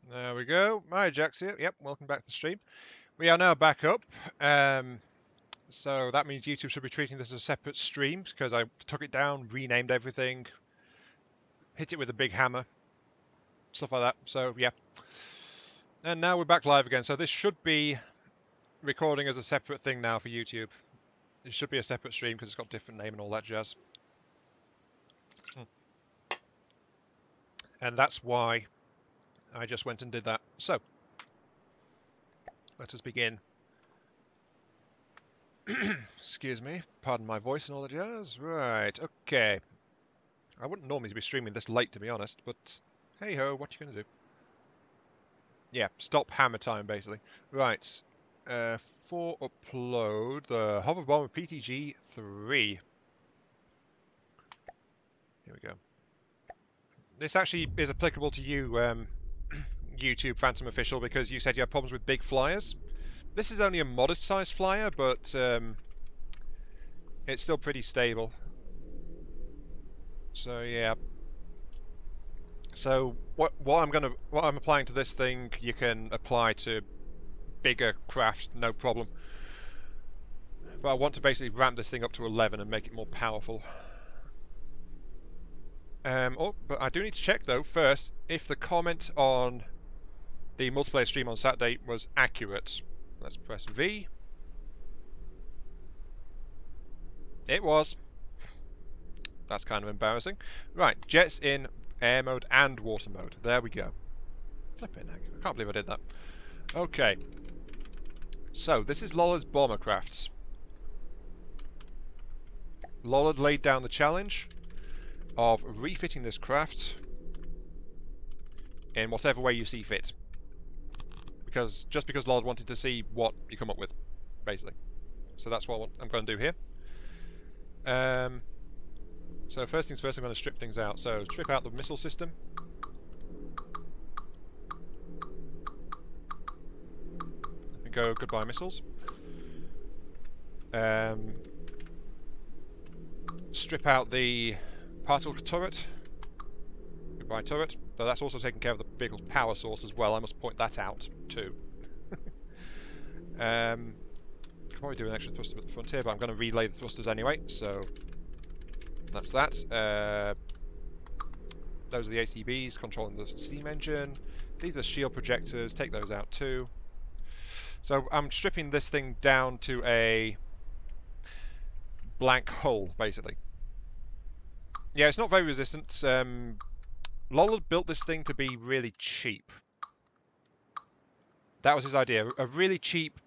There we go. Hi, Jax here. Yep, welcome back to the stream. We are now back up. So that means YouTube should be treating this as a separate stream because I took it down, renamed everything, hit it with a big hammer, stuff like that. So yeah. And now we're back live again. So this should be recording as a separate thing now for YouTube. It should be a separate stream because it's got a different name and all that jazz. And that's why I just went and did that. So let us begin. Excuse me, pardon my voice and all that jazz. Right, okay. I wouldn't normally be streaming this late, to be honest, but hey ho, what you gonna do? Yeah, stop hammer time, basically. Right, for upload, the Hover Bomber PTG 3. Here we go. This actually is applicable to you, YouTube Phantom Official, because you said you had problems with big flyers. This is only a modest-sized flyer, but it's still pretty stable. So yeah. So what I'm applying to this thing, you can apply to bigger craft, no problem. But I want to basically ramp this thing up to 11 and make it more powerful. But I do need to check though first if the comment on the multiplayer stream on Saturday was accurate. Let's press V. It was. That's kind of embarrassing. Right, jets in air mode and water mode. There we go. Flipping heck. I can't believe I did that. Okay. So, this is Lollard's bomber crafts. Lollard laid down the challenge of refitting this craft in whatever way you see fit. Just because Lollard wanted to see what you come up with, basically. So that's what I'm going to do here. So first things first, I'm going to strip things out. So strip out the missile system. And go goodbye missiles. Strip out the particle turret. Goodbye turret. Though that's also taking care of the vehicle's power source as well. I must point that out too. Could probably do an extra thruster at the front here, but I'm going to relay the thrusters anyway. So that's that. Those are the ACBs controlling the steam engine. These are shield projectors. Take those out too. So I'm stripping this thing down to a blank hull, basically. Yeah, it's not very resistant. Lollard built this thing to be really cheap. That was his idea. A really cheap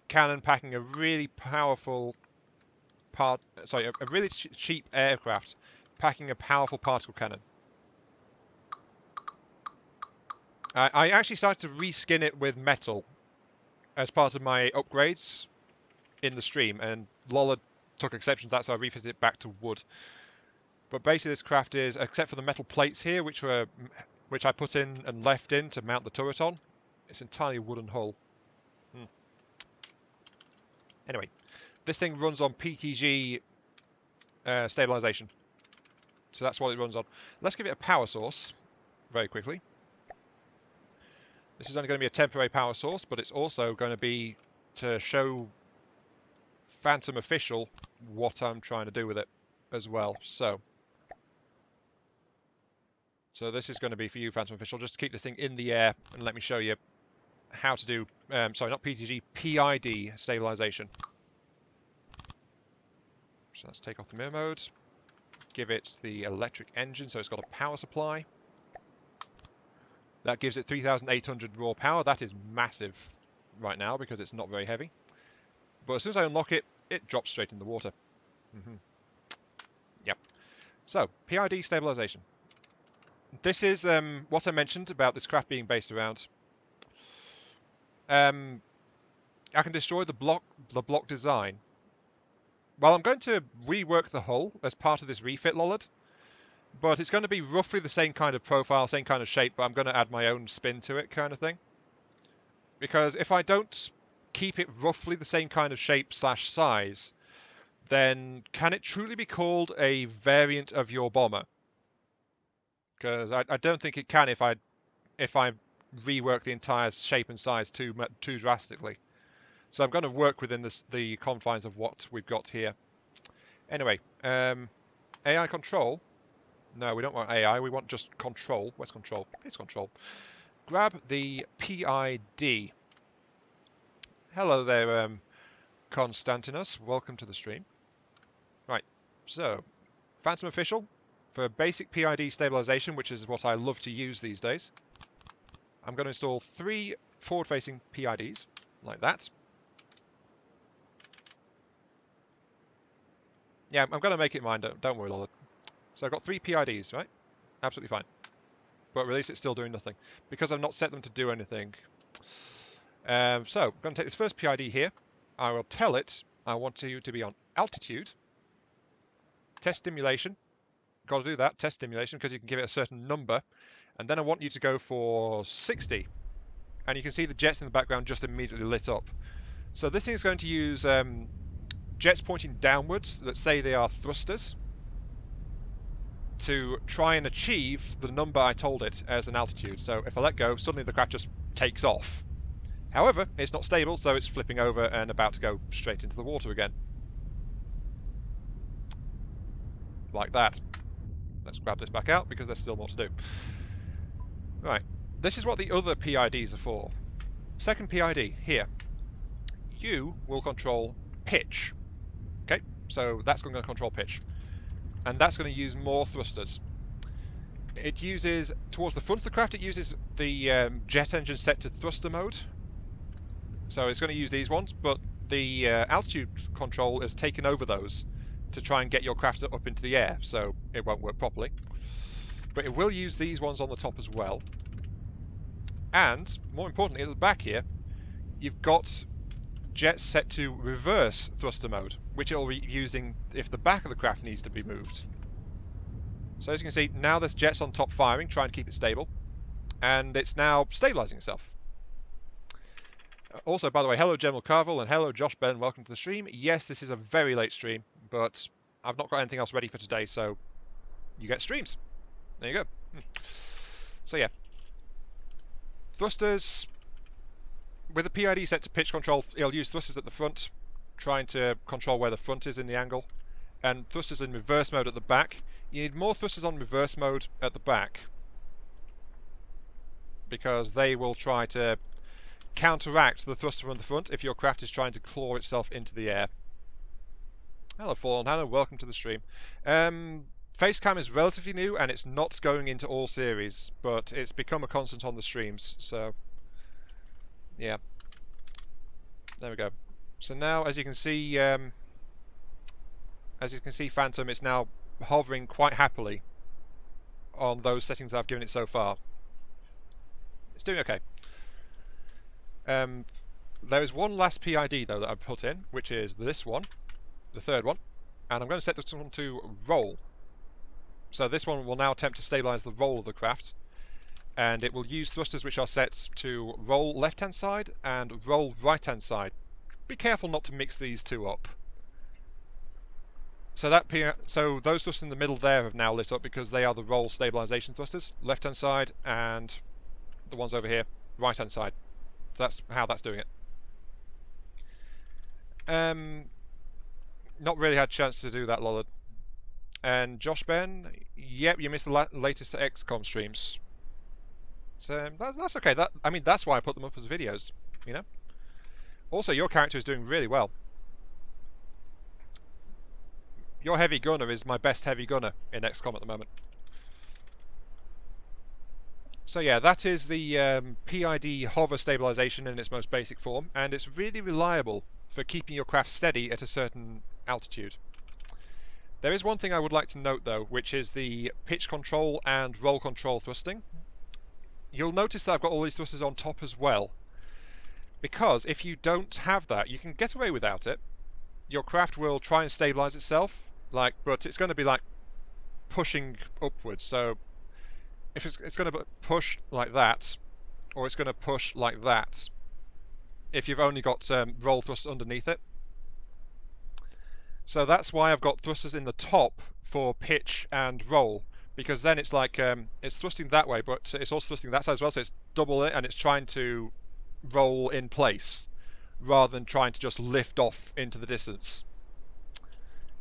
cannon packing a really powerful a really cheap aircraft packing a powerful particle cannon. I actually started to reskin it with metal as part of my upgrades in the stream, and Lollard took exception to that, so I refitted it back to wood. But basically this craft is, except for the metal plates here, which I put in and left in to mount the turret on, it's entirely a wooden hull. Anyway, this thing runs on PTG stabilization. So that's what it runs on. Let's give it a power source very quickly. This is only going to be a temporary power source, but it's also going to be to show Phantom Official what I'm trying to do with it as well. So this is going to be for you, Phantom Official, just to keep this thing in the air and let me show you how to do, sorry, not PTG, PID stabilization. So let's take off the mirror mode, give it the electric engine, so it's got a power supply. That gives it 3,800 raw power. That is massive right now because it's not very heavy. But as soon as I unlock it, it drops straight in the water. Yep. So, PID stabilization. This is what I mentioned about this craft being based around. I can destroy the block design. Well, I'm going to rework the hull as part of this refit, Lollard. But it's going to be roughly the same kind of profile, same kind of shape, but I'm going to add my own spin to it, kind of thing. Because if I don't keep it roughly the same kind of shape / size, then can it truly be called a variant of your bomber? Because I don't think it can if I rework the entire shape and size too drastically. So I'm going to work within the confines of what we've got here. Anyway, AI control. No, we don't want AI. We want just control. Where's control? Here's control. Grab the PID. Hello there, Constantinos. Welcome to the stream. Right, so Phantom Official for basic PID stabilization, which is what I love to use these days. I'm going to install 3 forward-facing PIDs, like that. Yeah, I'm going to make it mine, don't worry, Lola. So I've got 3 PIDs, right? Absolutely fine. But release it's still doing nothing, because I've not set them to do anything. So I'm going to take this first PID here. I will tell it I want you to be on altitude. Test stimulation. Got to do that, test stimulation, because you can give it a certain number. And then I want you to go for 60. And you can see the jets in the background just immediately lit up. So this thing is going to use jets pointing downwards that say they are thrusters to try and achieve the number I told it as an altitude. So if I let go, suddenly the craft just takes off. However, it's not stable, so it's flipping over and about to go straight into the water again. Like that. Let's grab this back out because there's still more to do. Right, this is what the other PIDs are for. Second PID, here. You will control pitch. Okay, so that's going to control pitch. And that's going to use more thrusters. It uses, towards the front of the craft, it uses the jet engine set to thruster mode. So it's going to use these ones, but the altitude control has taken over those to try and get your craft up into the air, so it won't work properly. But it will use these ones on the top as well. And, more importantly, at the back here, you've got jets set to reverse thruster mode, which it will be using if the back of the craft needs to be moved. So as you can see, now there's jets on top firing, trying to keep it stable, and it's now stabilizing itself. Also, by the way, hello General Carvel and hello Josh Ben, welcome to the stream. Yes, this is a very late stream, but I've not got anything else ready for today, so you get streams. There you go. So yeah, thrusters, with the PID set to pitch control, it'll use thrusters at the front, trying to control where the front is in the angle, and thrusters in reverse mode at the back. You need more thrusters on reverse mode at the back, because they will try to counteract the thruster on the front if your craft is trying to claw itself into the air. Hello Fallen, hello, welcome to the stream. Facecam is relatively new and it's not going into all series, but it's become a constant on the streams, so yeah. There we go. So now, as you can see, Phantom, it's now hovering quite happily on those settings I've given it so far. It's doing okay. There is one last PID though that I've put in, which is this one, the third one, and I'm going to set this one to roll. So this one will now attempt to stabilize the roll of the craft, and it will use thrusters which are set to roll left-hand side and roll right-hand side. Be careful not to mix these two up. So those thrusters in the middle there have now lit up because they are the roll stabilization thrusters, left-hand side, and the ones over here, right-hand side. So that's how that's doing it. Not really had a chance to do that, Lollard. And Josh Ben, yep, you missed the latest XCOM streams. So that's okay. I mean, that's why I put them up as videos, you know. Also, your character is doing really well. Your heavy gunner is my best heavy gunner in XCOM at the moment. So yeah, that is the PID hover stabilization in its most basic form, and it's really reliable for keeping your craft steady at a certain altitude. There is one thing I would like to note though, which is the pitch control and roll control thrusting. You'll notice that I've got all these thrusters on top as well, because if you don't have that, you can get away without it. Your craft will try and stabilize itself, but it's going to be like pushing upwards. So if it's going to push like that, or it's going to push like that, if you've only got roll thrusters underneath it. So that's why I've got thrusters in the top for pitch and roll, because then it's like it's thrusting that way, but it's also thrusting that side as well. So it's double it, and it's trying to roll in place rather than trying to just lift off into the distance.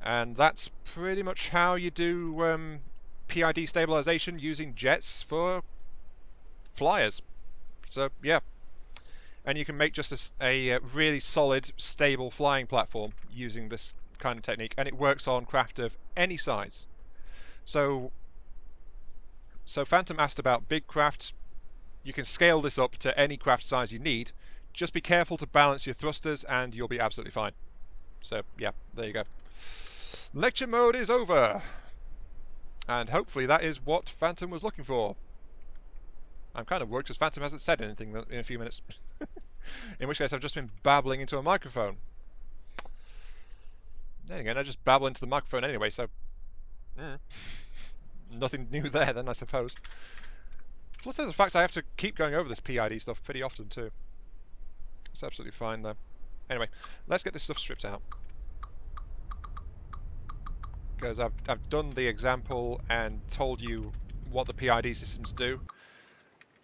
And that's pretty much how you do PID stabilization using jets for flyers. So yeah, and you can make just a really solid, stable flying platform using this kind of technique, and it works on craft of any size. So, so Phantom asked about big craft. You can scale this up to any craft size you need. Just be careful to balance your thrusters, and you'll be absolutely fine. So yeah, there you go. Lecture mode is over, and hopefully that is what Phantom was looking for. I'm kind of worried because Phantom hasn't said anything in a few minutes. In which case I've just been babbling into a microphone. Then again, I just babble into the microphone anyway, so nothing new there then, I suppose. Plus there's the fact I have to keep going over this PID stuff pretty often too. It's absolutely fine though. Anyway, let's get this stuff stripped out. Because I've done the example and told you what the PID systems do.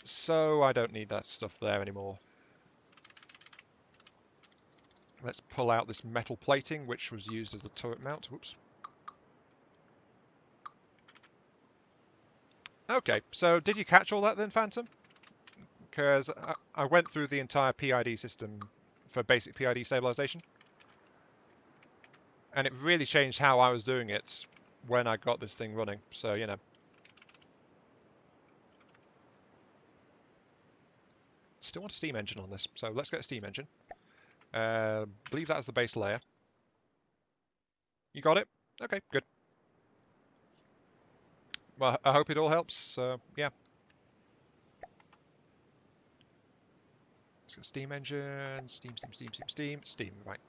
So I don't need that stuff there anymore. Let's pull out this metal plating, which was used as the turret mount. Whoops. Okay, so did you catch all that then, Phantom? Because I went through the entire PID system for basic PID stabilization. And it really changed how I was doing it when I got this thing running. So, you know. Still want a steam engine on this, so let's get a steam engine. Believe that as the base layer. You got it? Okay, good. Well, I hope it all helps. Yeah. Let's get a steam engine. Steam. Right.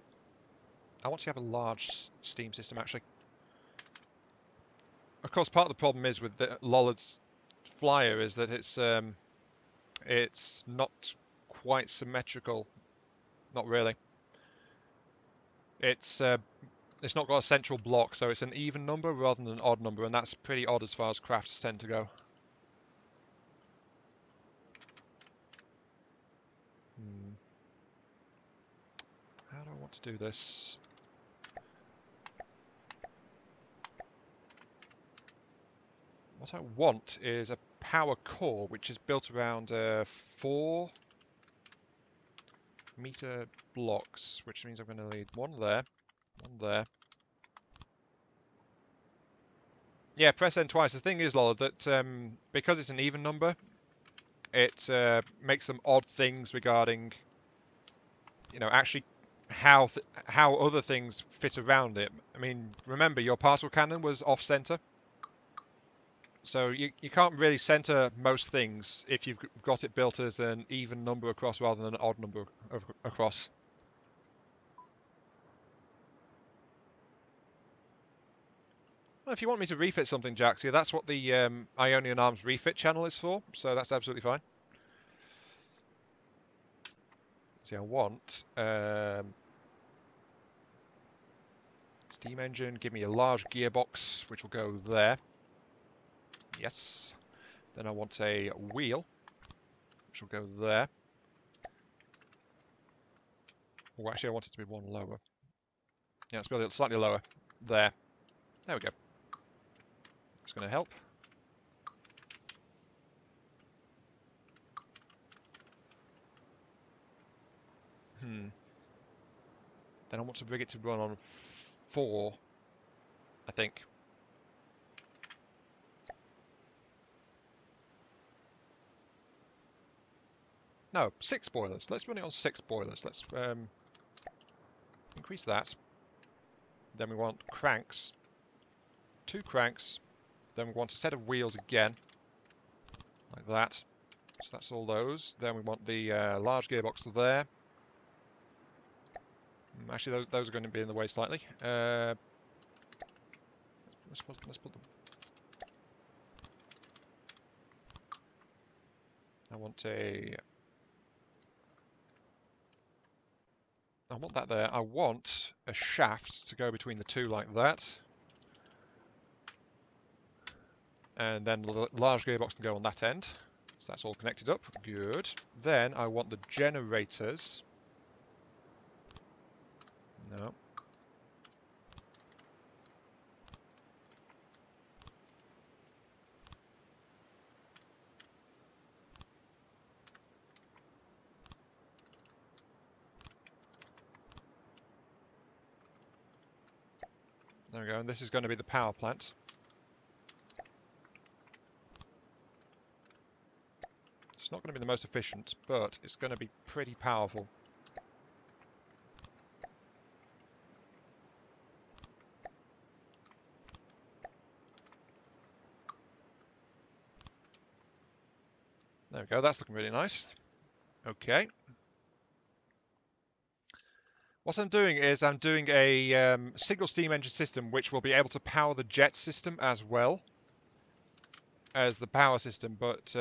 I want to have a large steam system, actually. Of course, part of the problem is with the Lollard's flyer is that it's not quite symmetrical. Not really. It's not got a central block, so it's an even number rather than an odd number, and that's pretty odd as far as crafts tend to go. How do I want to do this? What I want is a power core, which is built around 4-meter blocks, which means I'm going to need one there, one there. Yeah, press N twice. The thing is, Lola, that because it's an even number, it makes some odd things regarding, you know, actually how other things fit around it. I mean, remember your particle cannon was off center, so you can't really center most things if you've got it built as an even number across rather than an odd number across. Well, if you want me to refit something, Jax, yeah, that's what the Ionian Arms refit channel is for, so that's absolutely fine. See, I want steam engine, give me a large gearbox, which will go there. Yes. Then I want a wheel, which will go there. Oh, actually, I want it to be one lower. Yeah, let's build it slightly lower. There. There we go. It's going to help. Then I want to bring it to run on 4, I think. No, 6 boilers. Let's run it on 6 boilers. Let's increase that. Then we want cranks. 2 cranks. Then we want a set of wheels again. Like that. So that's all those. Then we want the large gearbox there. Actually, those are going to be in the way slightly. Let's put them. I want that there. I want a shaft to go between the two like that. And then the large gearbox can go on that end. So that's all connected up. Good. Then I want the generators. No. There we go. And this is going to be the power plant. It's not going to be the most efficient, but it's going to be pretty powerful. There we go. That's looking really nice. Okay. What I'm doing is I'm doing a single steam engine system which will be able to power the jet system as well as the power system, but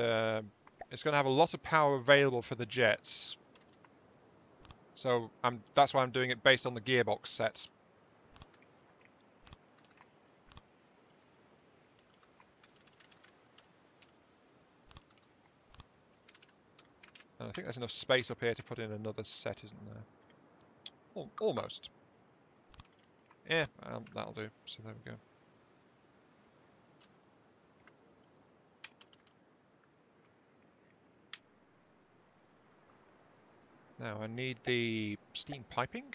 it's going to have a lot of power available for the jets. So that's why I'm doing it based on the gearbox set. And I think there's enough space up here to put in another set, isn't there? Almost. Yeah, that'll do. So there we go. Now I need the steam piping,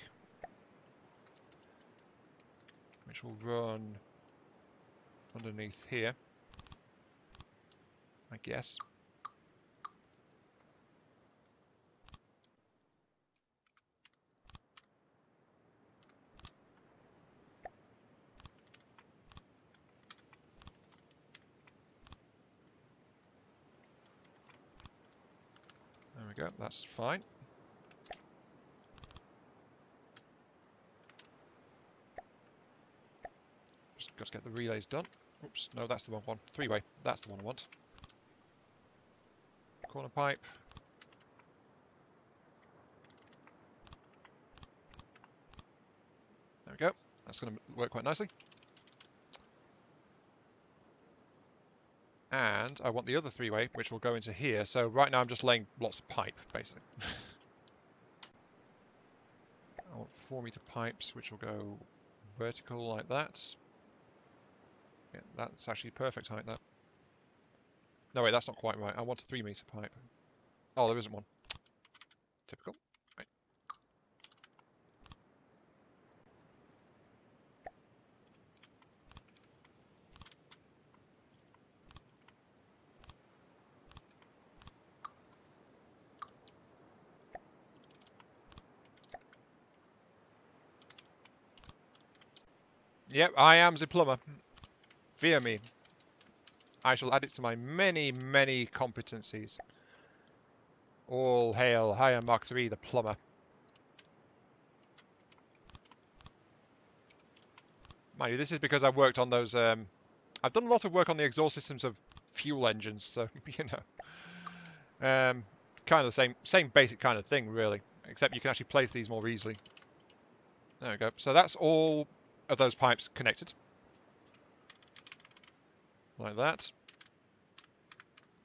which will run underneath here, I guess. There we go, that's fine. Just got to get the relays done. Oops, no, that's the wrong one. Three-way, that's the one I want. Corner pipe. There we go. That's going to work quite nicely. And I want the other three-way, which will go into here. So right now I'm just laying lots of pipe, basically. I want 4-meter pipes, which will go vertical like that. Yeah, that's actually perfect height, that. No, wait, that's not quite right. I want a 3-meter pipe. Oh, there isn't one. Typical. Right. Yep, I am the plumber. Fear me. I shall add it to my many, many competencies. All hail Higher Mark III, the plumber. Mind you, this is because I've worked on those... I've done a lot of work on the exhaust systems of fuel engines, so, you know. Kind of the same basic kind of thing, really. Except you can actually place these more easily. There we go. So that's all of those pipes connected. Like that.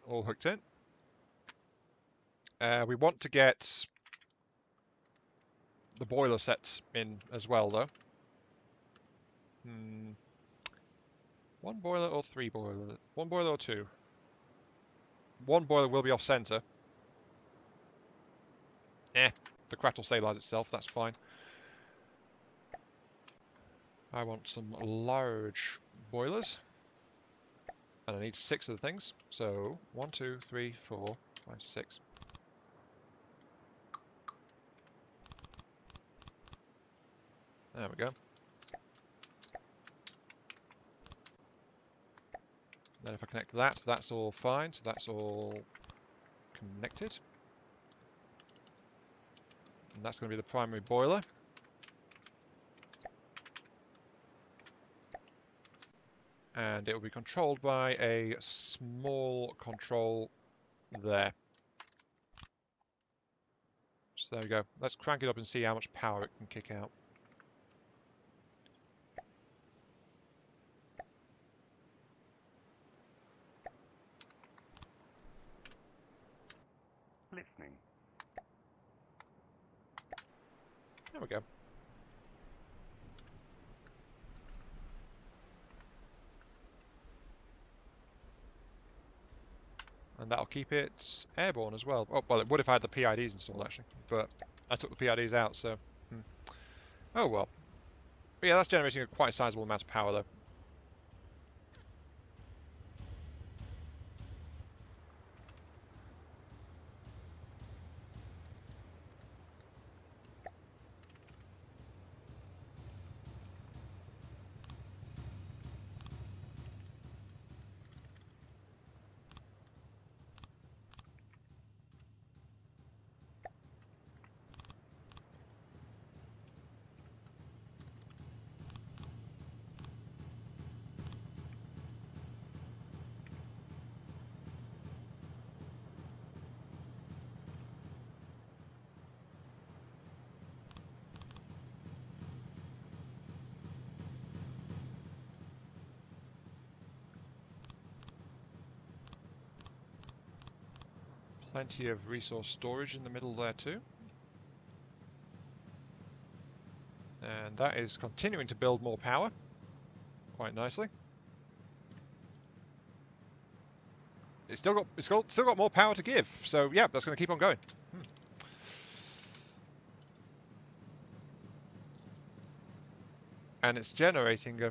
All hooked in. We want to get the boiler sets in as well, though. One boiler or 3 boilers? One boiler or 2? One boiler will be off center. The craft will stabilize itself, that's fine. I want some large boilers. And I need 6 of the things. So 1, 2, 3, 4, 5, 6. There we go. Then if I connect that, that's all fine. So that's all connected. And that's going to be the primary boiler. And it will be controlled by a small control there. So there we go. Let's crank it up and see how much power it can kick out. Listening. There we go. And that'll keep it airborne as well. Oh, well, it would if I had the PIDs installed, actually. But I took the PIDs out, so... Oh, well. But yeah, that's generating a quite sizable amount of power, though. Plenty of resource storage in the middle there, too. And that is continuing to build more power. Quite nicely. It's still got more power to give, so yeah, that's going to keep on going. And it's generating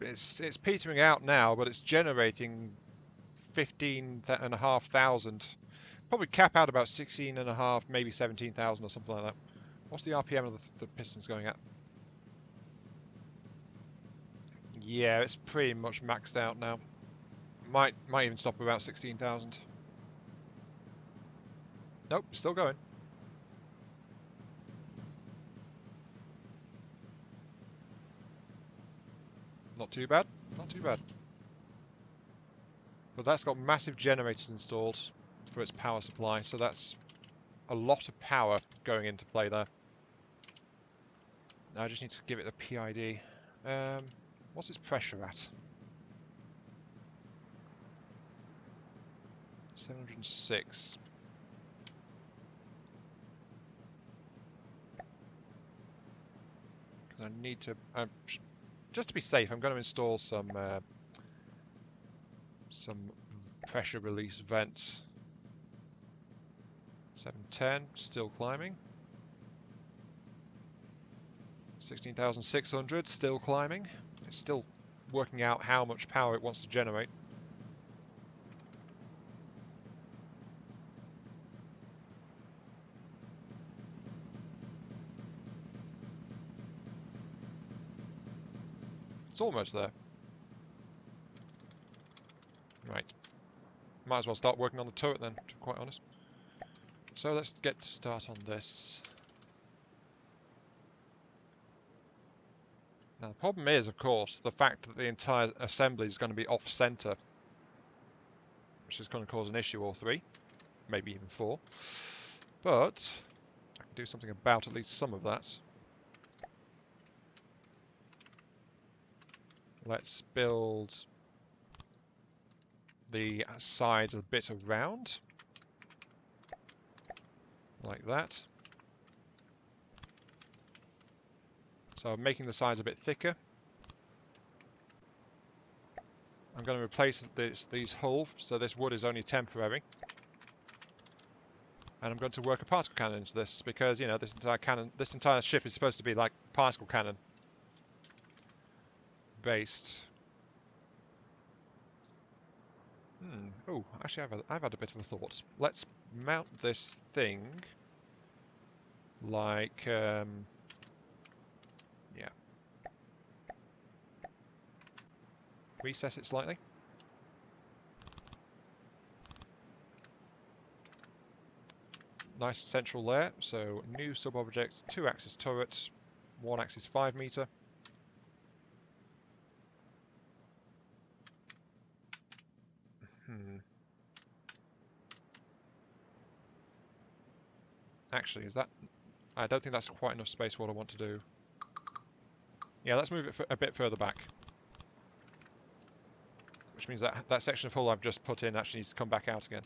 it's petering out now, but it's generating 15,500. Probably cap out about 16.5, maybe 17,000 or something like that. What's the RPM of the pistons going at? Yeah, it's pretty much maxed out now. Might even stop about 16,000. Nope, still going. Not too bad, not too bad. But that's got massive generators installed for its power supply, so that's a lot of power going into play there. Now I just need to give it a PID. What's its pressure at? 706. Because I need to... just to be safe, I'm going to install some pressure release vents. 710, still climbing. 16,600, still climbing. It's still working out how much power it wants to generate. It's almost there. Right. Might as well start working on the turret then, to be quite honest. So let's get to start on this. Now the problem is, of course, the fact that the entire assembly is going to be off-center, which is going to cause an issue or three, maybe even four. But I can do something about at least some of that. Let's build the sides a bit around, like that. So I'm making the sides a bit thicker. I'm going to replace these hulls, so this wood is only temporary. And I'm going to work a particle cannon into this because, you know, this entire ship is supposed to be like particle cannon based. Oh, actually, I've had a bit of a thought. Let's mount this thing like, yeah. Recess it slightly. Nice central layer. So new sub-object, 2-axis turret, 1-axis 5 meter. Actually, is that... I don't think that's quite enough space for what I want to do. Yeah, let's move it a bit further back. Which means that that section of hull I've just put in actually needs to come back out again.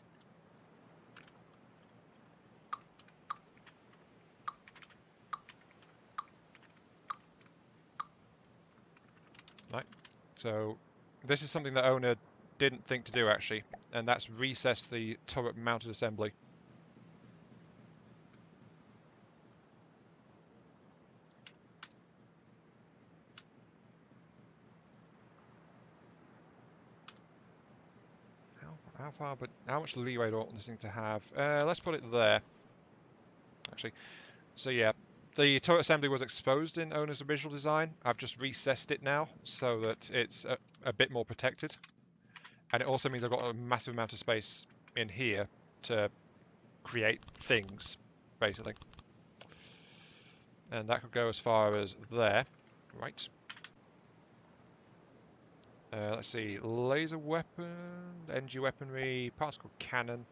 Right. So this is something that owner didn't think to do actually, and that's recess the turret mounted assembly. How far, but how much leeway do I want this thing to have? Let's put it there, actually. So yeah, the turret assembly was exposed in owner's original design. I've just recessed it now so that it's a bit more protected. And it also means I've got a massive amount of space in here to create things, basically. And that could go as far as there. Right. Let's see, laser weapon, energy weaponry, particle cannon.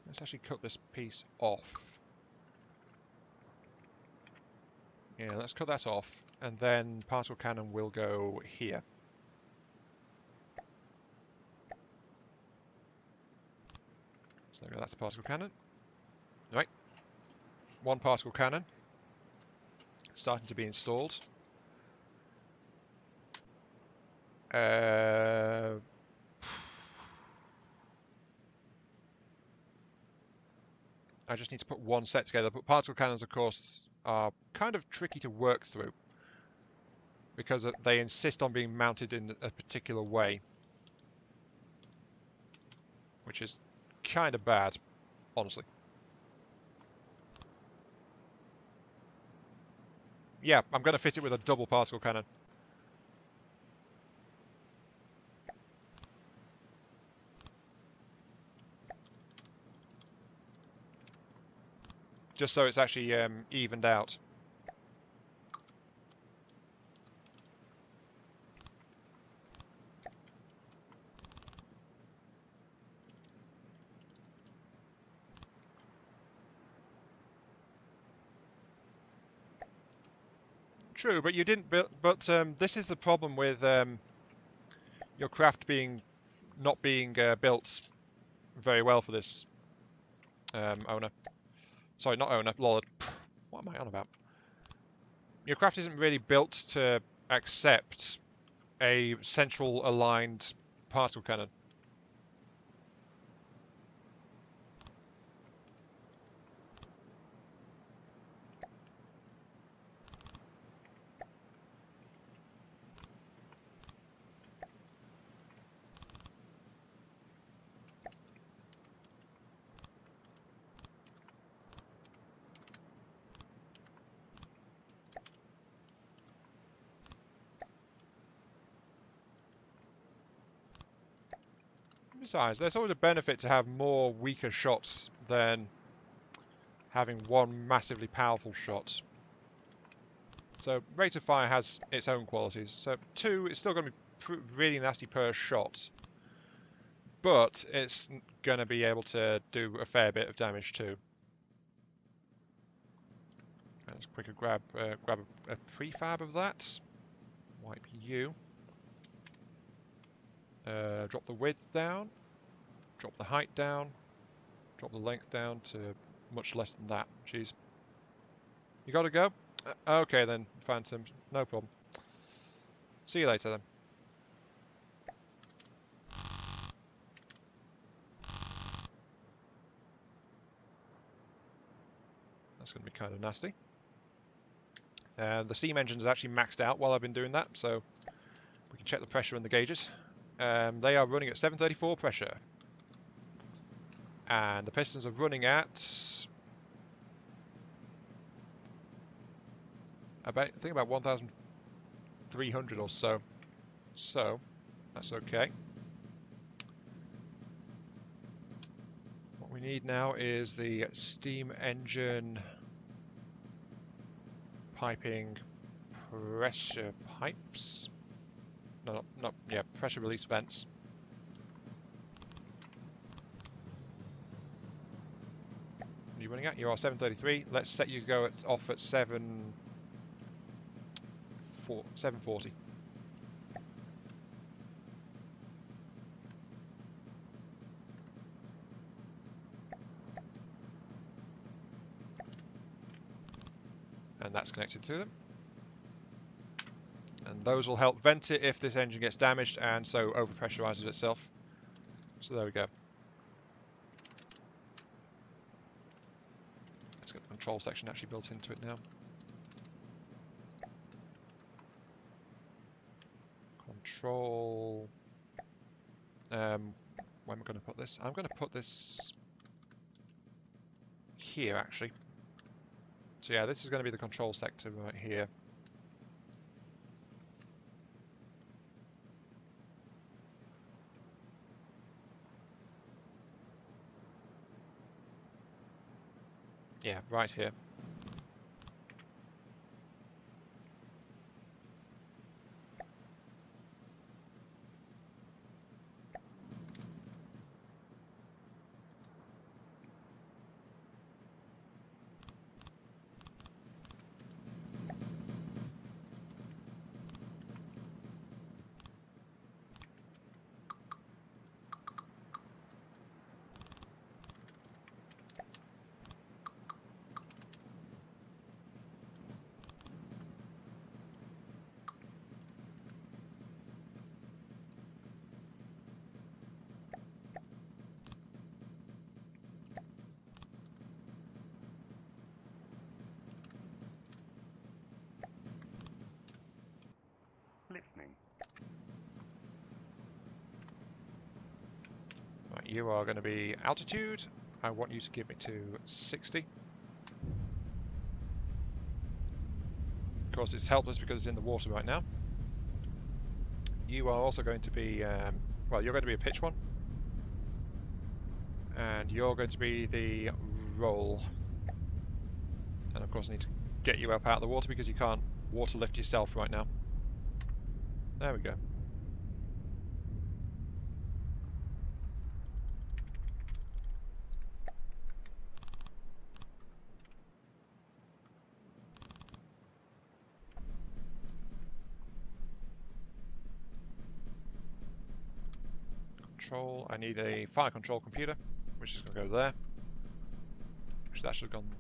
Let's actually cut this piece off. Yeah, let's cut that off, and then particle cannon will go here. So that's the particle cannon. Right, one particle cannon starting to be installed. I just need to put one set together, but particle cannons, of course, are kind of tricky to work through because they insist on being mounted in a particular way, which is kind of bad, honestly. Yeah, I'm going to fit it with a double particle cannon. Just so it's actually evened out. True, but you didn't build. But this is the problem with your craft not being built very well for this owner. Sorry, not owner, Lord. What am I on about? Your craft isn't really built to accept a central aligned particle cannon. Besides, there's always a benefit to have more weaker shots than having one massively powerful shot. So rate of fire has its own qualities. So 2, it's still going to be really nasty per shot, but it's going to be able to do a fair bit of damage too. Let's quickly grab a prefab of that. Wipe you. Drop the width down. Drop the height down. Drop the length down to much less than that. Jeez. You gotta go? Okay then, Phantom. No problem. See you later then. That's going to be kind of nasty. The steam engine is actually maxed out while I've been doing that, so we can check the pressure in the gauges. They are running at 734 pressure. And the pistons are running at I think about 1,300 or so. So that's okay. What we need now is the steam engine piping pressure pipes. No, yeah, pressure release vents. What are you running at? You are 733. Let's set you to go off at 740. And that's connected to them. And those will help vent it if this engine gets damaged and so overpressurizes itself. So there we go. Let's get the control section actually built into it now. Control. Where am I going to put this? I'm going to put this here actually. So yeah, this is going to be the control sector right here. Yeah, right here. Listening. Right, you are going to be altitude. I want you to give it to 60. Of course, it's helpless because it's in the water right now. You are also going to be, well, you're going to be a pitch one. And you're going to be the roll. And of course I need to get you up out of the water because you can't water lift yourself right now. There we go. Control, I need a fire control computer, which is going to go there. Which that should have gone.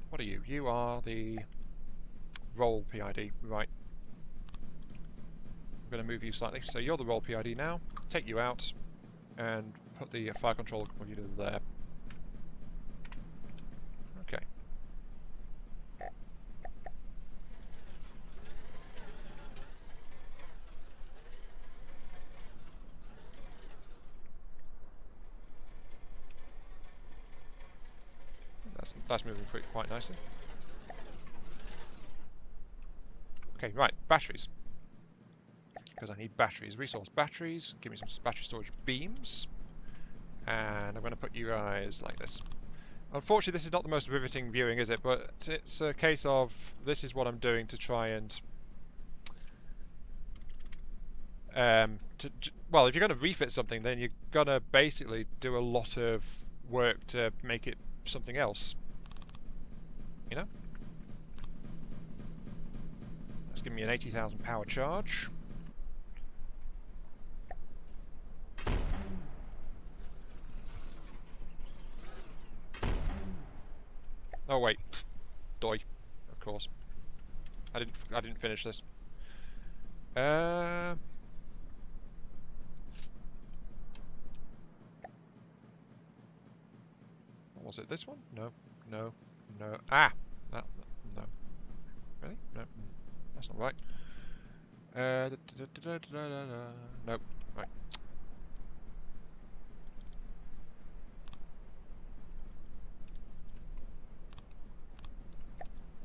What are you? You are the roll PID, right. I'm going to move you slightly. So you're the roll PID now. Take you out and put the fire control computer there. Okay. That's moving quite nicely. Okay, right, batteries. Because I need batteries. Resource batteries. Give me some battery storage beams. And I'm going to put you guys like this. Unfortunately, this is not the most riveting viewing, is it? But it's a case of this is what I'm doing to try and... well, if you're going to refit something, then you're going to basically do a lot of work to make it something else. You know? That's giving me an 80,000 power charge. Oh wait, doi, of course. I didn't finish this. What was it? This one? No, no, no. Ah, no. Really? No, that's not right. Nope. Right.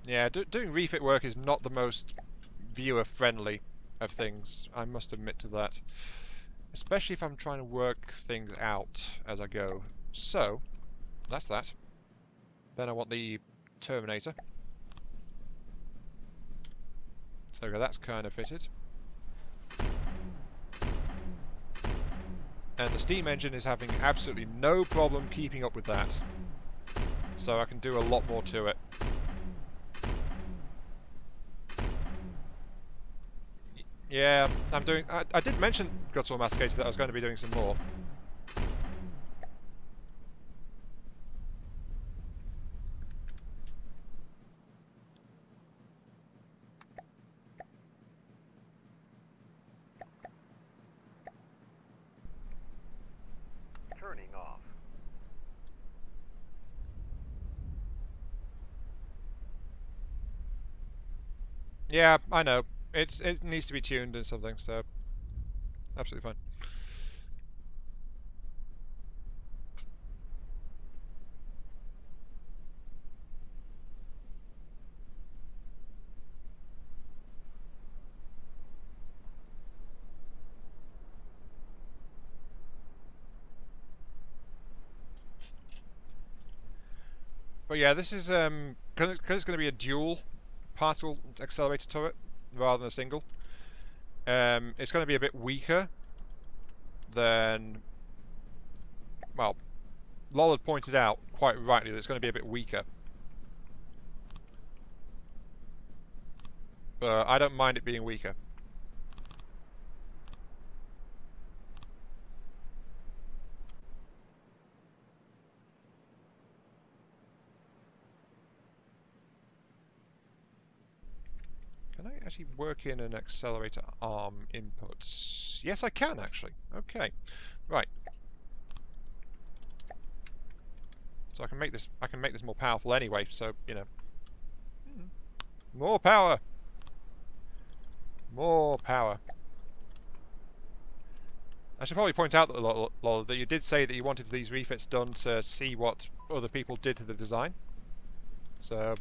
Yeah, doing refit work is not the most viewer-friendly of things. I must admit to that. Especially if I'm trying to work things out as I go. So, that's that. Then I want the Terminator. So that's kind of fitted. And the steam engine is having absolutely no problem keeping up with that. So I can do a lot more to it. Yeah, I'm doing... I did mention, Gutsaw Masticator, that I was going to be doing some more. Yeah, I know. It needs to be tuned and something, so absolutely fine. But yeah, this is because it's going to be a dual particle accelerator turret rather than a single. It's going to be a bit weaker than, well, Lollard pointed out quite rightly that it's going to be a bit weaker. But I don't mind it being weaker. Can I actually work in an accelerator arm input? Yes, I can actually. Okay, right. So I can make this. I can make this more powerful anyway. So you know, more power, more power. I should probably point out that Lola, that you did say that you wanted these refits done to see what other people did to the design. So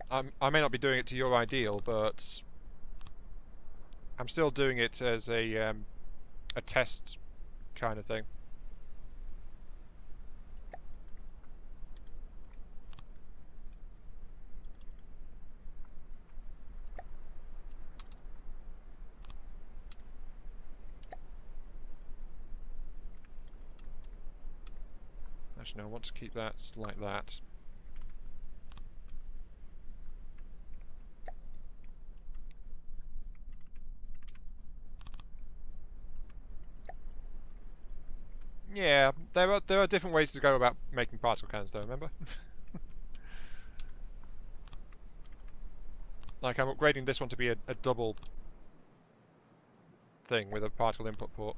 I may not be doing it to your ideal, but I'm still doing it as a test kind of thing. Actually, no, I want to keep that like that. Yeah, there are different ways to go about making particle cannons, though. Remember, like I'm upgrading this one to be a double thing with a particle input port.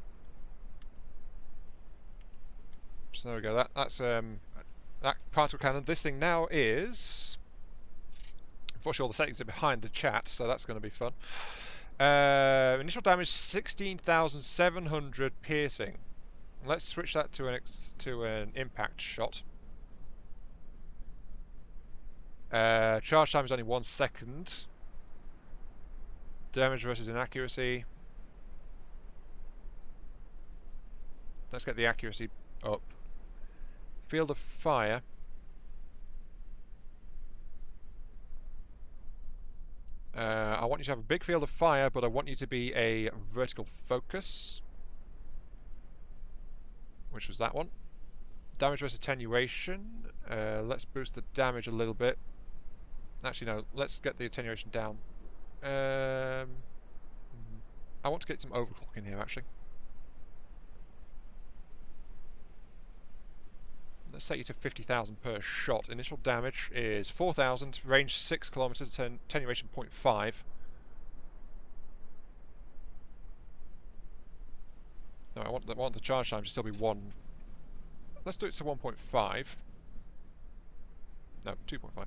So there we go. That's that particle cannon. This thing now is. Unfortunately, all the settings are behind the chat, so that's going to be fun. Initial damage 16,700 piercing. Let's switch that to an impact shot. Charge time is only 1 second. Damage versus inaccuracy. Let's get the accuracy up. Field of fire. I want you to have a big field of fire, but I want you to be a vertical focus, which was that one. Damage versus attenuation. Let's boost the damage a little bit. Actually, no. Let's get the attenuation down. I want to get some overclock in here, actually. Let's set you to 50,000 per shot. Initial damage is 4,000, range 6 kilometers, attenuation 0.5. No, I want the charge time to still be 1. Let's do it to 1.5. No, 2.5.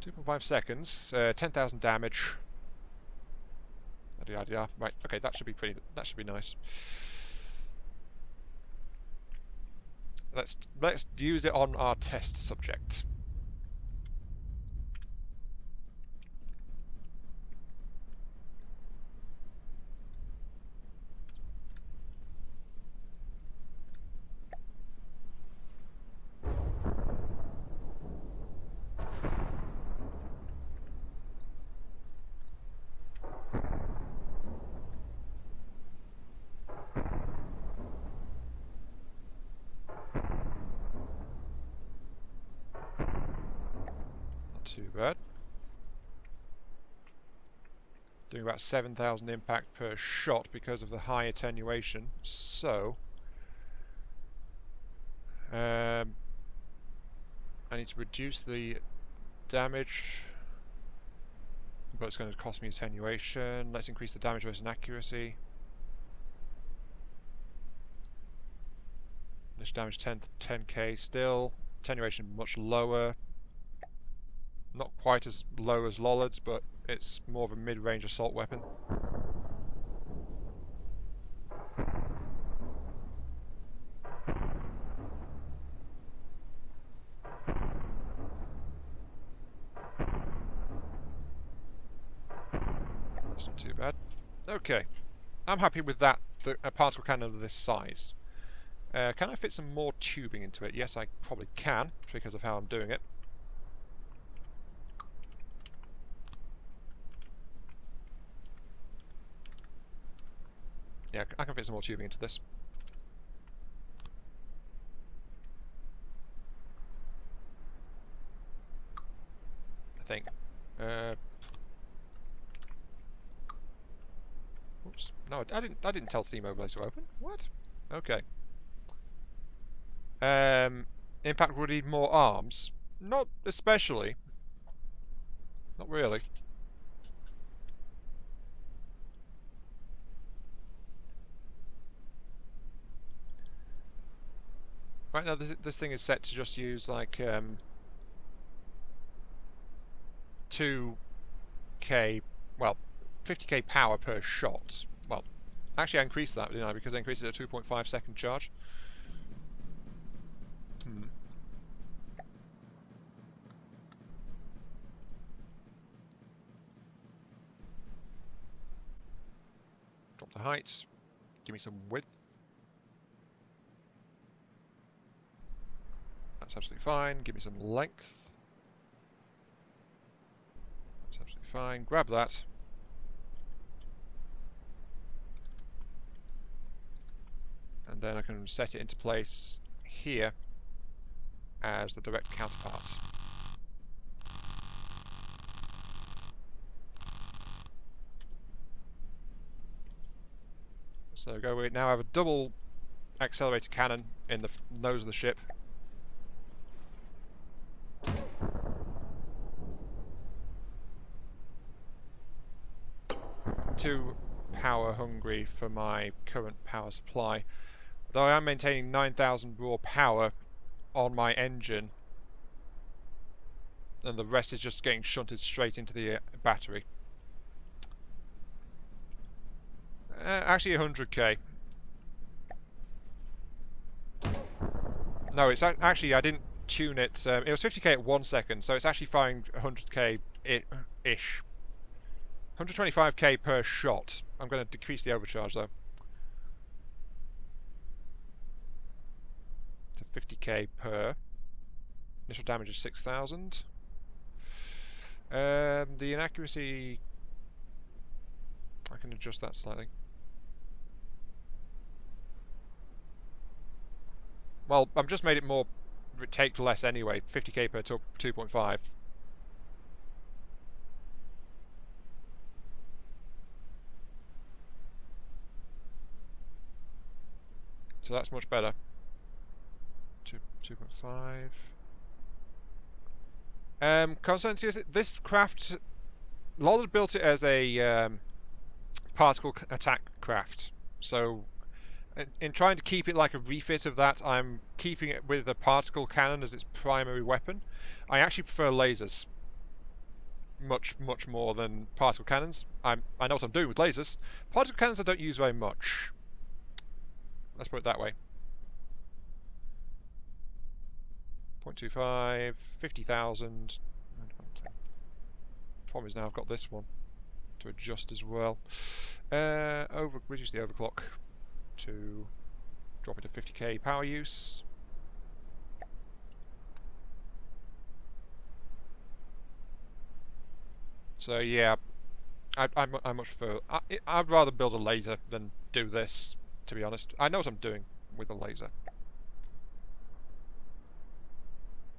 2.5 seconds, 10,000 damage. Right, okay, that should be pretty. That should be nice. Let's use it on our test subject. Not too bad. Doing about 7,000 impact per shot because of the high attenuation. So, I need to reduce the damage, but it's going to cost me attenuation. Let's increase the damage versus accuracy. This damage 10k still. Attenuation much lower. Not quite as low as Lollard's, but it's more of a mid-range assault weapon. That's not too bad. Okay, I'm happy with that, a particle cannon of this size. Can I fit some more tubing into it? Yes, I probably can, because of how I'm doing it. Yeah, I can fit some more tubing into this. I think. Oops. No, I didn't tell Steam Overlays to open. What? Okay. Impact would need more arms. Not especially. Not really. Right now, this thing is set to just use like 2k, well, 50k power per shot. Well, actually, I increased that, didn't I? Because I increased it to 2.5-second charge. Drop the height. Give me some width. That's absolutely fine. Give me some length. That's absolutely fine. Grab that. And then I can set it into place here as the direct counterparts. So we now have a double accelerator cannon in the nose of the ship. Too power hungry for my current power supply. Though I am maintaining 9,000 raw power on my engine, and the rest is just getting shunted straight into the battery. Actually 100k. No, it's actually, I didn't tune it. It was 50k at 1 second, so it's actually firing 100k-ish. 125k per shot. I'm going to decrease the overcharge though to 50k per. Initial damage is 6,000. The inaccuracy, I can adjust that slightly. Well, I've just made it more, take less anyway, 50k per 2.5. So that's much better. 2.5. Consensus, this craft, Lollard built it as a particle attack craft. So in trying to keep it like a refit of that, I'm keeping it with a particle cannon as its primary weapon. I actually prefer lasers much more than particle cannons. I know what I'm doing with lasers. Particle cannons I don't use very much. Let's put it that way. 0.25, 50,000. Problem is now I've got this one to adjust as well. Reduce the overclock to drop it to 50k power use. So yeah, I much prefer. I'd rather build a laser than do this, to be honest. I know what I'm doing with a laser.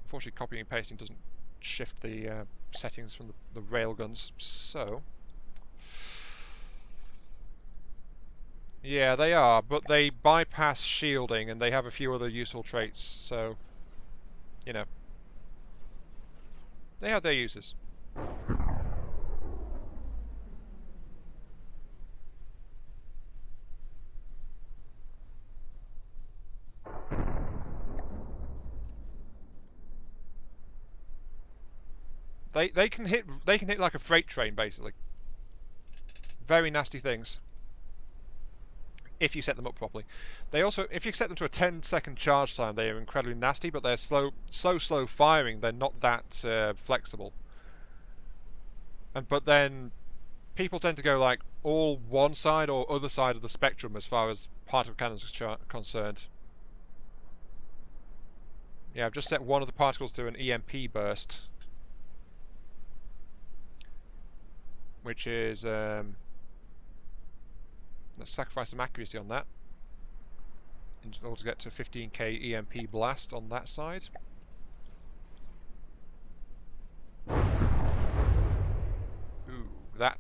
Unfortunately, copying and pasting doesn't shift the settings from the railguns, so... Yeah, they are, but they bypass shielding and they have a few other useful traits, so... You know. They have their uses. They can hit like a freight train basically. Very nasty things. If you set them up properly. They also, if you set them to a 10-second charge time, they are incredibly nasty, but they're slow firing. They're not that flexible. But then people tend to go like all one side or other side of the spectrum as far as particle cannons are concerned. Yeah, I've just set one of the particles to an EMP burst, which is let's sacrifice some accuracy on that in order to get to 15k EMP blast on that side. Ooh, that.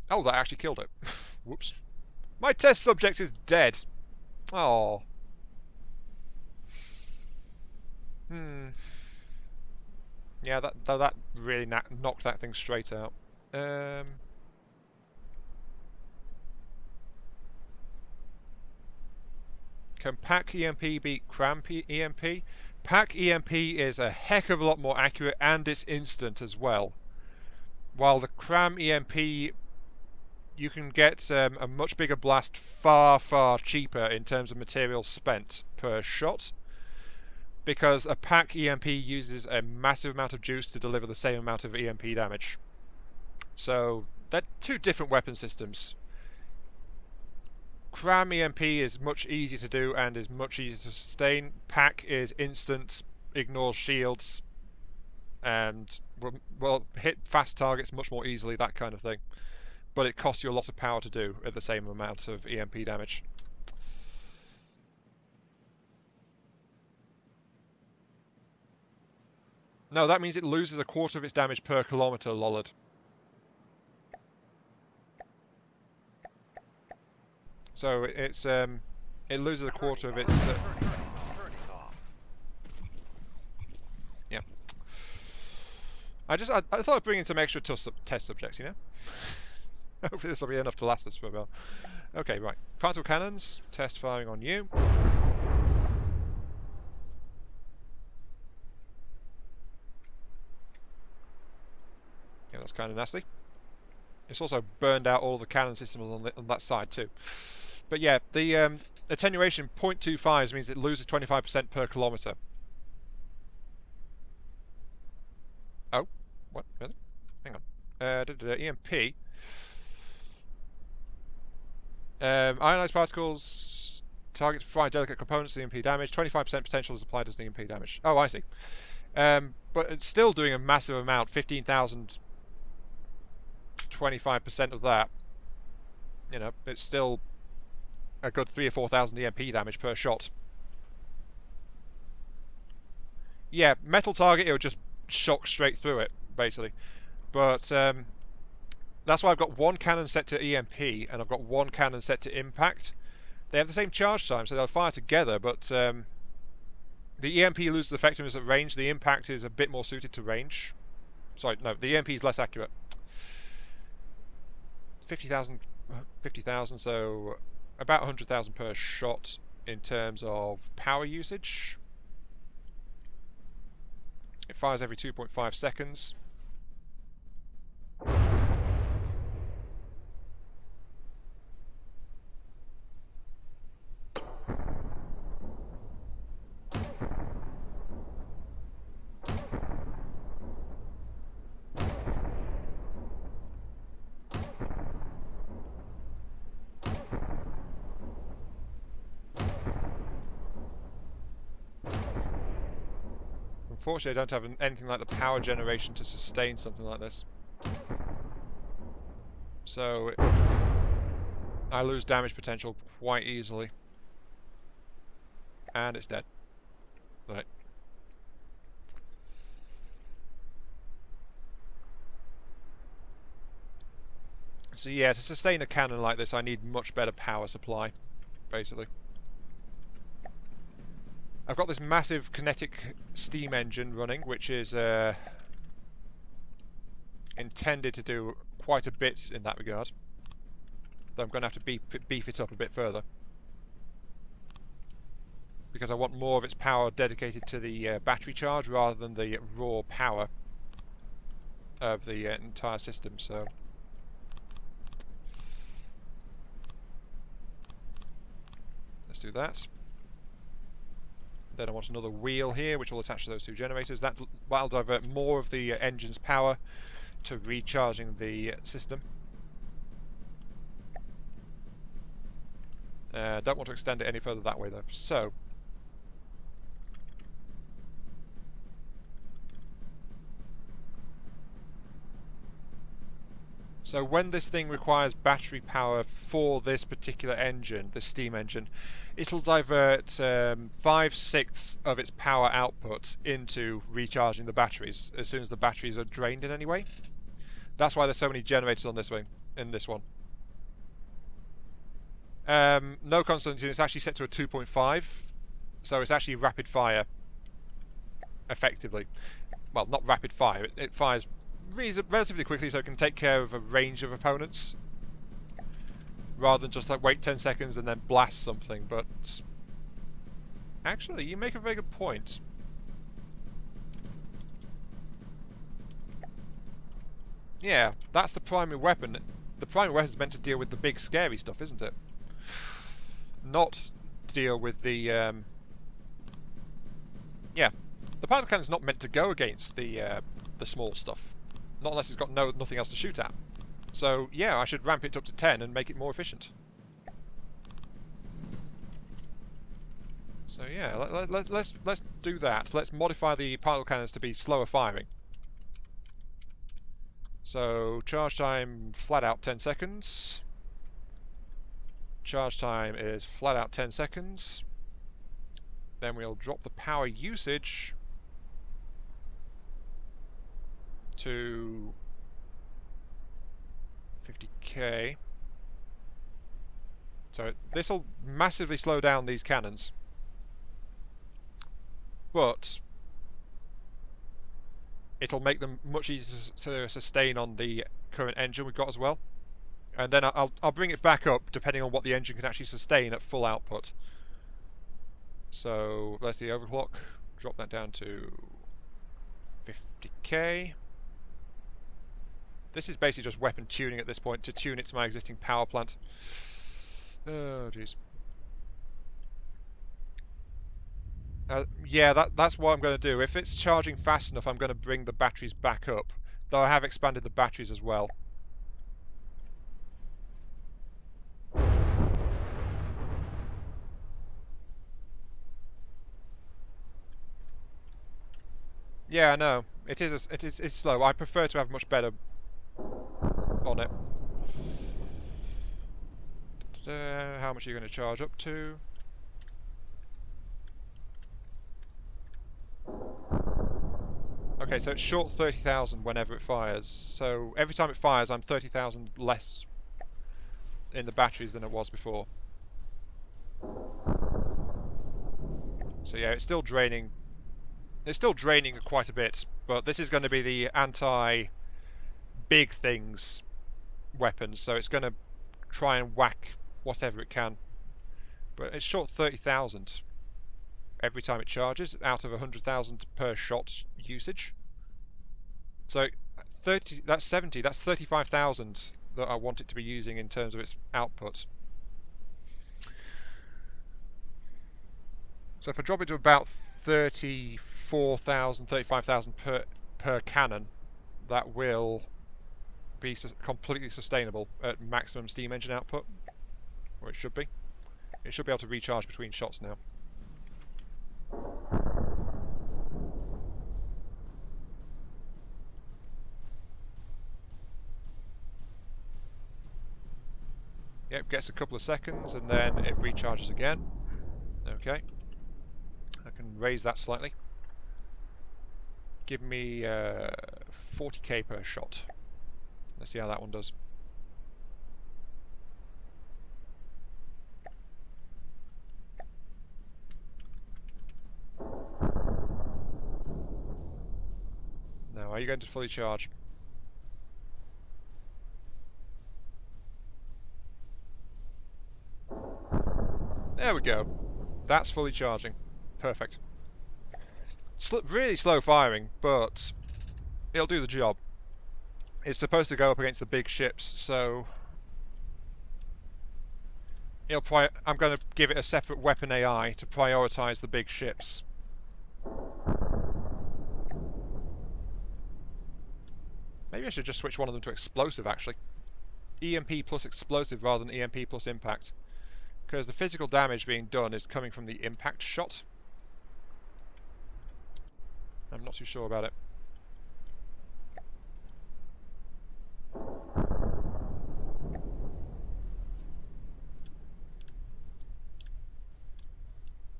Oh, that actually killed it. Whoops. My test subject is dead. Oh. Yeah, that really knocked that thing straight out. Can Pack EMP beat Cram EMP? Pack EMP is a heck of a lot more accurate and it's instant as well. While the Cram EMP, you can get a much bigger blast far cheaper in terms of material spent per shot. Because a Pack EMP uses a massive amount of juice to deliver the same amount of EMP damage. So they're two different weapon systems. Cram EMP is much easier to do and is much easier to sustain. Pack is instant, ignores shields, and will hit fast targets much more easily, that kind of thing. But it costs you a lot of power to do at the same amount of EMP damage. No, that means it loses a quarter of its damage per kilometer, Lollard. So it's it loses a quarter of its. Yeah. I thought I'd bring in some extra test subjects, you know. Hopefully this will be enough to last us for a while. Okay, right. Particle cannons, test firing on you. Yeah, that's kind of nasty. It's also burned out all the cannon systems on that side too. But yeah, the attenuation 0.25 means it loses 25% per kilometer. Oh, what? Really? Hang on. EMP. Ionized particles target fire delicate components of the EMP damage. 25% potential is applied as the EMP damage. Oh, I see. But it's still doing a massive amount. 15,000. 25% of that. You know, it's still a good 3,000 or 4,000 EMP damage per shot. Yeah, metal target, it would just shock straight through it, basically. But that's why I've got one cannon set to EMP and I've got one cannon set to impact. They have the same charge time, so they'll fire together, but the EMP loses effectiveness at range. The impact is a bit more suited to range. Sorry, no, the EMP is less accurate. 50,000, so about 100,000 per shot in terms of power usage. It fires every 2.5 seconds. Unfortunately, I don't have anything like the power generation to sustain something like this. So I lose damage potential quite easily. And it's dead. Right. So yeah, to sustain a cannon like this, I need much better power supply, basically. I've got this massive kinetic steam engine running, which is intended to do quite a bit in that regard. Though I'm going to have to beef it up a bit further. because I want more of its power dedicated to the battery charge rather than the raw power of the entire system. So let's do that. Then I want another wheel here, which will attach to those two generators. That'll divert more of the engine's power to recharging the system. Don't want to extend it any further that way though. So when this thing requires battery power for this particular engine, the steam engine, it'll divert 5/6 of its power output into recharging the batteries as soon as the batteries are drained in any way. That's why there's so many generators on this wing, in this one. No constant, it's actually set to a 2.5, so it's actually rapid fire, effectively. Well, not rapid fire, it fires relatively quickly, so it can take care of a range of opponents rather than just like wait 10 seconds and then blast something. But actually, you make a very good point. Yeah, that's the primary weapon. The primary weapon is meant to deal with the big scary stuff, isn't it? Not deal with the yeah, the pilot cannon's not meant to go against the small stuff. Not unless it's got nothing else to shoot at. So yeah, I should ramp it up to 10 and make it more efficient. So yeah, let's do that. Let's modify the pilot cannons to be slower firing. So charge time flat out 10 seconds. Charge time is flat out 10 seconds. Then we'll drop the power usage to 50k. So this will massively slow down these cannons, but it'll make them much easier to sustain on the current engine we've got as well. And then I'll bring it back up depending on what the engine can actually sustain at full output. So let's see, overclock, drop that down to 50k. This is basically just weapon tuning at this point to tune it to my existing power plant. Oh jeez. Yeah, that's what I'm going to do. If it's charging fast enough, I'm going to bring the batteries back up. Though I have expanded the batteries as well. Yeah, I know. It's slow. I prefer to have much better on it. How much are you going to charge up to? Okay, so it's short 30,000 whenever it fires. So every time it fires, I'm 30,000 less in the batteries than it was before. So yeah, it's still draining. It's still draining quite a bit, but this is going to be the anti-big things weapon, so it's going to try and whack whatever it can. But it's short 30,000 every time it charges, out of 100,000 per shot usage. So 30, that's 70, that's 35,000 that I want it to be using in terms of its output. So if I drop it to about 34,000, 35,000 per cannon, that will be completely sustainable at maximum steam engine output, or it should be. It should be able to recharge between shots now. Yep, gets a couple of seconds and then it recharges again. Okay. I can raise that slightly. Give me 40k per shot. Let's see how that one does. Now, are you going to fully charge? There we go. That's fully charging. Perfect. Really slow firing, but it'll do the job. It's supposed to go up against the big ships, so I'm going to give it a separate weapon AI to prioritise the big ships. Maybe I should just switch one of them to explosive, actually. EMP plus explosive rather than EMP plus impact. Because the physical damage being done is coming from the impact shot. I'm not too sure about it.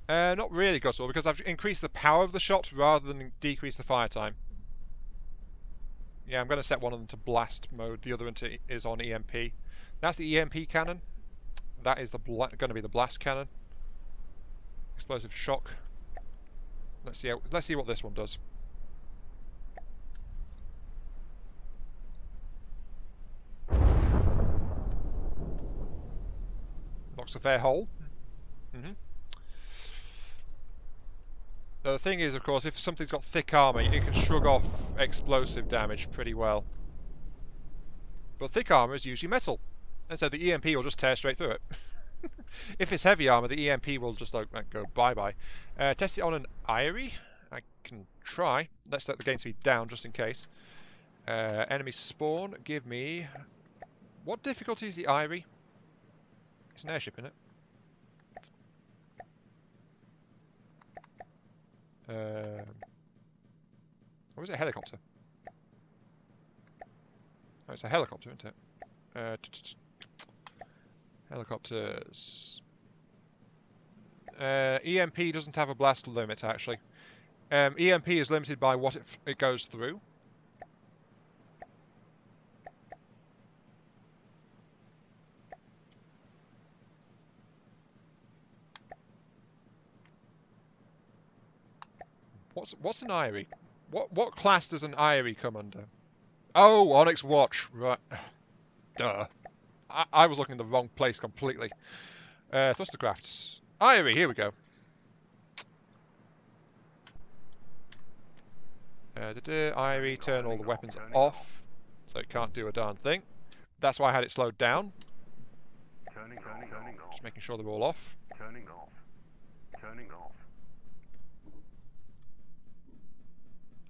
Not really, Guttle, because I've increased the power of the shot rather than decreased the fire time. Yeah, I'm going to set one of them to blast mode. The other one is on EMP. That's the EMP cannon. That is going to be the blast cannon. Explosive shock. Let's see what this one does. Knocks a fair hole. The thing is, of course, if something's got thick armour, it can shrug off explosive damage pretty well. But thick armour is usually metal, and so the EMP will just tear straight through it. If it's heavy armour, the EMP will just like go bye-bye. Test it on an Eyrie. I can try. Let's let the game speed down just in case. Enemy spawn. Give me... What difficulty is the Eyrie? It's an airship, isn't it? Or is it a helicopter? Oh, it's a helicopter, isn't it? Helicopters. EMP doesn't have a blast limit, actually. EMP is limited by what it goes through. What's an Eyrie? What class does an Eyrie come under? Oh, Onyx Watch. Right. Duh. I was looking in the wrong place completely. Thrustercrafts. Eyrie, here we go. Eyrie, turn all the weapons off, so it can't do a darn thing. That's why I had it slowed down. Just making sure they're all off. Turning off.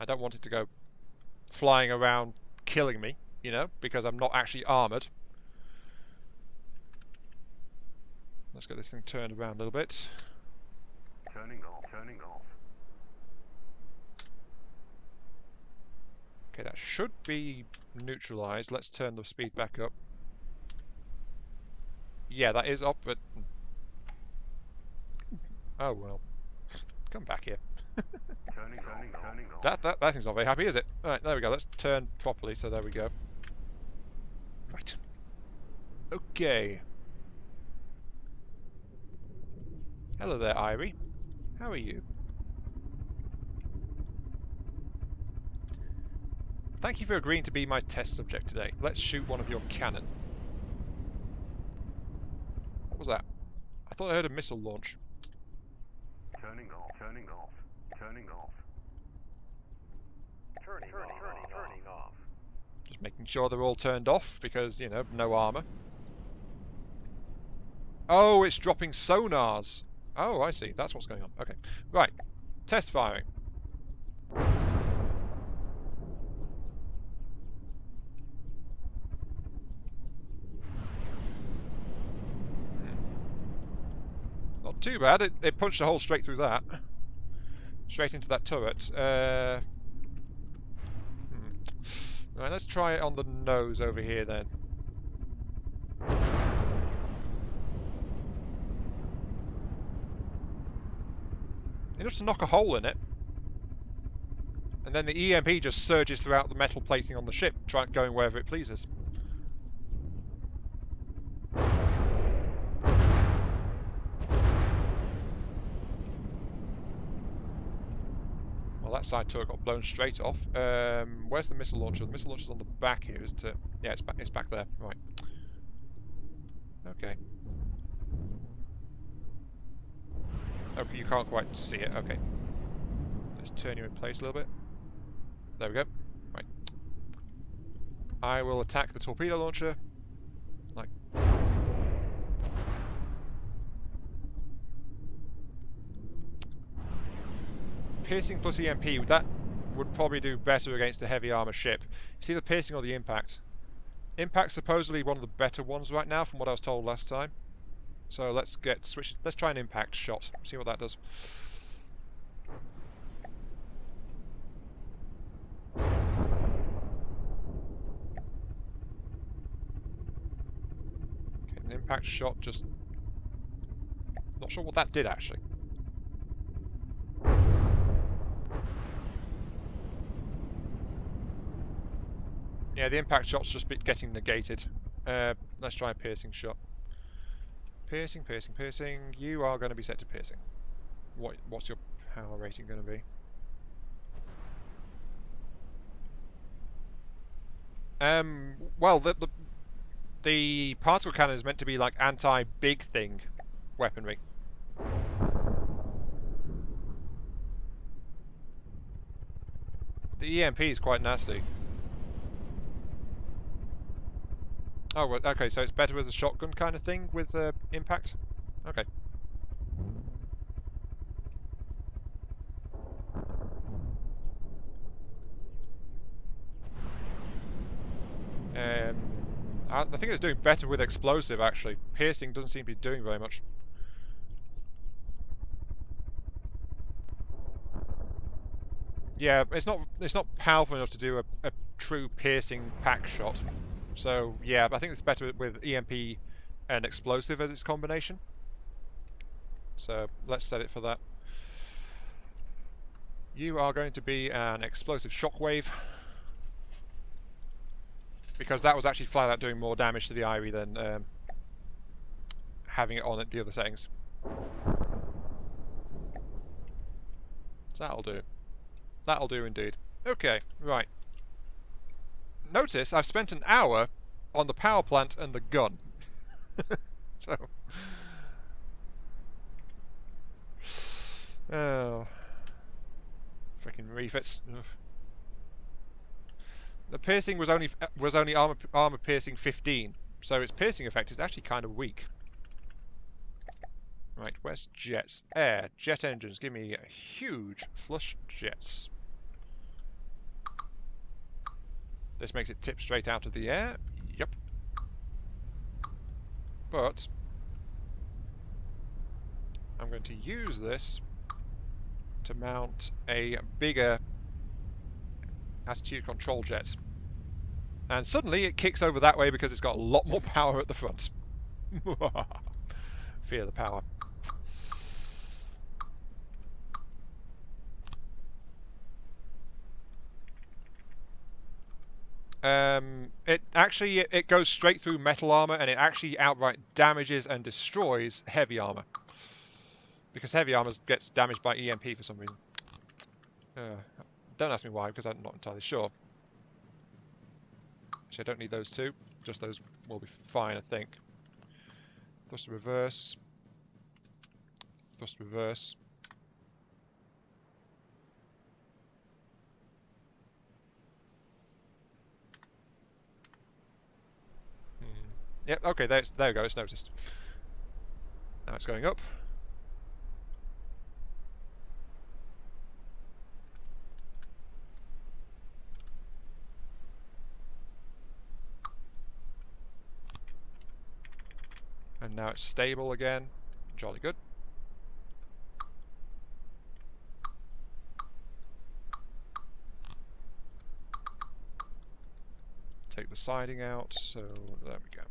I don't want it to go flying around killing me, you know, because I'm not actually armoured. Let's get this thing turned around a little bit. Turning off. Okay, that should be neutralised. Let's turn the speed back up. Yeah, that is up, but... Oh well. Come back here. That thing's not very happy, is it? Alright, there we go. Let's turn properly, so there we go. Right. Okay. Hello there, Eyrie. How are you? Thank you for agreeing to be my test subject today. Let's shoot one of your cannon. What was that? I thought I heard a missile launch. Turning off. Just making sure they're all turned off because, you know, no armour. Oh, it's dropping sonars. Oh, I see. That's what's going on. Okay. Right. Test firing. Not too bad. It punched a hole straight through that. Straight into that turret. Right, let's try it on the nose over here then. Enough to knock a hole in it. And then the EMP just surges throughout the metal plating on the ship, going wherever it pleases. Well, that side turret got blown straight off. Where's the missile launcher? The missile launcher's on the back here, isn't it? Yeah, it's back there. Right. Okay. Okay, you can't quite see it. Okay. Let's turn you in place a little bit. There we go. Right. I will attack the torpedo launcher. Like. Piercing plus EMP, that would probably do better against the heavy armor ship. It's either piercing or the impact. Impact's supposedly one of the better ones right now from what I was told last time. So let's switch. Let's try an impact shot. See what that does. Okay, an impact shot. Just not sure what that did actually. Yeah, the impact shot's just getting negated. Let's try a piercing shot. Piercing, piercing, piercing. You are going to be set to piercing. What's your power rating going to be? Well, the particle cannon is meant to be like anti-big thing weaponry. The EMP is quite nasty. Oh, okay, so it's better as a shotgun kind of thing with impact? Okay. I think it's doing better with explosive, actually. Piercing doesn't seem to be doing very much. Yeah, it's not powerful enough to do a true piercing pack shot. So yeah, I think it's better with EMP and explosive as its combination. So let's set it for that. You are going to be an explosive shockwave, because that was actually flat out doing more damage to the Irie than having it on at the other settings. So that'll do. That'll do indeed. Okay, right. Notice I've spent an hour on the power plant and the gun. So... Oh... Freaking refits. Ugh. The piercing was only armor piercing 15, so its piercing effect is actually kind of weak. Right, where's jets? Air, jet engines, give me huge flush jets. This makes it tip straight out of the air. Yep. But I'm going to use this to mount a bigger attitude control jet. And suddenly it kicks over that way because it's got a lot more power at the front. Fear the power. It goes straight through metal armor, and it actually outright damages and destroys heavy armor. Because heavy armor gets damaged by EMP for some reason. Don't ask me why, because I'm not entirely sure. Actually, I don't need those two. Just those will be fine, I think. Thrust reverse. Thrust reverse. Yep, okay, there we go, it's noticed. Now it's going up. And now it's stable again. Jolly good. Take the siding out, so there we go.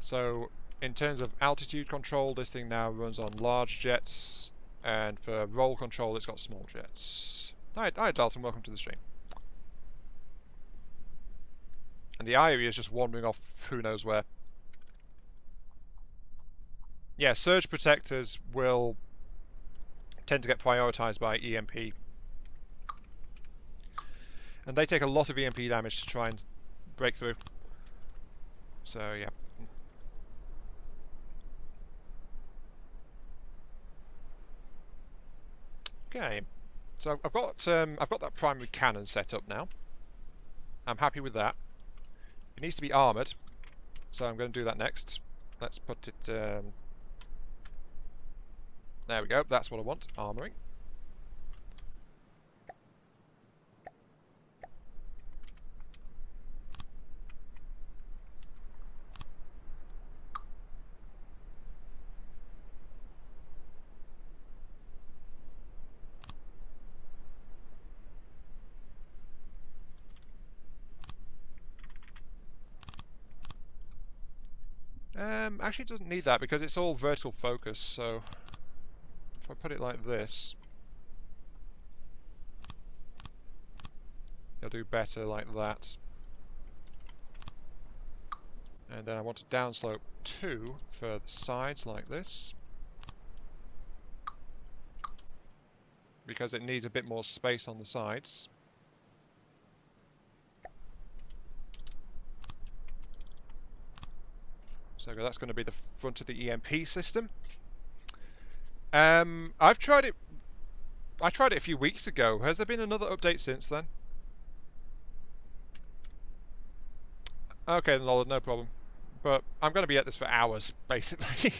So in terms of altitude control, this thing now runs on large jets, and for roll control it's got small jets. Hi Dalton, welcome to the stream. And the Irie is just wandering off who knows where. Yeah, surge protectors will tend to get prioritized by EMP. And they take a lot of EMP damage to try and break through. So yeah. Okay, so I've got that primary cannon set up now. I'm happy with that. It needs to be armoured, so I'm going to do that next. Let's put it. There we go. That's what I want. Armouring. Actually, it doesn't need that because it's all vertical focus. So if I put it like this, it'll do better like that. And then I want to downslope 2 for the sides like this, because it needs a bit more space on the sides. So that's going to be the front of the EMP system. I've tried it. I tried it a few weeks ago. Has there been another update since then? Okay, then no problem. But I'm going to be at this for hours, basically.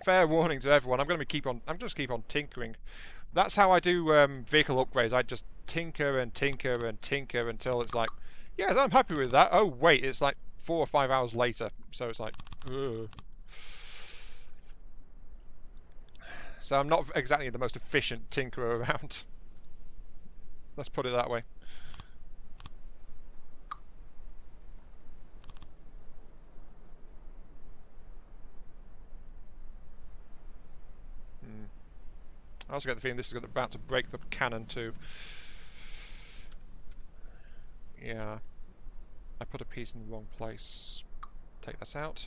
Fair warning to everyone. I'm just keep on tinkering. That's how I do vehicle upgrades. I just tinker and tinker and tinker until it's like, yes, I'm happy with that. Oh wait, it's like 4 or 5 hours later. So it's like, ugh. So I'm not exactly the most efficient tinkerer around. Let's put it that way. I also get the feeling this is about to break the cannon too. Yeah. I put a piece in the wrong place. Take that out.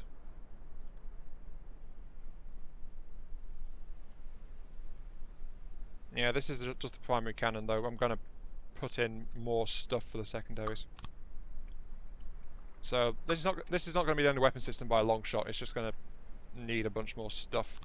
Yeah, this is just the primary cannon though. I'm going to put in more stuff for the secondaries. So this is not going to be the only weapon system by a long shot. It's just going to need a bunch more stuff.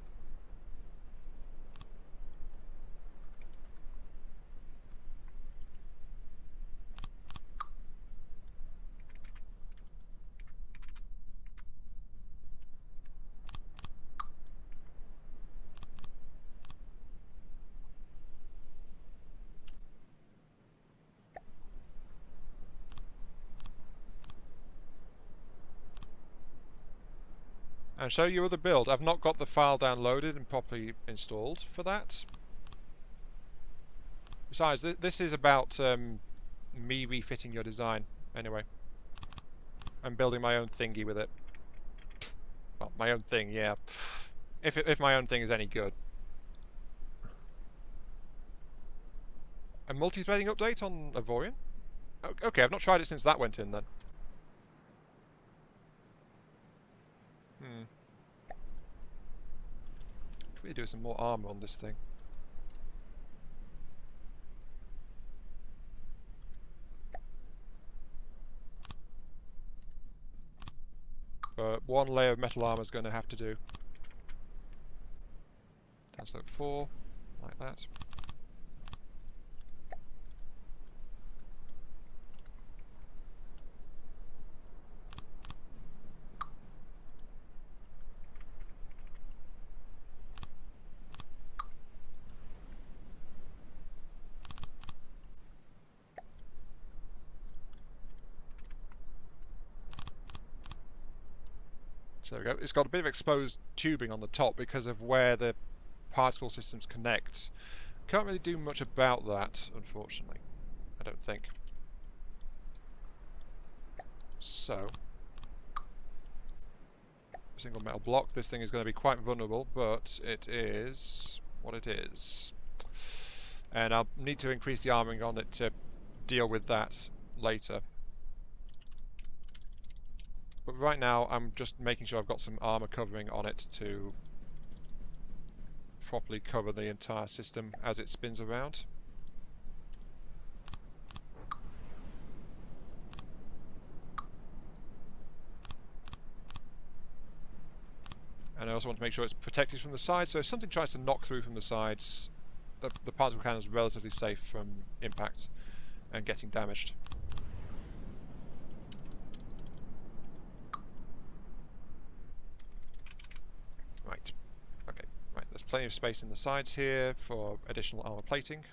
And show you other build. I've not got the file downloaded and properly installed for that. Besides, this is about me refitting your design. Anyway, I'm building my own thingy with it. Well, my own thing, yeah. If my own thing is any good. A multi-threading update on Avorion? Okay, I've not tried it since that went in then. Really do some more armor on this thing. But one layer of metal armor is going to have to do. That's like 4, like that. So there we go. It's got a bit of exposed tubing on the top because of where the particle systems connect. Can't really do much about that, unfortunately. I don't think. So, single metal block. This thing is going to be quite vulnerable, but it is what it is. And I'll need to increase the armoring on it to deal with that later. But right now, I'm just making sure I've got some armor covering on it to properly cover the entire system as it spins around. And I also want to make sure it's protected from the sides, so if something tries to knock through from the sides, the particle cannon is relatively safe from impact and getting damaged. Right. Okay. Right. There's plenty of space in the sides here for additional armor plating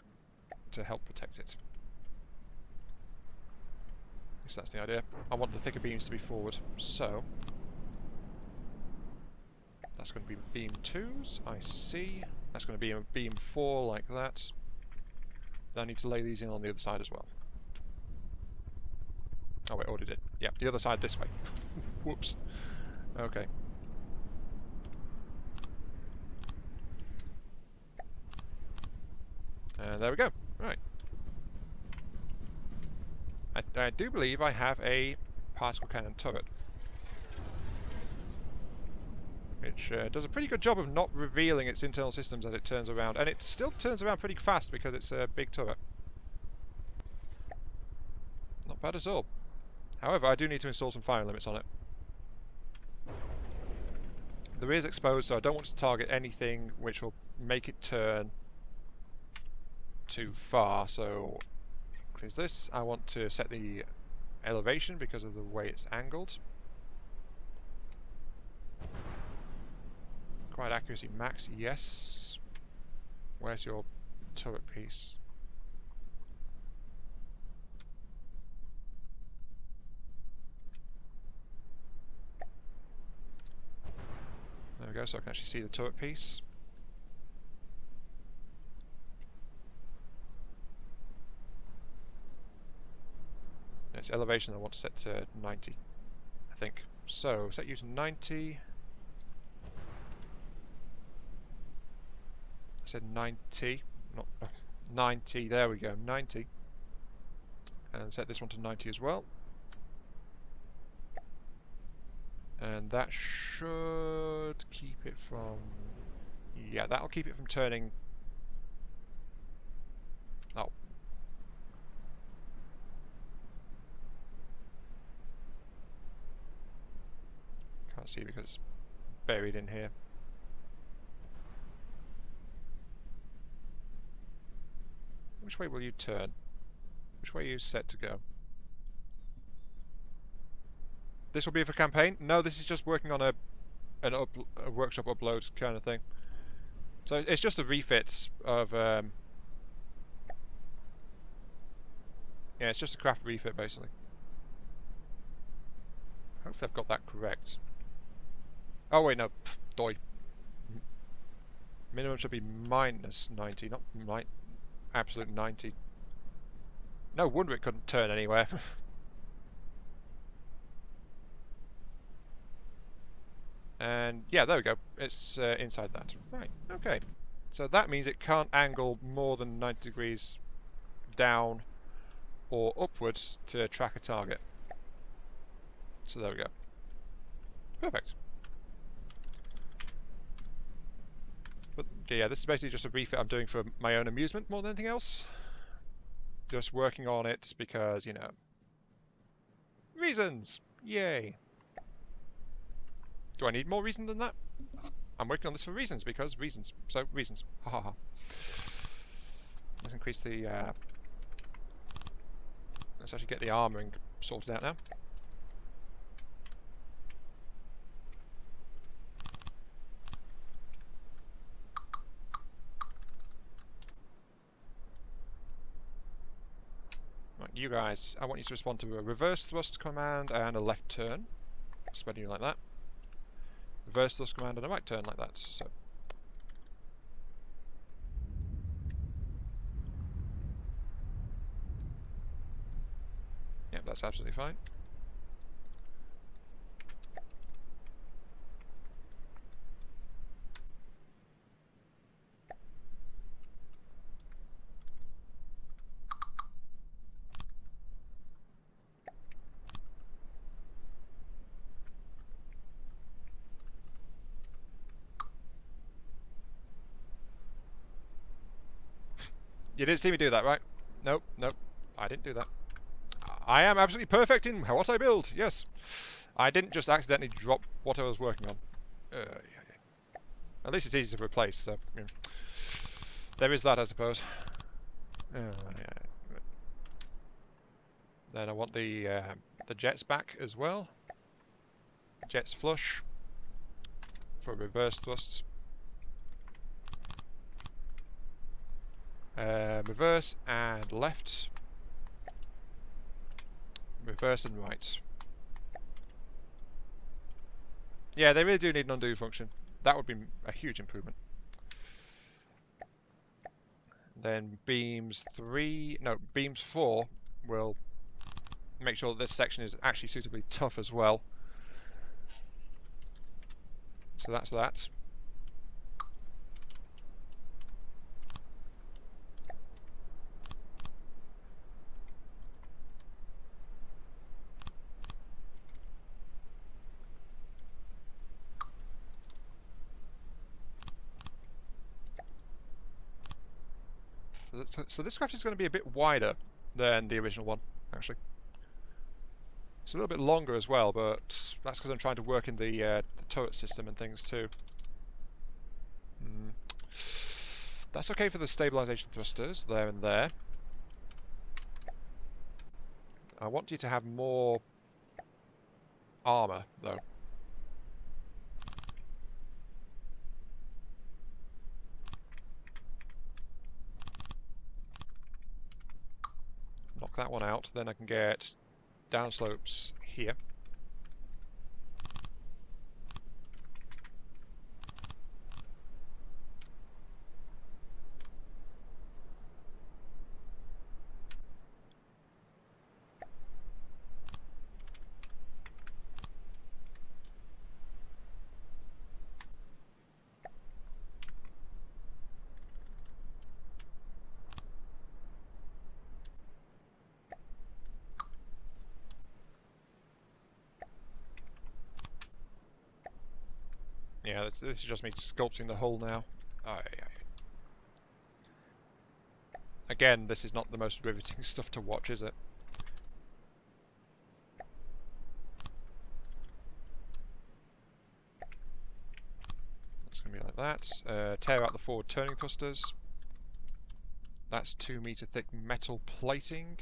to help protect it. So that's the idea. I want the thicker beams to be forward, so that's going to be beam 2s, I see. That's going to be a beam 4 like that. Then I need to lay these in on the other side as well. Oh wait, already did. Yeah, the other side this way. Whoops. Okay. And there we go. Right. I do believe I have a particle cannon turret, which does a pretty good job of not revealing its internal systems as it turns around, and it still turns around pretty fast because it's a big turret. Not bad at all. However, I do need to install some firing limits on it. The rear is exposed, so I don't want to target anything which will make it turn too far, so increase this. I want to set the elevation because of the way it's angled. Quite accuracy max, yes. Where's your turret piece? There we go, so I can actually see the turret piece. Its elevation I want to set to 90, I think. So, set you to 90. I said 90, not 90, there we go, 90. And set this one to 90 as well. And that should keep it from... Yeah, that'll keep it from turning... Oh. Can't see because it's buried in here. Which way will you turn? Which way are you set to go? This will be for campaign? No, this is just working on a workshop upload kind of thing. So it's just a refit of... yeah, it's just a craft refit basically. Hopefully I've got that correct. Oh wait, no, doy. Minimum should be minus 90, not absolute 90. No wonder it couldn't turn anywhere. And yeah, there we go. It's inside that. Right, okay. So that means it can't angle more than 90 degrees down or upwards to track a target. So there we go. Perfect. But yeah, this is basically just a refit I'm doing for my own amusement more than anything else. Just working on it because, you know, reasons! Yay! Do I need more reason than that? I'm working on this for reasons, because reasons. So, reasons. Ha ha ha. Let's increase the... let's actually get the armouring sorted out now. Right, you guys, I want you to respond to a reverse thrust command and a left turn. Spreading you like that. Reverse thrust command and a right turn like that. So. Yep, that's absolutely fine. You didn't see me do that, right? Nope, nope. I didn't do that. I am absolutely perfect in what I build, yes. I didn't just accidentally drop what I was working on. Yeah. At least it's easy to replace, so... Yeah. There is that, I suppose. Yeah. Then I want the jets back as well. Jets flush for reverse thrusts. Reverse and left. Reverse and right. Yeah, they really do need an undo function. That would be a huge improvement. Then beams 4 will make sure that this section is actually suitably tough as well. So that's that. So this craft is going to be a bit wider than the original one, actually. It's a little bit longer as well, but that's because I'm trying to work in the turret system and things too. That's okay for the stabilization thrusters, there and there. I want you to have more armor, though. Knock that one out, then I can get downslopes here. Yeah, this is just me sculpting the hull now. Again, this is not the most riveting stuff to watch, is it? It's going to be like that. Tear out the forward turning thrusters. That's 2-meter thick metal plating,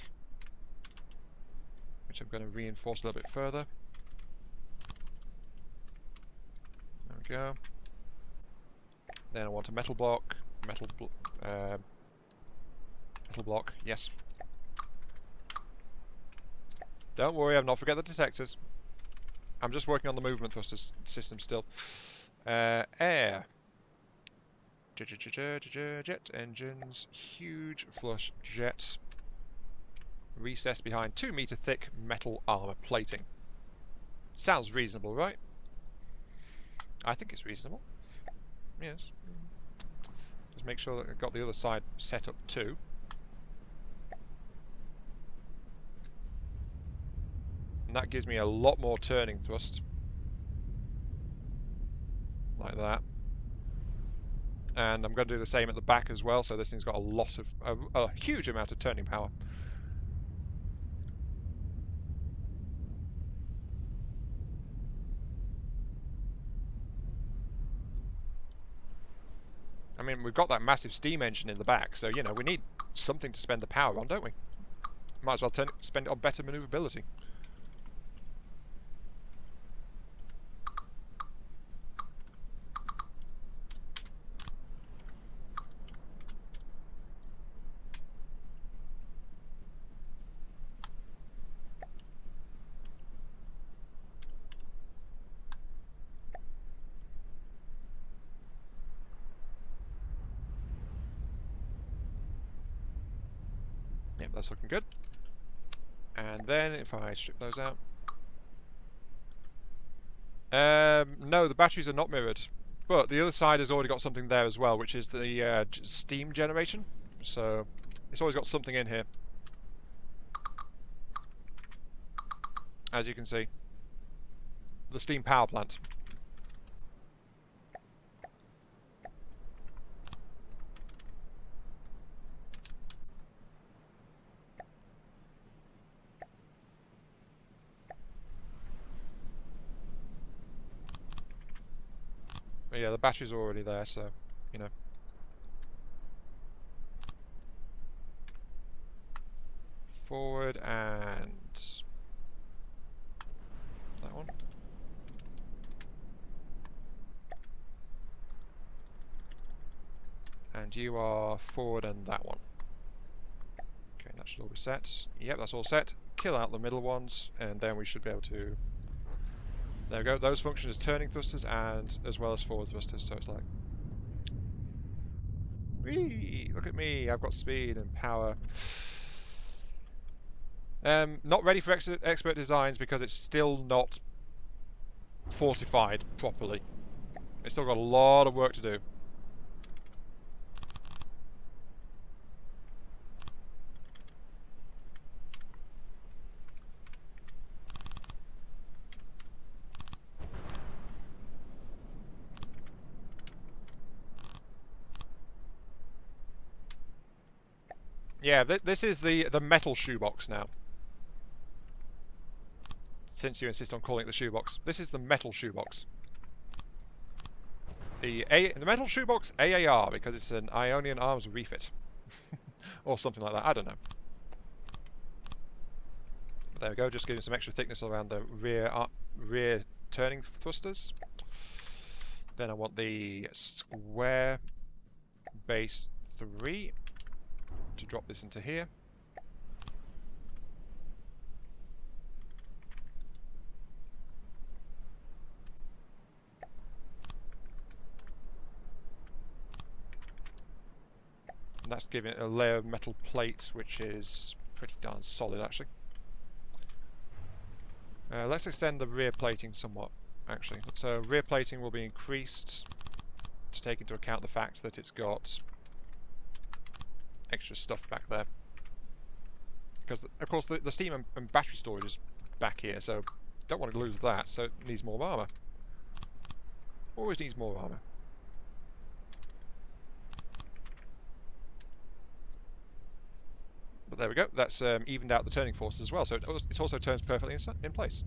which I'm going to reinforce a little bit further. There we go. Then I want a metal block. Metal block, yes. Don't worry, I've not forget the detectors. I'm just working on the movement thruster system still. Air. Jet engines. Huge flush jet. Recess behind 2-meter thick metal armor plating. Sounds reasonable, right? I think it's reasonable. Yes. Just make sure that I've got the other side set up too. And that gives me a lot more turning thrust. Like that. And I'm going to do the same at the back as well, so this thing's got a huge amount of turning power. I mean, we've got that massive steam engine in the back, so, you know, we need something to spend the power on, don't we? Might as well spend it on better maneuverability. Yep, that's looking good. And then if I strip those out... no, the batteries are not mirrored. But the other side has already got something there as well, which is the steam generation. So it's always got something in here. As you can see. The steam power plant. But yeah, the batteries are already there, so, you know. forward and that one. And you are forward and that one. Okay, that should all be set. Yep, that's all set. Kill out the middle ones, and then we should be able to... There we go. Those function as turning thrusters and as well as forward thrusters, so it's like... Whee! Look at me, I've got speed and power. Not ready for expert designs because it's still not fortified properly. It's still got a lot of work to do. Yeah, this is the metal shoebox now. Since you insist on calling it the shoebox. This is the metal shoebox. The metal shoebox AAR, because it's an Ionian Arms refit. Or something like that, I don't know. But there we go, just giving some extra thickness around the rear turning thrusters. Then I want the square base 3 to drop this into here. And that's giving it a layer of metal plate, which is pretty darn solid actually. Let's extend the rear plating somewhat, actually. So rear plating will be increased to take into account the fact that it's got extra stuff back there. Because, of course, the steam and battery storage is back here, so don't want to lose that, so it needs more armour. Always needs more armour. But there we go, that's evened out the turning forces as well, so it also turns perfectly in place.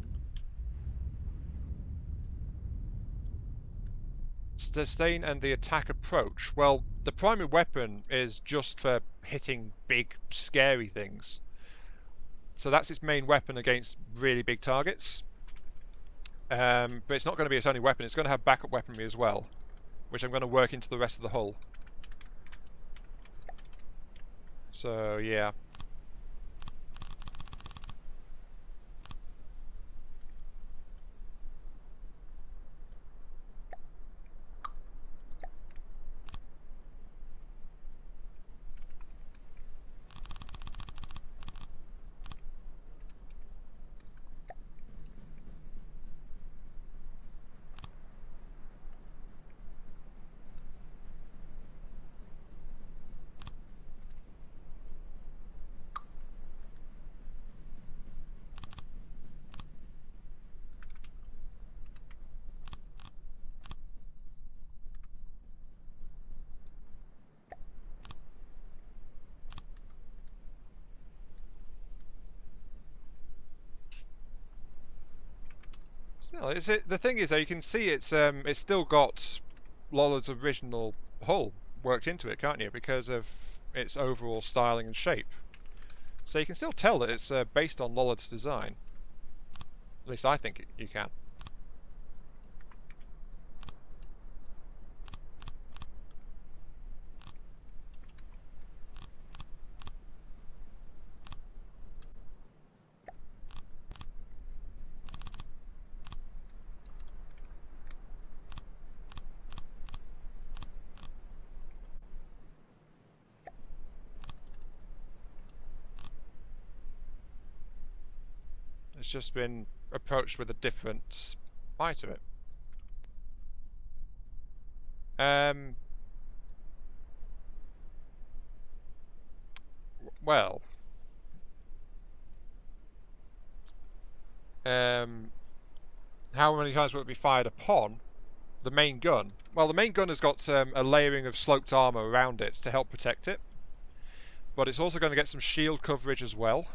Sustain and the attack approach. Well, the primary weapon is just for hitting big, scary things. So that's its main weapon against really big targets. But it's not going to be its only weapon, it's going to have backup weaponry as well, which I'm going to work into the rest of the hull. So, yeah. Still, the thing is, though, you can see it's still got Lollard's original hull worked into it, can't you? Because of its overall styling and shape. So you can still tell that it's based on Lollard's design. At least I think you can. It's just been approached with a different eye to it. Well, how many times will it be fired upon? The main gun. Well, the main gun has got a layering of sloped armour around it to help protect it, but it's also going to get some shield coverage as well.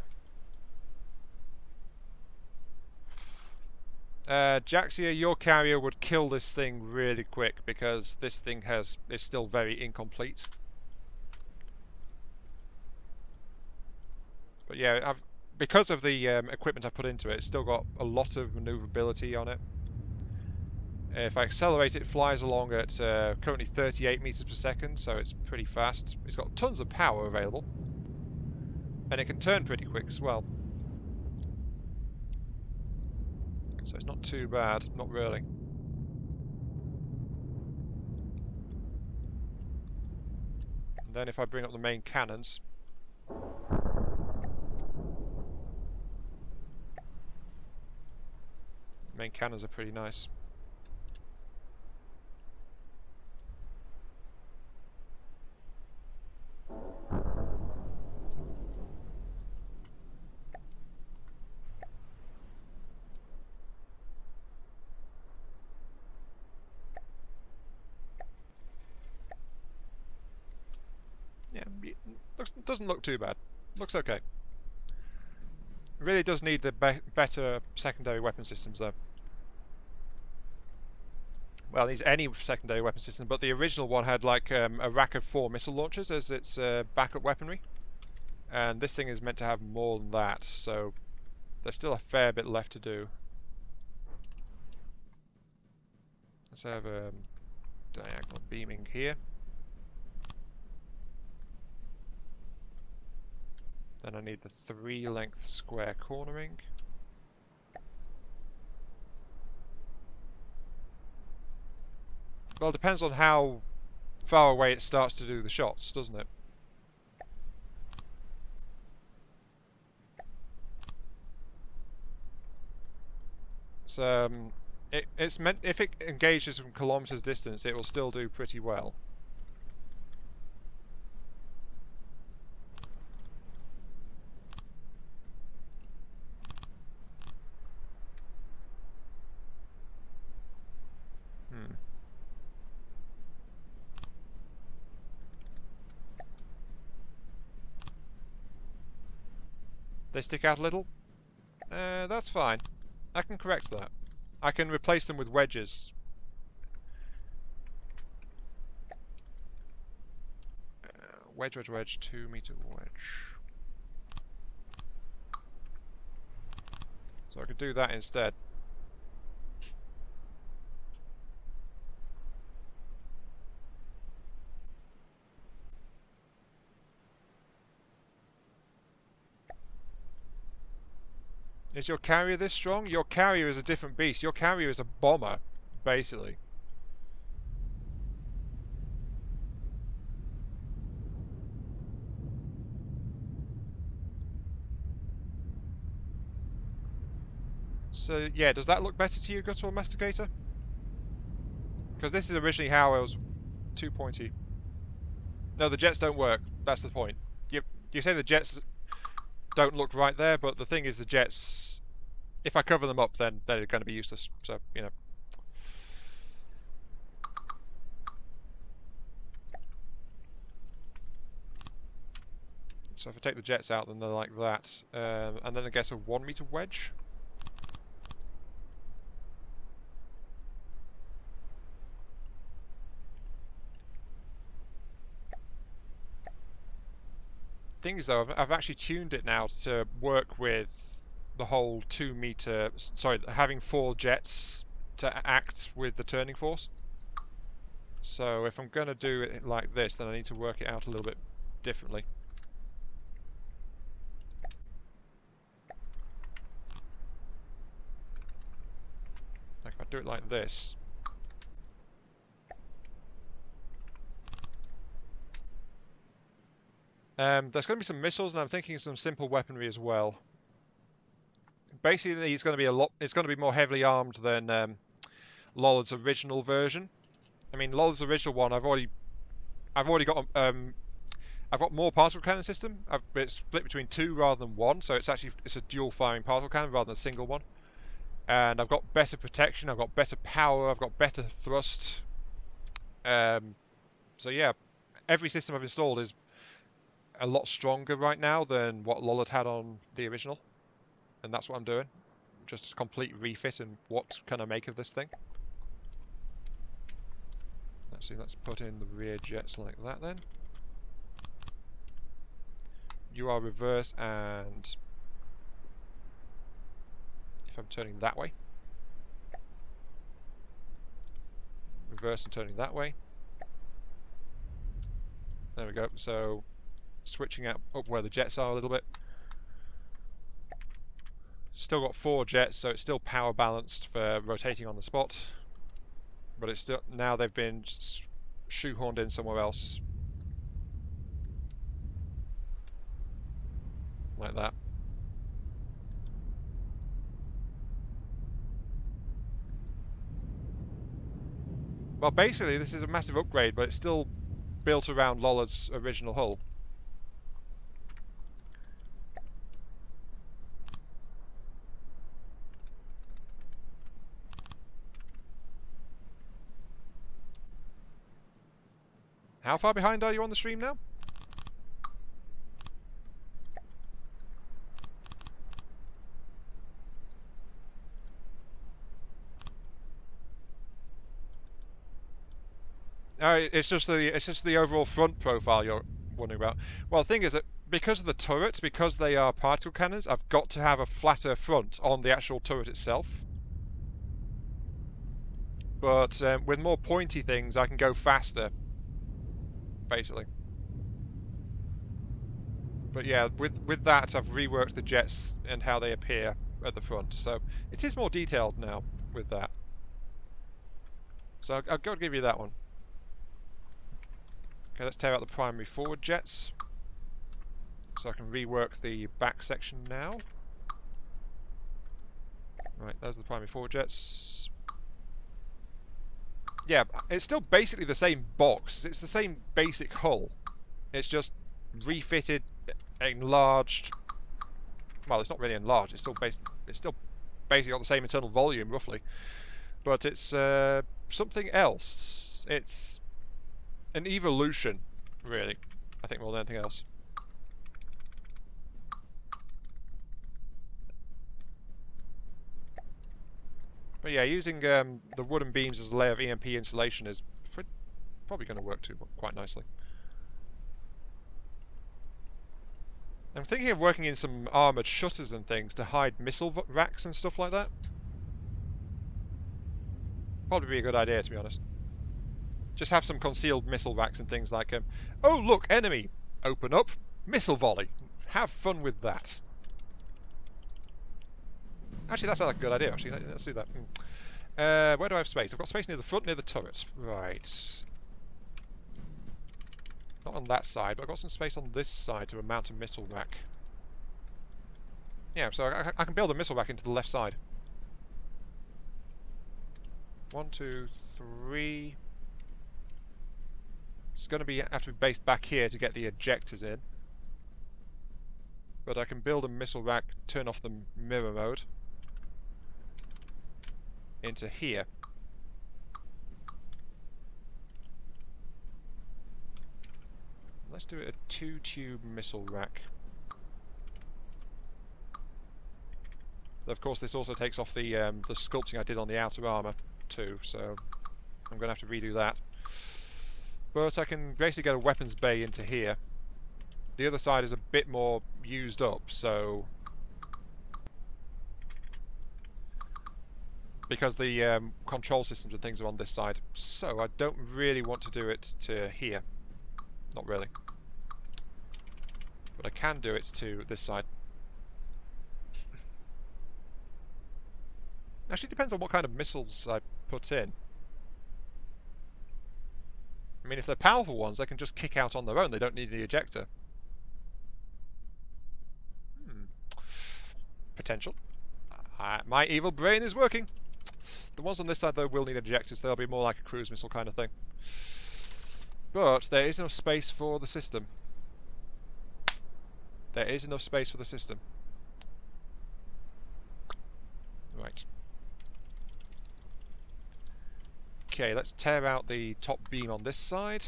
Jaxia, your carrier would kill this thing really quick because this thing is still very incomplete. But yeah, because of the equipment I put into it, it's still got a lot of maneuverability on it. If I accelerate it, flies along at currently 38 meters per second, so it's pretty fast. It's got tons of power available, and it can turn pretty quick as well. So it's not too bad, not really. And then if I bring up the main cannons, the main cannons are pretty nice. Yeah, doesn't look too bad. Looks okay. It really does need the better secondary weapon systems though. Well, it needs any secondary weapon system, but the original one had like a rack of 4 missile launchers as its backup weaponry. And this thing is meant to have more than that, so there's still a fair bit left to do. Let's have diagonal beaming here. Then I need the 3-length square cornering. Well, it depends on how far away it starts to do the shots, doesn't it? So, it's meant, if it engages from kilometers distance, it will still do pretty well. They stick out a little? That's fine. I can correct that. I can replace them with wedges. Wedge, 2-meter wedge. So I could do that instead. Is your carrier this strong? Your carrier is a different beast. Your carrier is a bomber, basically. So, yeah, does that look better to you, Guttural Masticator? Because this is originally how I was too pointy. No, the jets don't work. That's the point. You say the jets don't look right there, but the thing is the jets, if I cover them up, then they're going to be useless. So, you know. So if I take the jets out, then they're like that. And then I guess a 1-meter wedge. Thing is though, I've actually tuned it now to work with the whole 2-meter, sorry, having 4 jets to act with the turning force. So if I'm going to do it like this, then I need to work it out a little bit differently. Like if I do it like this, there's going to be some missiles, and I'm thinking some simple weaponry as well. Basically, it's going to be it's going to be more heavily armed than Lollard's original version. I mean, Lollard's original one, I've already got I've got more particle cannon system. It's split between 2 rather than 1, so it's a dual firing particle cannon rather than a single one. And I've got better protection, I've got better power, I've got better thrust. So yeah, every system I've installed is a lot stronger right now than what Lollard had on the original. And that's what I'm doing. Just a complete refit and what can I make of this thing. Let's put in the rear jets like that then. you are reverse, and if I'm turning that way, reverse and turning that way. There we go. So switching up where the jets are a little bit. Still got 4 jets, so it's still power balanced for rotating on the spot. But it's still, now they've been shoehorned in somewhere else. Like that. Well, basically this is a massive upgrade, but it's still built around Lollard's original hull. How far behind are you on the stream now? It's just the overall front profile you're wondering about. Well, the thing is that because of the turrets, because they are particle cannons, I've got to have a flatter front on the actual turret itself. But with more pointy things, I can go faster, basically. But yeah, with that, I've reworked the jets and how they appear at the front. So it is more detailed now with that. So I've got to give you that one. Okay, let's tear out the primary forward jets. So I can rework the back section now. Right, those are the primary forward jets. Yeah, it's still basically the same box. It's the same basic hull. It's just refitted, enlarged. Well, it's not really enlarged. It's still basically got the same internal volume, roughly. But it's something else. It's an evolution, really. I think more than anything else. But yeah, using the wooden beams as a layer of EMP insulation is probably going to work quite nicely. I'm thinking of working in some armoured shutters and things to hide missile racks and stuff like that. Probably be a good idea, to be honest. Just have some concealed missile racks and things like, oh look, enemy! Open up, missile volley. Have fun with that. Actually, that sounds like a good idea, actually. Let's do that. Where do I have space? I've got space near the front, near the turrets. Right. Not on that side, but I've got some space on this side to mount a missile rack. Yeah, so I can build a missile rack into the left side. 1, 2, 3. It's going to have to be based back here to get the ejectors in. But I can build a missile rack, turn off the mirror mode into here. Let's do it a 2-tube missile rack. Of course, this also takes off the sculpting I did on the outer armour too, so I'm going to have to redo that. But I can basically get a weapons bay into here. The other side is a bit more used up, so because the control systems and things are on this side, so I don't really want to do it to here. Not really. But I can do it to this side. Actually, it depends on what kind of missiles I put in. I mean, if they're powerful ones, they can just kick out on their own. They don't need the ejector. Potential. My evil brain is working. The ones on this side, though, will need ejectors. They'll be more like a cruise missile kind of thing. But there is enough space for the system. There is enough space for the system. Right. Okay, let's tear out the top beam on this side.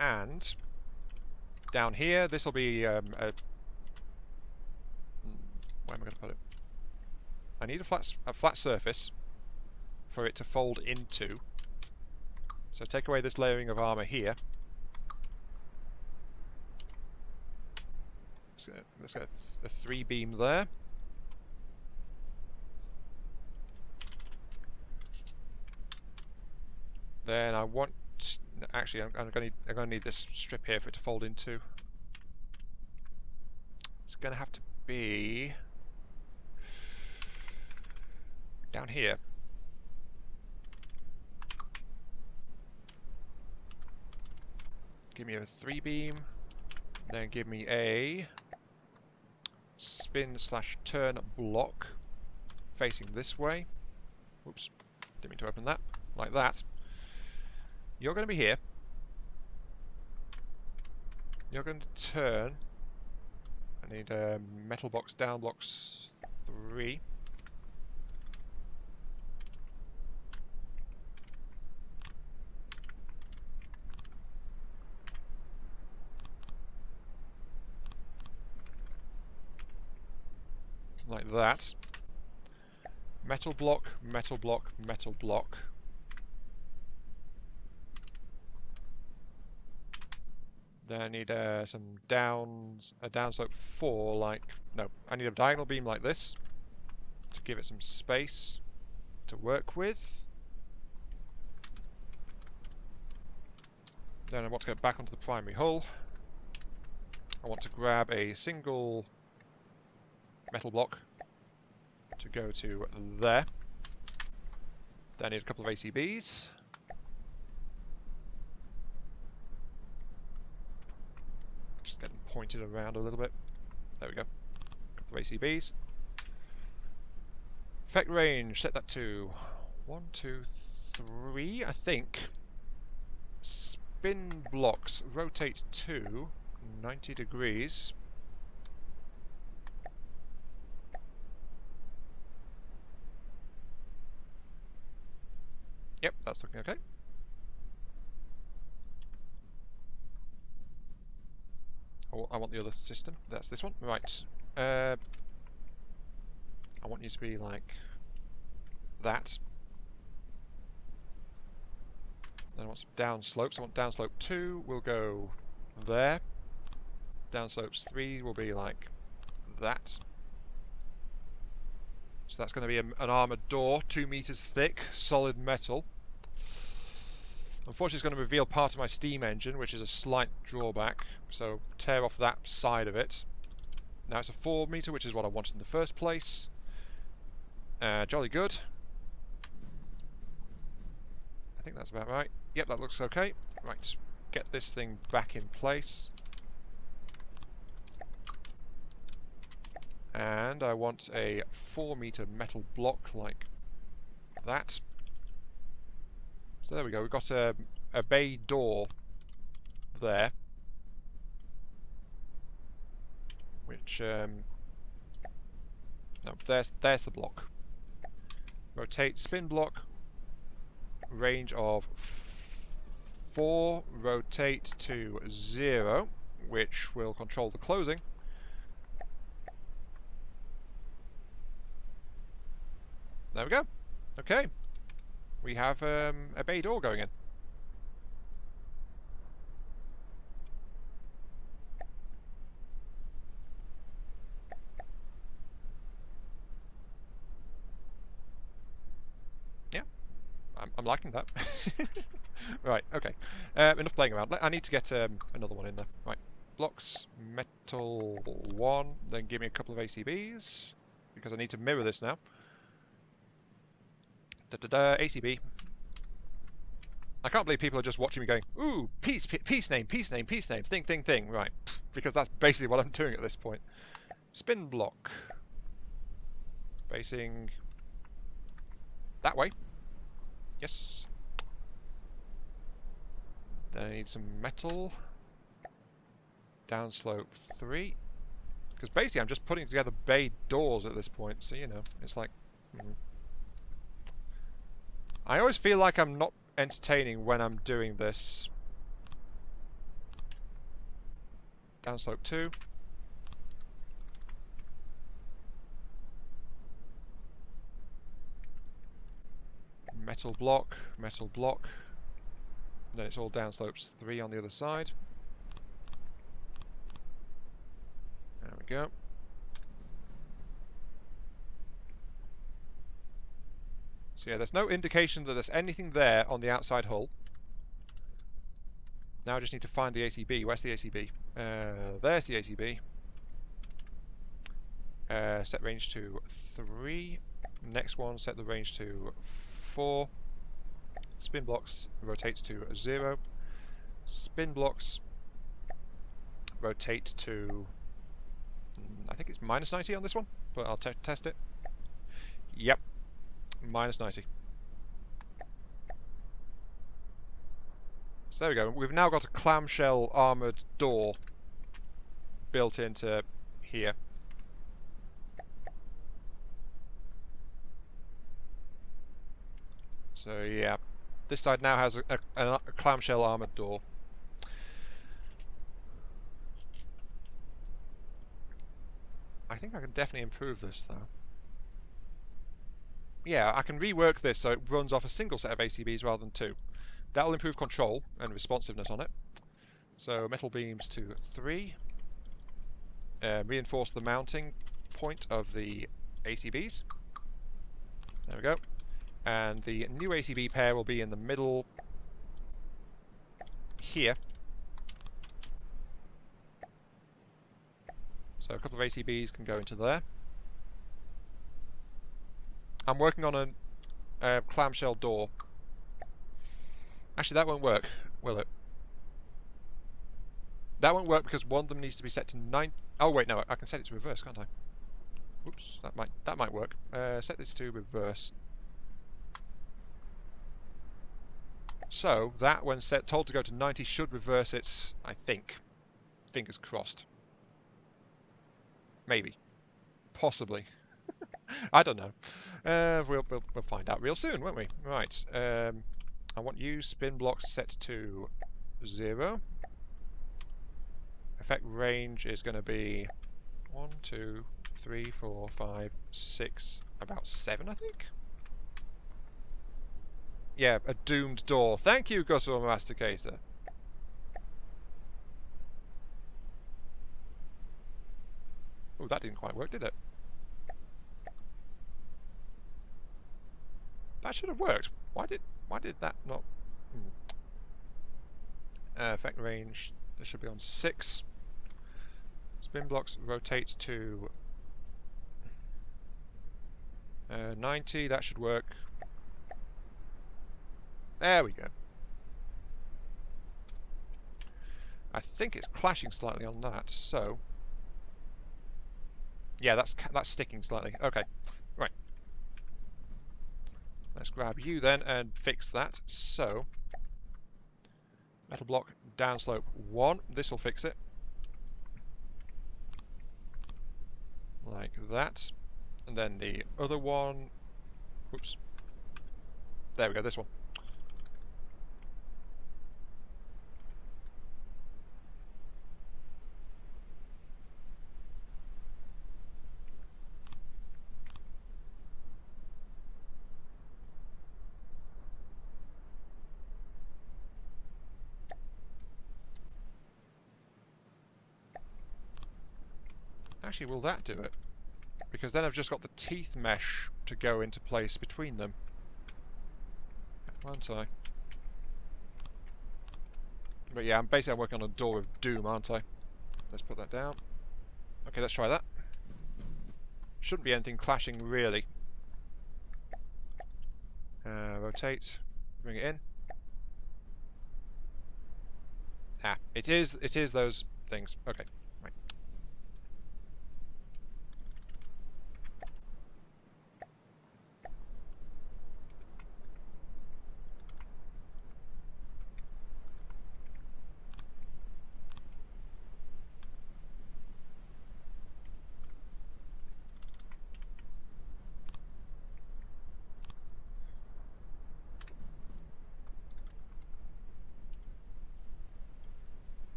And down here, this will be where am I going to put it? I need a flat surface for it to fold into. So take away this layering of armour here. Let's get a 3-beam there. Then I want... Actually, I'm going to need this strip here for it to fold into. It's going to have to be down here. Give me a 3-beam, then give me a spin/turn block facing this way. Oops, didn't mean to open that. Like that. You're going to be here. You're going to turn. I need a metal box down, blocks 3. Like that. Metal block, metal block, metal block. Then I need some downs, a downslope 4, like, no, I need a diagonal beam like this to give it some space to work with. Then I want to get back onto the primary hull. I want to grab a single metal block to go to there. Then I need a couple of ACBs. Just getting pointed around a little bit. There we go. Couple of ACBs. Effect range, set that to 1, 2, 3, I think. Spin blocks, rotate to 90 degrees. Yep, that's looking okay. Oh, I want the other system. That's this one. Right. I want you to be like that. Then I want some down slopes. I want down slope 2 will go there. Down slopes 3 will be like that. So that's going to be an armoured door, 2 meters thick, solid metal. Unfortunately, it's going to reveal part of my steam engine, which is a slight drawback. So tear off that side of it. Now it's a 4 meter, which is what I wanted in the first place. Jolly good. I think that's about right. Yep, that looks okay. Right, get this thing back in place. And I want a 4 meter metal block like that. So there we go, we've got a bay door there. Which, no, there's the block. Rotate, spin block, range of 4, rotate to 0, which will control the closing. There we go. Okay. We have a bay door going in. Yeah, I'm liking that. Right, okay. Enough playing around. I need to get another one in there. Right, blocks, metal 1, then give me a couple of ACBs, because I need to mirror this now. ACB. I can't believe people are just watching me going, ooh, peace name, thing. Right, because that's basically what I'm doing at this point. Spin block. Facing that way. Yes. Then I need some metal. Downslope 3. Because basically I'm just putting together bay doors at this point, so you know, it's like... I always feel like I'm not entertaining when I'm doing this. Downslope 2. Metal block, metal block. Then it's all downslopes 3 on the other side. There go. So yeah, there's no indication that there's anything there on the outside hull. Now I just need to find the ACB. Where's the ACB? There's the ACB. Set range to 3. Next one, set the range to 4. Spin blocks rotate to 0. Spin blocks rotate to, I think it's minus 90 on this one, but I'll test it. Yep, minus 90. So there we go. We've now got a clamshell armoured door built into here. So yeah, this side now has a clamshell armoured door. I think I can definitely improve this though. Yeah, I can rework this so it runs off a single set of ACBs rather than 2. That'll improve control and responsiveness on it. So metal beams to 3. Reinforce the mounting point of the ACBs. There we go. And the new ACB pair will be in the middle here. So a couple of ACBs can go into there. I'm working on a clamshell door. Actually, that won't work, will it? That won't work because one of them needs to be set to 9. Oh wait, no, I can set it to reverse, can't I? Oops, that might work. Set this to reverse. So that, when told to go to 90, should reverse it. I think. Fingers crossed. Maybe, possibly. I don't know. We'll find out real soon, won't we? Right. I want you spin blocks set to 0. Effect range is going to be 1, 2, 3, 4, 5, 6, about 7, I think. Yeah, a doomed door. Thank you, Gustle Masticator. Oh, that didn't quite work, did it? That should have worked. Why did that not? Effect range. This should be on 6. Spin blocks rotate to 90. That should work. There we go. I think it's clashing slightly on that, so yeah, that's sticking slightly. Okay, right. Let's grab you then and fix that. So metal block downslope 1. This will fix it. Like that. And then the other one. Oops. There we go, this one. Actually, will that do it? Because then I've just got the teeth mesh to go into place between them. Aren't I? But yeah, I'm working on a door of doom, aren't I? Let's put that down. Okay, let's try that. Shouldn't be anything clashing, really. Rotate. Bring it in. Ah, it is those things. Okay, right.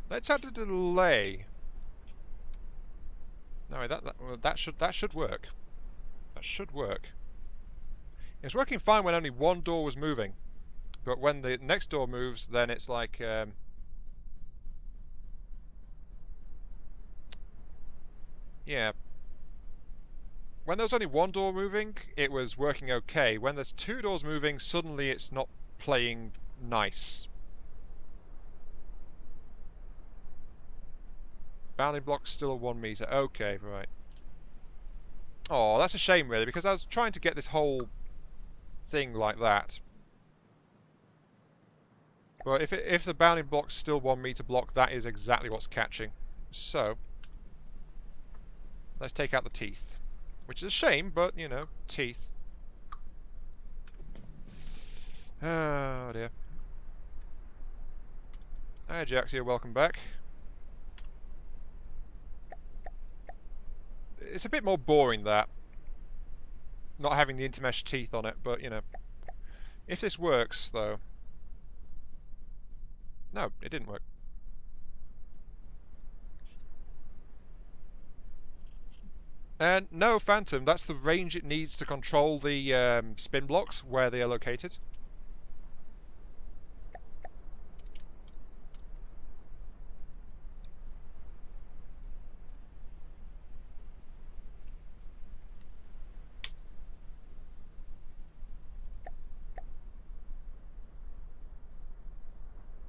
Let's add a delay. No, that should work. That should work. It's working fine when only one door was moving, but when the next door moves, then it's like, yeah. When there's only one door moving, it was working okay. When there's two doors moving, suddenly it's not playing nice. Bounding block's still a 1 meter. Okay, right. Oh, that's a shame, really, because I was trying to get this whole thing like that. But if the bounding block's still 1 meter block, that is exactly what's catching. So, let's take out the teeth. Which is a shame, but, you know, teeth. Oh, dear. Hi, Jaxia, welcome back. It's a bit more boring, that. Not having the intermesh teeth on it, but, you know. If this works, though... No, it didn't work. And no, Phantom, that's the range it needs to control the spin blocks, where they are located.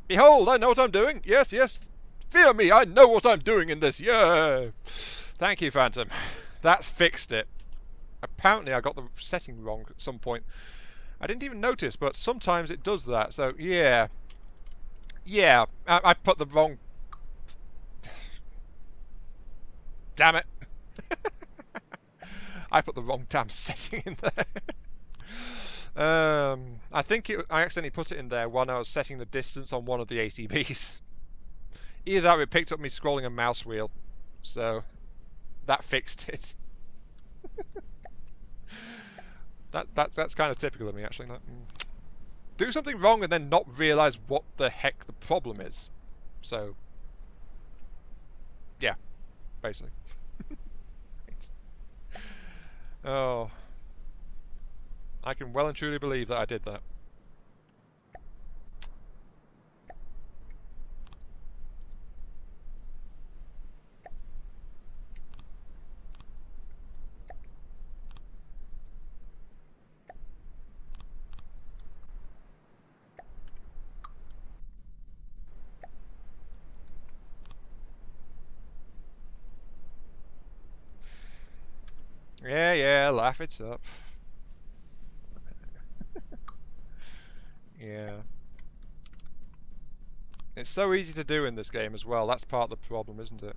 Behold, I know what I'm doing! Yes, yes! Fear me, I know what I'm doing in this! Yeah! Thank you, Phantom. That fixed it. Apparently I got the setting wrong at some point. I didn't even notice, but sometimes it does that, so yeah. Yeah, I put the wrong... Damn it! I put the wrong damn setting in there. I think I accidentally put it in there when I was setting the distance on one of the ACBs. Either that or it picked up me scrolling a mouse wheel, so that fixed it. That's kind of typical of me, actually. Like, do something wrong and then not realise what the heck the problem is. So, yeah, basically. Oh, I can well and truly believe that I did that. Yeah, yeah, laugh it up. Yeah. It's so easy to do in this game as well. That's part of the problem, isn't it?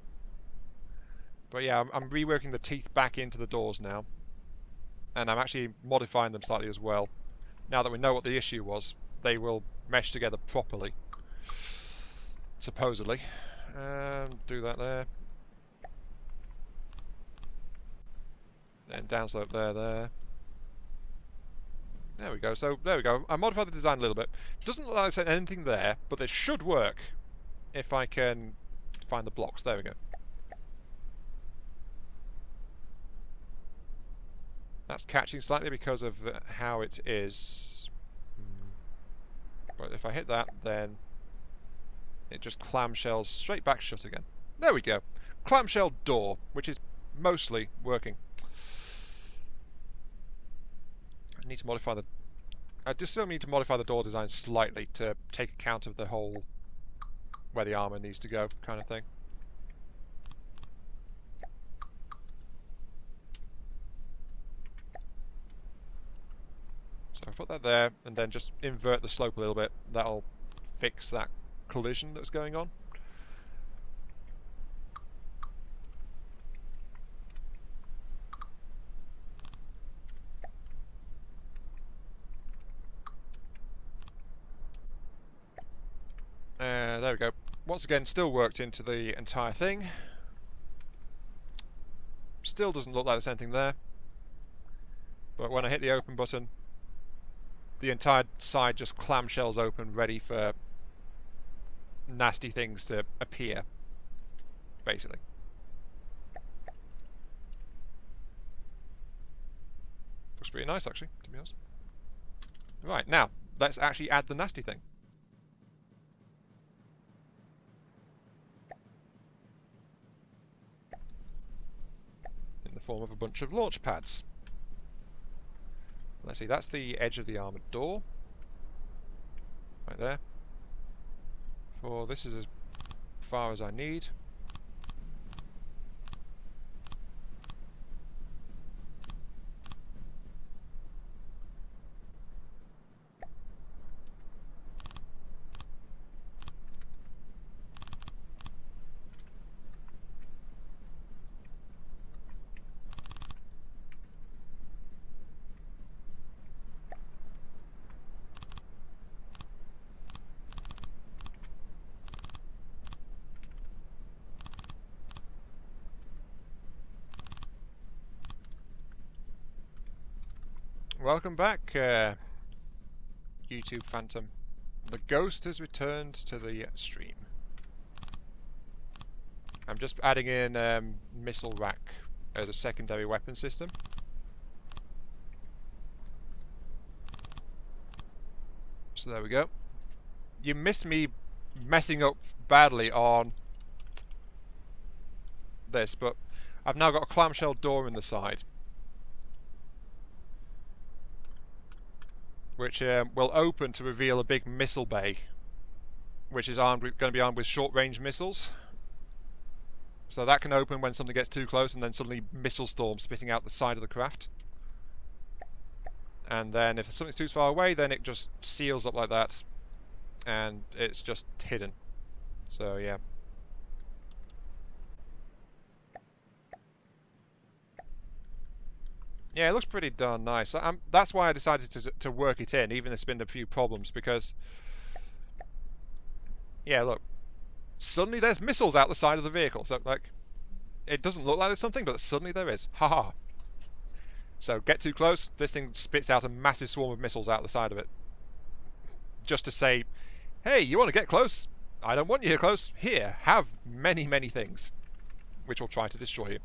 But yeah, I'm reworking the teeth back into the doors now. And I'm actually modifying them slightly as well. Now that we know what the issue was, they will mesh together properly. Supposedly. Do that there. Then downslope there. There we go. So, there we go. I modified the design a little bit. Doesn't look like I said anything there, but this should work if I can find the blocks. There we go. That's catching slightly because of how it is. But if I hit that, then it just clamshells straight back shut again. There we go. Clamshell door, which is mostly working. I need to modify the... I just still need to modify the door design slightly to take account of the whole where the armor needs to go kind of thing. So I put that there and then just invert the slope a little bit. That'll fix that collision that's going on. There we go. Once again, still worked into the entire thing. Still doesn't look like there's anything there. But when I hit the open button, the entire side just clamshells open, ready for nasty things to appear, basically. Looks pretty nice, actually, to be honest. Right, now, let's actually add the nasty thing. In the form of a bunch of launch pads. Let's see, that's the edge of the armoured door. Right there. This is as far as I need. Welcome back, YouTube Phantom. The ghost has returned to the stream. I'm just adding in missile rack as a secondary weapon system. So there we go. You missed me messing up badly on this, but I've now got a clamshell door in the side, which will open to reveal a big missile bay, which is going to be armed with short-range missiles. So that can open when something gets too close, and then suddenly missile storms spitting out the side of the craft. And then if something's too far away, then it just seals up like that, and it's just hidden. So yeah. Yeah, it looks pretty darn nice. That's why I decided to work it in, even if there's been a few problems, because, yeah, look, suddenly there's missiles out the side of the vehicle. So, like, it doesn't look like there's something, but suddenly there is. Haha. So, get too close, this thing spits out a massive swarm of missiles out the side of it. Just to say, hey, you want to get close? I don't want you here close. Here, have many, many things, which will try to destroy you.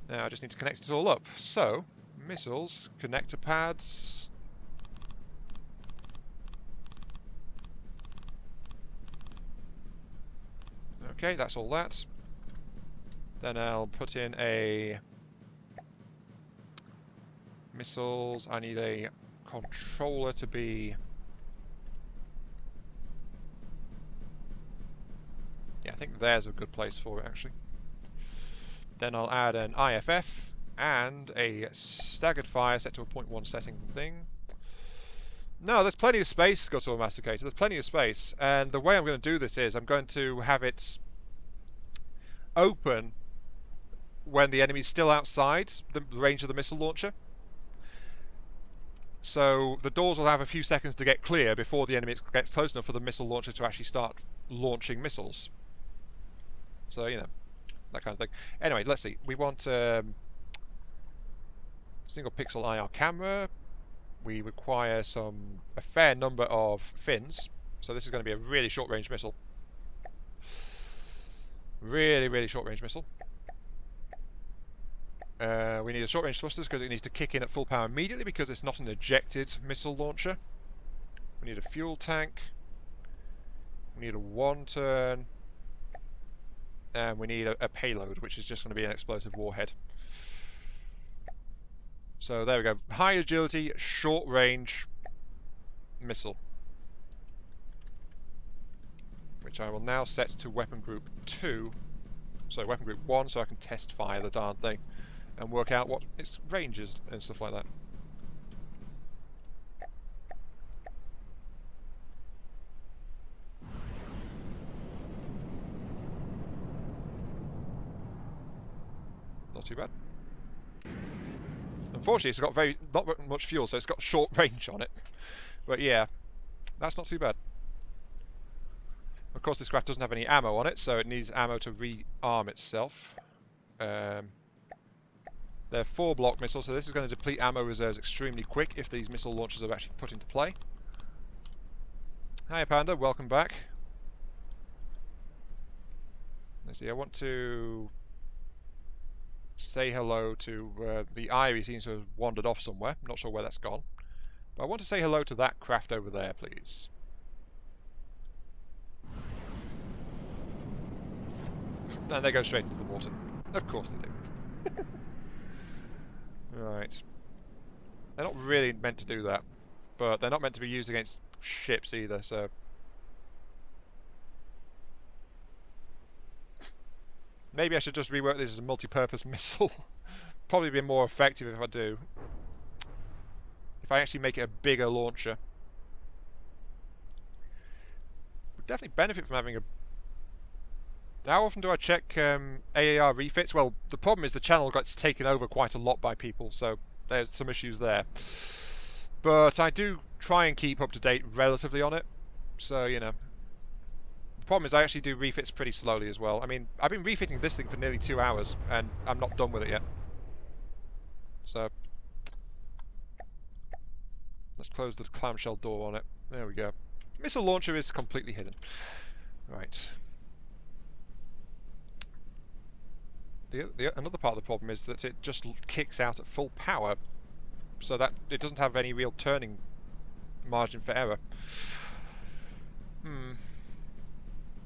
Now I just need to connect it all up. So, missiles, connector pads. Okay, that's all that. Then I'll put in a missiles. I need a controller to be... Yeah, I think there's a good place for it, actually. Then I'll add an IFF and a staggered fire set to a 0.1 setting thing. No, there's plenty of space, go to a masticator. There's plenty of space. And the way I'm going to do this is I'm going to have it open when the enemy's still outside the range of the missile launcher. So the doors will have a few seconds to get clear before the enemy gets close enough for the missile launcher to actually start launching missiles. So, you know, that kind of thing. Anyway, let's see. We want single pixel IR camera. We require a fair number of fins. So this is going to be a really short range missile. Really, really short range missile. We need a short range thrusters because it needs to kick in at full power immediately because it's not an ejected missile launcher. We need a fuel tank. We need a one turn. And we need a payload, which is just going to be an explosive warhead. So there we go. High agility, short range missile. Which I will now set to weapon group 2. So weapon group 1, so I can test fire the darn thing. And work out what its range is and stuff like that. Not too bad. Unfortunately, it's got not much fuel, so it's got short range on it. But yeah, that's not too bad. Of course, this craft doesn't have any ammo on it, so it needs ammo to rearm itself. They're 4-block missiles, so this is going to deplete ammo reserves extremely quick if these missile launchers are actually put into play. Hi Panda, welcome back. Let's see, I want to say hello to the eye. He seems to have wandered off somewhere. I'm not sure where that's gone. But I want to say hello to that craft over there, please. And they go straight into the water. Of course they do. Right. They're not really meant to do that, but they're not meant to be used against ships either, so... Maybe I should just rework this as a multi-purpose missile. Probably be more effective if I do. If I actually make it a bigger launcher. Would definitely benefit from having a... How often do I check AAR refits? Well, the problem is the channel gets taken over quite a lot by people, so there's some issues there. But I do try and keep up to date relatively on it, so, you know. The problem is I actually do refits pretty slowly as well. I mean, I've been refitting this thing for nearly 2 hours, and I'm not done with it yet. So, let's close the clamshell door on it. There we go. Missile launcher is completely hidden. Right. Another part of the problem is that it just kicks out at full power, so that it doesn't have any real turning margin for error.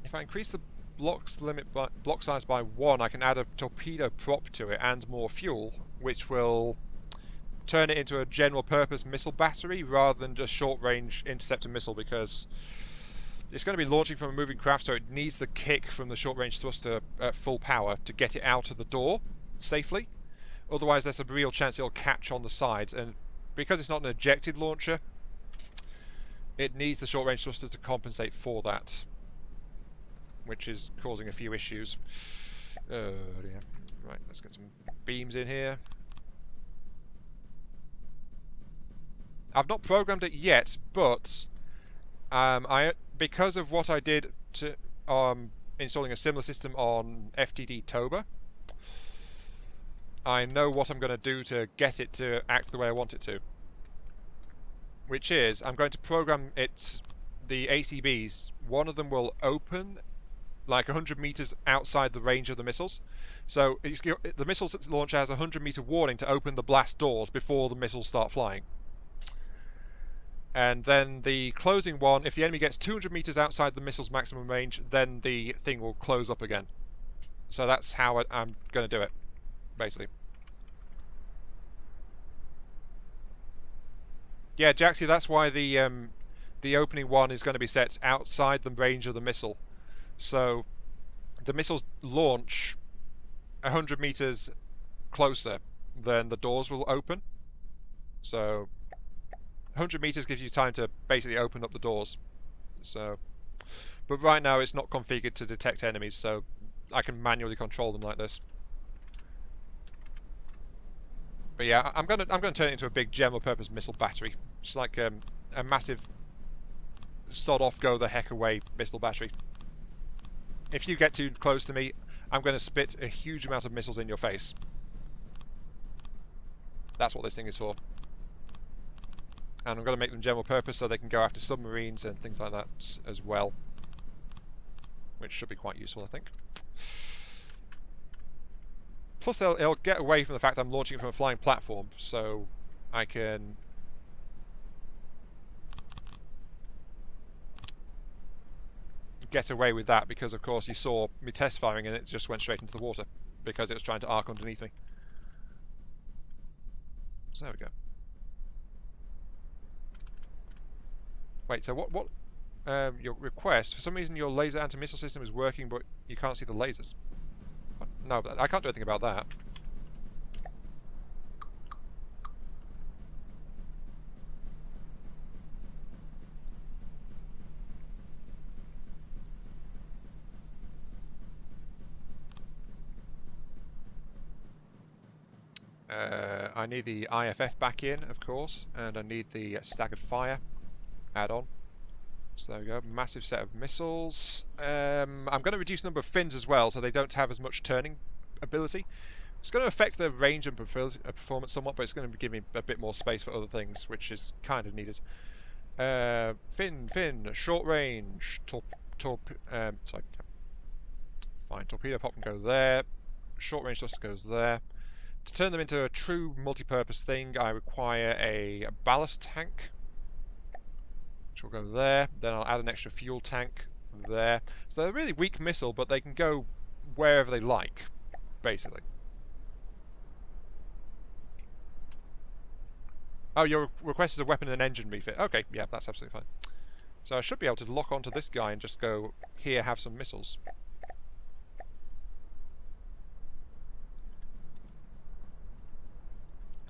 If I increase the block size by 1, I can add a torpedo prop to it and more fuel, which will turn it into a general purpose missile battery rather than just short range interceptor missile, because it's going to be launching from a moving craft, so it needs the kick from the short range thruster at full power to get it out of the door safely. Otherwise there's a real chance it'll catch on the sides, and because it's not an ejected launcher, it needs the short range thruster to compensate for that, which is causing a few issues. Oh dear. Right, let's get some beams in here. I've not programmed it yet, but because of what I did to installing a similar system on FTD Toba, I know what I'm going to do to get it to act the way I want it to. Which is, I'm going to program it, the ACBs, one of them will open like 100 meters outside the range of the missiles. So the missiles launcher has a 100-meter warning to open the blast doors before the missiles start flying. And then the closing one, if the enemy gets 200 meters outside the missile's maximum range, then the thing will close up again. So that's how I'm going to do it, basically. Yeah, Jaxie, that's why the opening one is going to be set outside the range of the missile. So the missiles launch 100 meters closer, then the doors will open. So 100 meters gives you time to basically open up the doors. So, but right now it's not configured to detect enemies, so I can manually control them like this. But yeah, I'm gonna turn it into a big general purpose missile battery. It's like a massive sod off, go the heck away missile battery. If you get too close to me, I'm going to spit a huge amount of missiles in your face. That's what this thing is for. And I'm going to make them general purpose so they can go after submarines and things like that as well. Which should be quite useful, I think. Plus, it'll get away from the fact I'm launching it from a flying platform, so I can get away with that, because of course you saw me test firing and it just went straight into the water because it was trying to arc underneath me. So there we go. Wait, so what your request, for some reason your laser anti-missile system is working but you can't see the lasers. What? No, I can't do anything about that. I need the IFF back in, of course, and I need the staggered fire add-on. So there we go, massive set of missiles. I'm going to reduce the number of fins as well, so they don't have as much turning ability. It's going to affect the range and performance somewhat, but it's going to give me a bit more space for other things, which is kind of needed. Fin, short range, sorry. Fine, torpedo pop can go there. Short range thruster goes there. To turn them into a true multi-purpose thing, I require a ballast tank which will go there. Then I'll add an extra fuel tank there. So they're a really weak missile, but they can go wherever they like, basically. Oh, your request is a weapon and engine refit. Okay, yeah, that's absolutely fine. So I should be able to lock onto this guy and just go, here, have some missiles.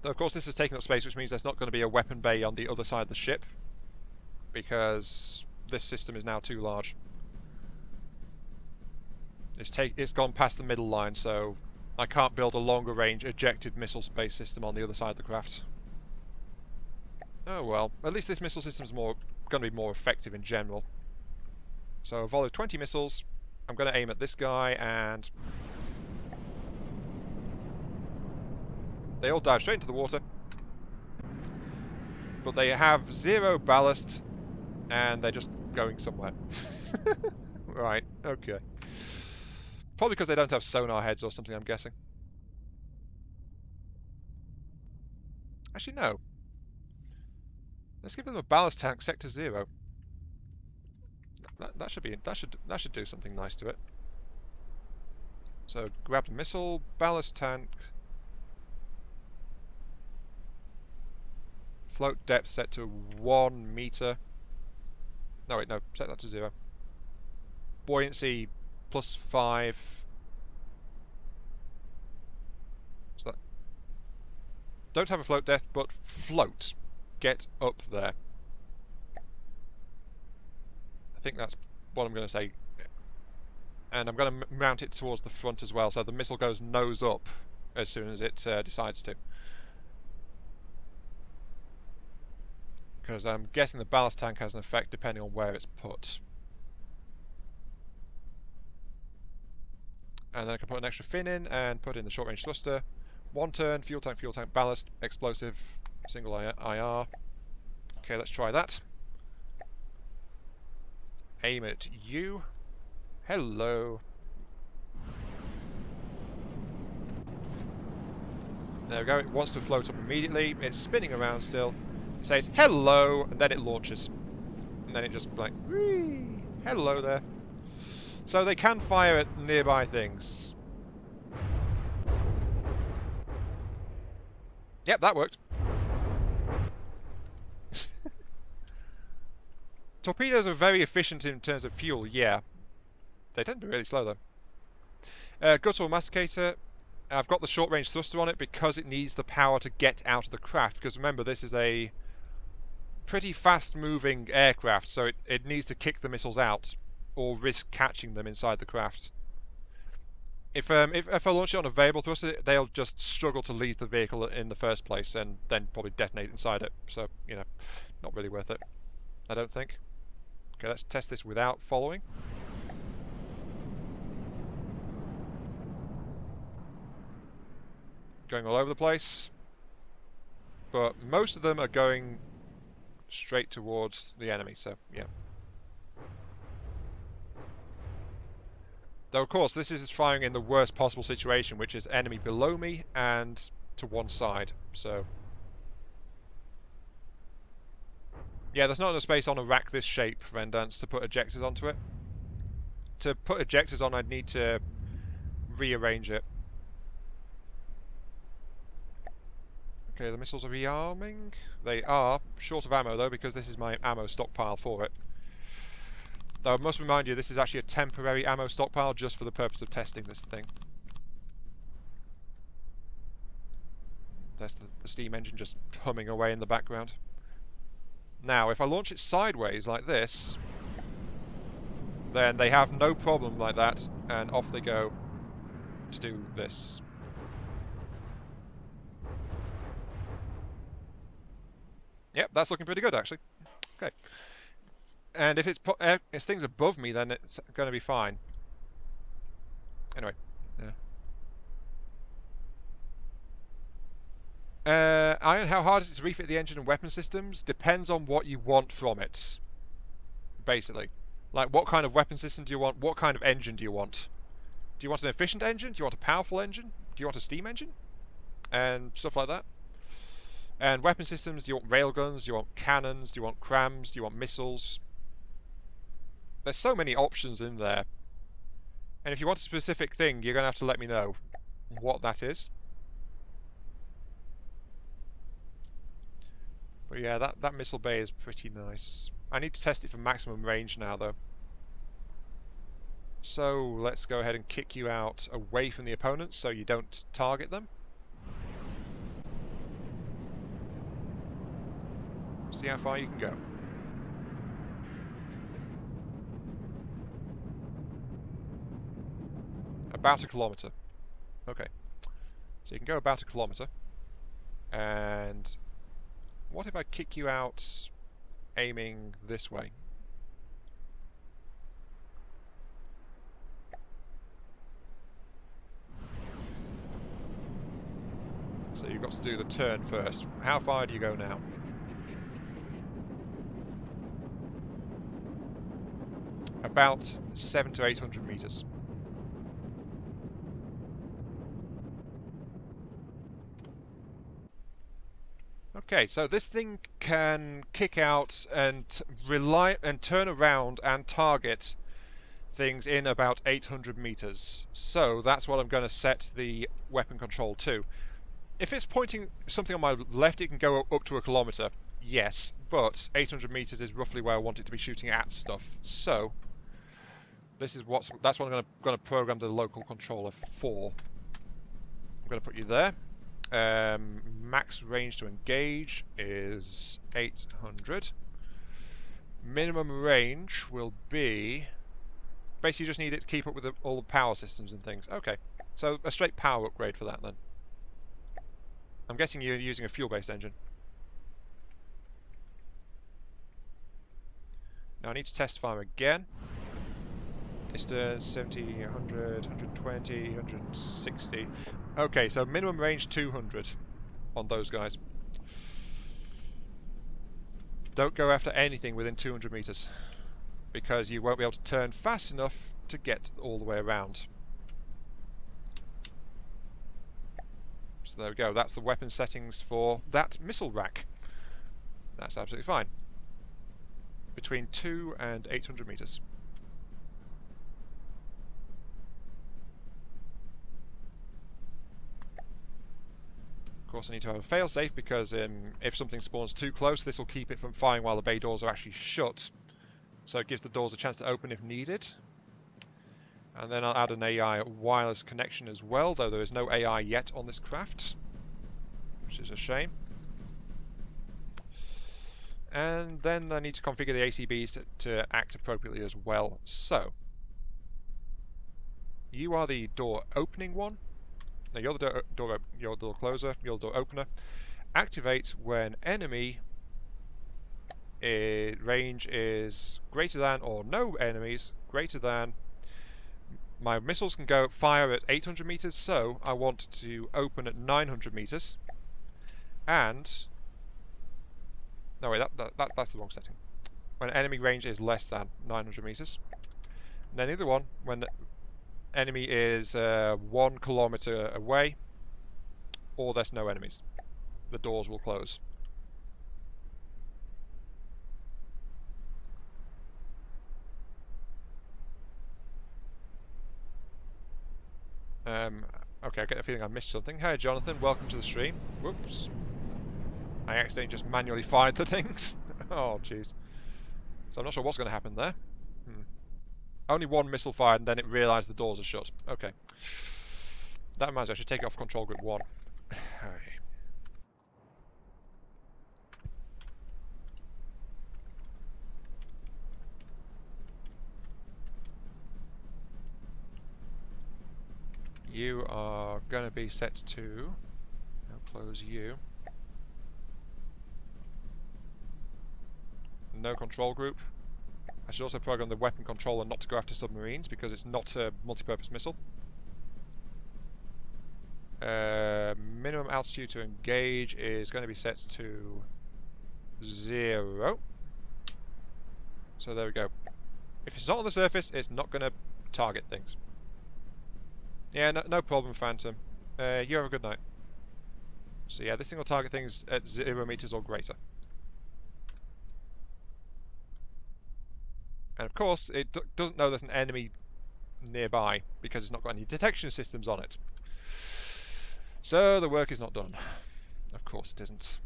Though, of course, this is taking up space, which means there's not going to be a weapon bay on the other side of the ship, because this system is now too large. It's gone past the middle line, so I can't build a longer range ejected missile space system on the other side of the craft. Oh well, at least this missile system is going to be more effective in general. So a volley of 20 missiles. I'm going to aim at this guy, and they all dive straight into the water. But they have 0 ballast, and they're just going somewhere. Right, okay. Probably because they don't have sonar heads or something, I'm guessing. Actually, no. Let's give them a ballast tank, sector 0. That should do something nice to it. So grab the missile, ballast tank, float depth set to 1 meter. No wait, no, set that to 0. Buoyancy +5. So that don't have a float depth, but float. Get up there. I think that's what I'm going to say. And I'm going to mount it towards the front as well, so the missile goes nose up as soon as it decides to. Because I'm guessing the ballast tank has an effect depending on where it's put. And then I can put an extra fin in and put in the short range thruster. 1 turn, fuel tank, ballast, explosive, single IR. Okay, let's try that. Aim at you. Hello. There we go, it wants to float up immediately. It's spinning around still. It says hello, and then it launches. And then it just like, whee, hello there. So they can fire at nearby things. Yep, that worked. Torpedoes are very efficient in terms of fuel, yeah. They tend to be really slow though. Guttural Masticator. I've got the short range thruster on it because it needs the power to get out of the craft. Because remember, this is a pretty fast moving aircraft, so it needs to kick the missiles out or risk catching them inside the craft. If I launch it on a variable thruster, they'll just struggle to leave the vehicle in the first place and then probably detonate inside it. So, you know, not really worth it, I don't think. Okay, let's test this without following. Going all over the place. But most of them are going straight towards the enemy, so yeah. Though of course this is firing in the worst possible situation, which is enemy below me and to one side, so yeah, there's not enough space on a rack this shape, Vendance, to put ejectors onto it. To put ejectors on, I'd need to rearrange it. Okay, the missiles are rearming. They are short of ammo though, because this is my ammo stockpile for it. Though I must remind you, this is actually a temporary ammo stockpile just for the purpose of testing this thing. There's the steam engine just humming away in the background. Now, if I launch it sideways like this, then they have no problem like that, and off they go to do this. Yep, that's looking pretty good actually. Okay. And if it's things above me, then it's going to be fine. Anyway. Iron, how hard is it to refit the engine and weapon systems? Depends on what you want from it. Basically. Like, what kind of weapon system do you want? What kind of engine do you want? Do you want an efficient engine? Do you want a powerful engine? Do you want a steam engine? And stuff like that. And weapon systems, do you want railguns, do you want cannons, do you want crams, do you want missiles? There's so many options in there. And if you want a specific thing, you're going to have to let me know what that is. But yeah, that missile bay is pretty nice. I need to test it for maximum range now, though. So let's go ahead and kick you out away from the opponents so you don't target them. See how far you can go. About a kilometre. Okay. So you can go about a kilometre. And what if I kick you out aiming this way? So you've got to do the turn first. How far do you go now? About 700 to 800 metres. Okay, so this thing can kick out and turn around and target things in about 800 meters. So that's what I'm going to set the weapon control to. If it's pointing something on my left, it can go up to a kilometer. Yes, but 800 meters is roughly where I want it to be shooting at stuff. So that's what I'm going to program the local controller for. I'm going to put you there. Max range to engage is 800. Minimum range will be... Basically, you just need it to keep up with all the power systems and things. Okay, so a straight power upgrade for that then. I'm guessing you're using a fuel-based engine. Now I need to test fire again. Distance 70, 100, 120, 160. Okay, so minimum range 200 on those guys. Don't go after anything within 200 meters, because you won't be able to turn fast enough to get all the way around. So there we go, that's the weapon settings for that missile rack. That's absolutely fine. Between 2 and 800 meters. Of course I need to have a failsafe because if something spawns too close, this will keep it from firing while the bay doors are actually shut. So it gives the doors a chance to open if needed. And then I'll add an AI wireless connection as well, though there is no AI yet on this craft, which is a shame. And then I need to configure the ACBs to act appropriately as well. So, you are the door opening one. No, you're the door closer, you're the door opener. Activate when enemy range is greater than or no enemies greater than. My missiles can go fire at 800 meters, so I want to open at 900 meters. And no wait, that's the wrong setting. When enemy range is less than 900 meters. And then the other one, when the enemy is 1 kilometer away, or there's no enemies, the doors will close. Okay, I get a feeling I missed something. Hey Jonathan, welcome to the stream. Whoops. I accidentally just manually fired the things. Oh jeez. So I'm not sure what's going to happen there. Only one missile fired and then it realised the doors are shut. Okay. That reminds me, I should take it off control group 1. Okay. You are going to be set to... I'll close you. No control group. I should also program the weapon controller not to go after submarines because it's not a multi-purpose missile. Minimum altitude to engage is going to be set to 0. So there we go. If it's not on the surface, it's not going to target things. Yeah, no problem, Phantom. You have a good night. So yeah, this thing will target things at 0 meters or greater. And of course, it doesn't know there's an enemy nearby because it's not got any detection systems on it. So the work is not done. Of course it isn't.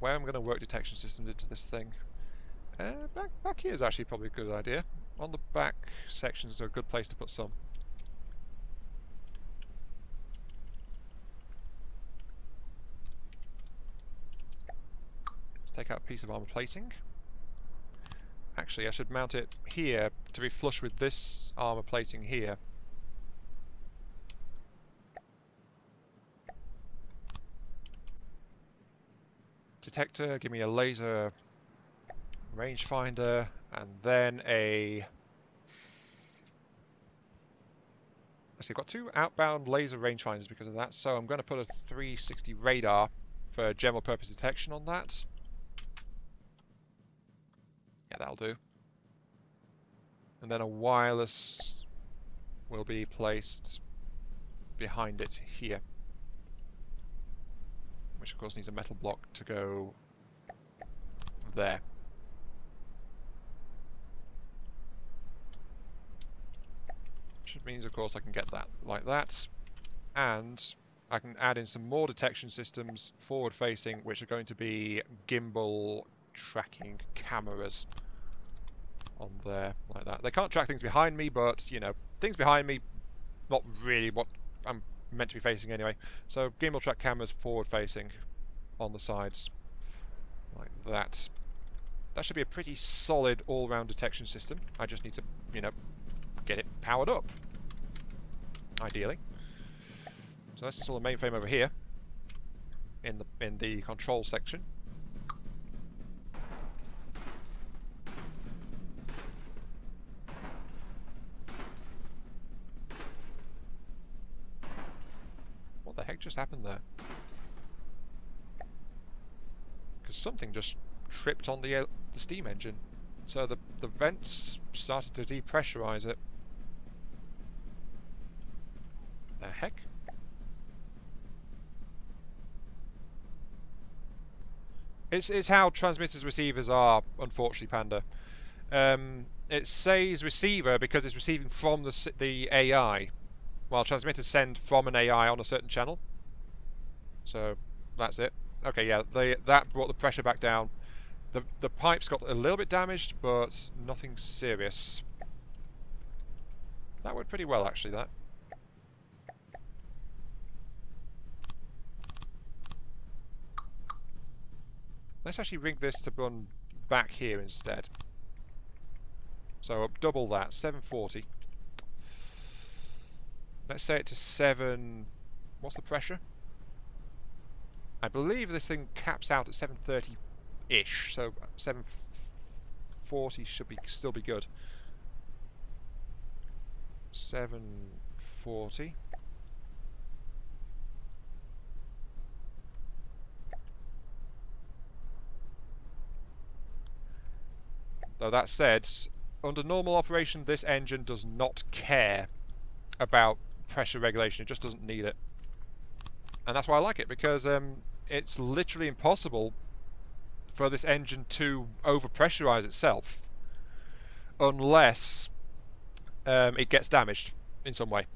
Where am I going to work detection systems into this thing? Back here is actually probably a good idea. On the back sections are a good place to put some. Let's take out a piece of armor plating. Actually, I should mount it here to be flush with this armor plating here. Detector, give me a laser rangefinder, and then a... Let's see, I've got 2 outbound laser rangefinders because of that, so I'm going to put a 360 radar for general purpose detection on that. Yeah, that'll do. And then a wireless will be placed behind it here, which of course needs a metal block to go there. Which means of course I can get that like that, and I can add in some more detection systems forward facing, which are going to be gimbal tracking cameras on there, like that. They can't track things behind me, but, you know, things behind me, not really what I'm meant to be facing anyway. So gimbal track cameras forward facing on the sides, like that. That should be a pretty solid all-round detection system. I just need to, you know, get it powered up, ideally. So let's install the mainframe over here in the control section. What the heck just happened there? Because something just tripped on the steam engine. So the vents started to depressurize it. The heck? It's how transmitters receivers are, unfortunately, Panda. It says receiver because it's receiving from the AI, while transmitters send from an AI on a certain channel. So that's it. Okay, yeah, that brought the pressure back down. The pipes got a little bit damaged, but nothing serious. That went pretty well, actually, that. Let's actually rig this to run back here instead. So double that, 740. Let's set it to 7... What's the pressure? I believe this thing caps out at 730-ish, so 740 should still be good. 740. Though that said, under normal operation, this engine does not care about pressure regulation. It just doesn't need it. And that's why I like it, because it's literally impossible for this engine to overpressurize itself unless it gets damaged in some way.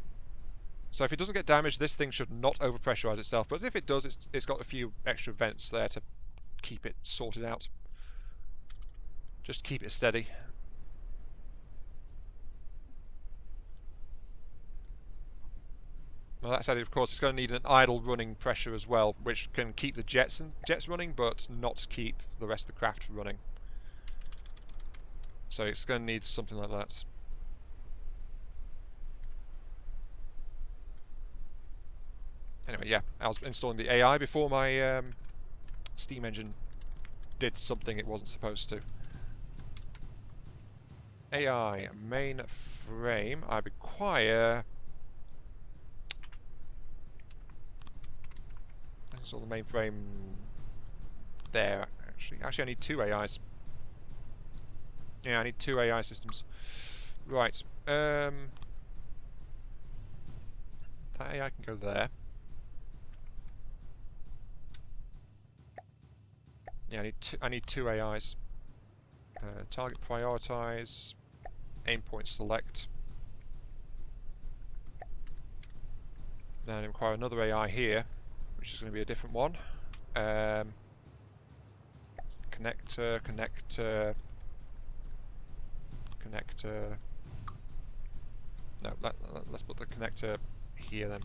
So if it doesn't get damaged, this thing should not overpressurize itself. But if it does, it's got a few extra vents there to keep it sorted out. Just keep it steady. Well, that said, of course, it's going to need an idle running pressure as well, which can keep the jets running, but not keep the rest of the craft running. So it's going to need something like that. Anyway, yeah, I was installing the AI before my steam engine did something it wasn't supposed to. AI main frame. I require. Let's install the main frame there. Actually, I need 2 AIs. Yeah, I need 2 AI systems. Right. That AI can go there. Yeah, I need two AIs. Target prioritize, aim point select. Then I require another AI here, which is going to be a different one. Connector, connector, connector. No, let's put the connector here then.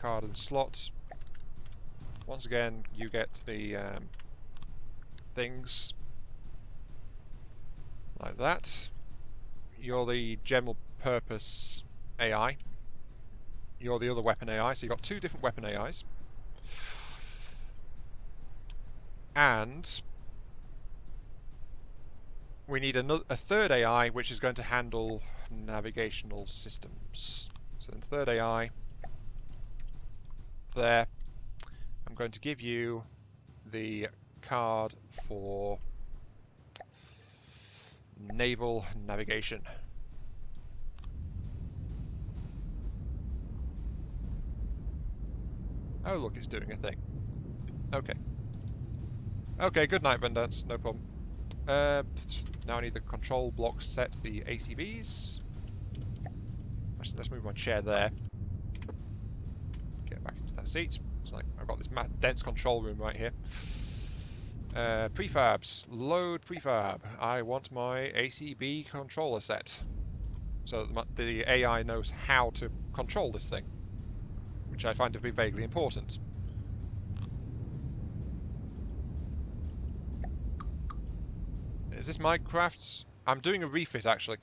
Card and slot. Once again, you get the things like that. You're the general purpose AI. You're the other weapon AI, so you've got two different weapon AIs. And we need a third AI, which is going to handle navigational systems. So the third AI, there. I'm going to give you the card for naval navigation. Oh look, it's doing a thing. Okay. Okay, good night, Vendance, no problem. Now I need the control block set, the ACVs. Actually, let's move my chair there. Get back into that seat. It's like I've got this dense control room right here. Prefabs. Load prefab. I want my ACB controller set. So that the AI knows how to control this thing, which I find to be vaguely important. Is this Minecraft? I'm doing a refit actually.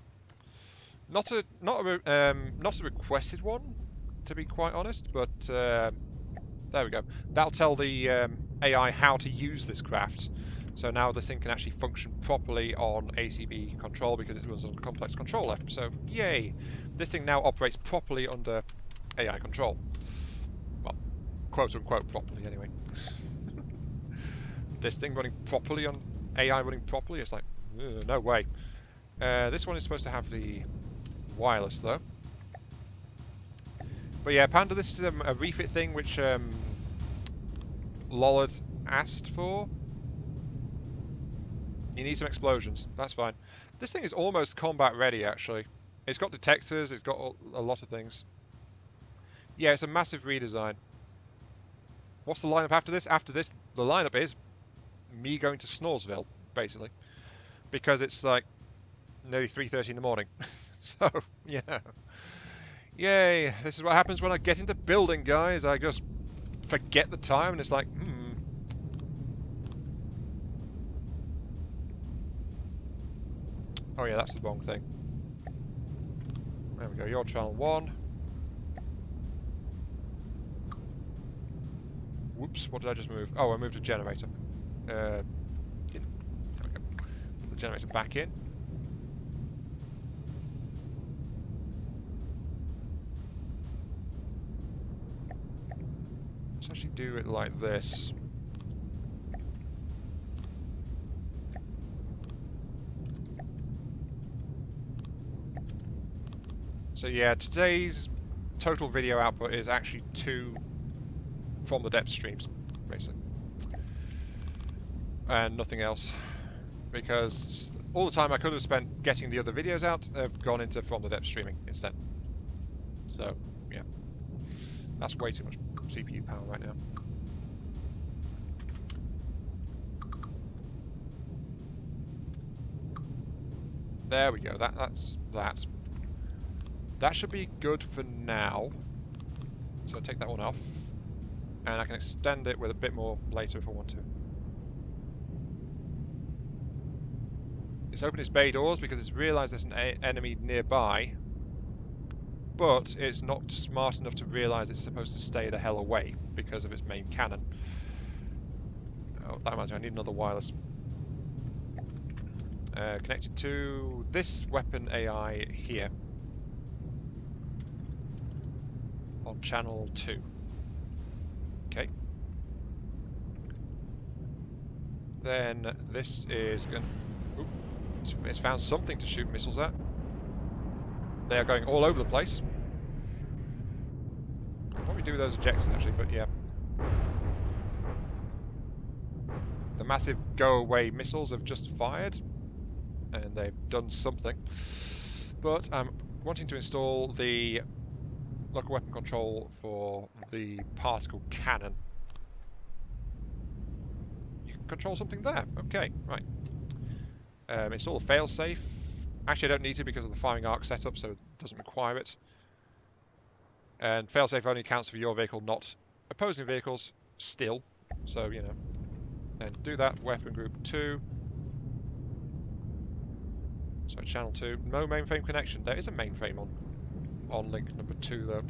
Not a requested one, to be quite honest, but there we go. That'll tell the AI how to use this craft. So now this thing can actually function properly on ACB control because it runs on a complex controller. So yay! This thing now operates properly under AI control. Well, quote unquote properly anyway. This thing running properly on AI running properly, it's like, no way. This one is supposed to have the wireless though. But yeah, Panda, this is a refit thing which Lollard asked for. You need some explosions. That's fine. This thing is almost combat ready, actually. It's got detectors. It's got a lot of things. Yeah, it's a massive redesign. What's the lineup after this? After this, the lineup is me going to Snoresville, basically. Because it's like nearly 3:30 in the morning. So, yeah. Yay. This is what happens when I get into building, guys. I just forget the time and it's like, Oh yeah, that's the wrong thing. There we go, you're channel 1. Whoops, what did I just move? Oh, I moved a generator. There we go. Put the generator back in. Let's actually do it like this. So yeah, today's total video output is actually 2 from the depth streams, basically. And nothing else. Because all the time I could have spent getting the other videos out have gone into from the depth streaming instead. So, yeah. That's way too much CPU power right now. There we go, that's that. That should be good for now. So I'll take that one off. And I can extend it with a bit more later if I want to. It's opened its bay doors because it's realised there's an enemy nearby. But it's not smart enough to realise it's supposed to stay the hell away because of its main cannon. Oh, that reminds me, I need another wireless. Connected to this weapon AI here. On channel 2. Okay. Then this is going to... It's found something to shoot missiles at. They are going all over the place. I'll probably do those ejectors actually, but yeah. the massive go-away missiles have just fired, and they've done something. But I'm wanting to install the local weapon control for the particle cannon. You can control something there. Okay, right. Install a failsafe. Actually, I don't need to because of the firing arc setup, so it doesn't require it. And failsafe only counts for your vehicle, not opposing vehicles, still. So, you know. And do that, weapon group 2. Sorry, channel 2. No mainframe connection. There is a mainframe on link number 2, though.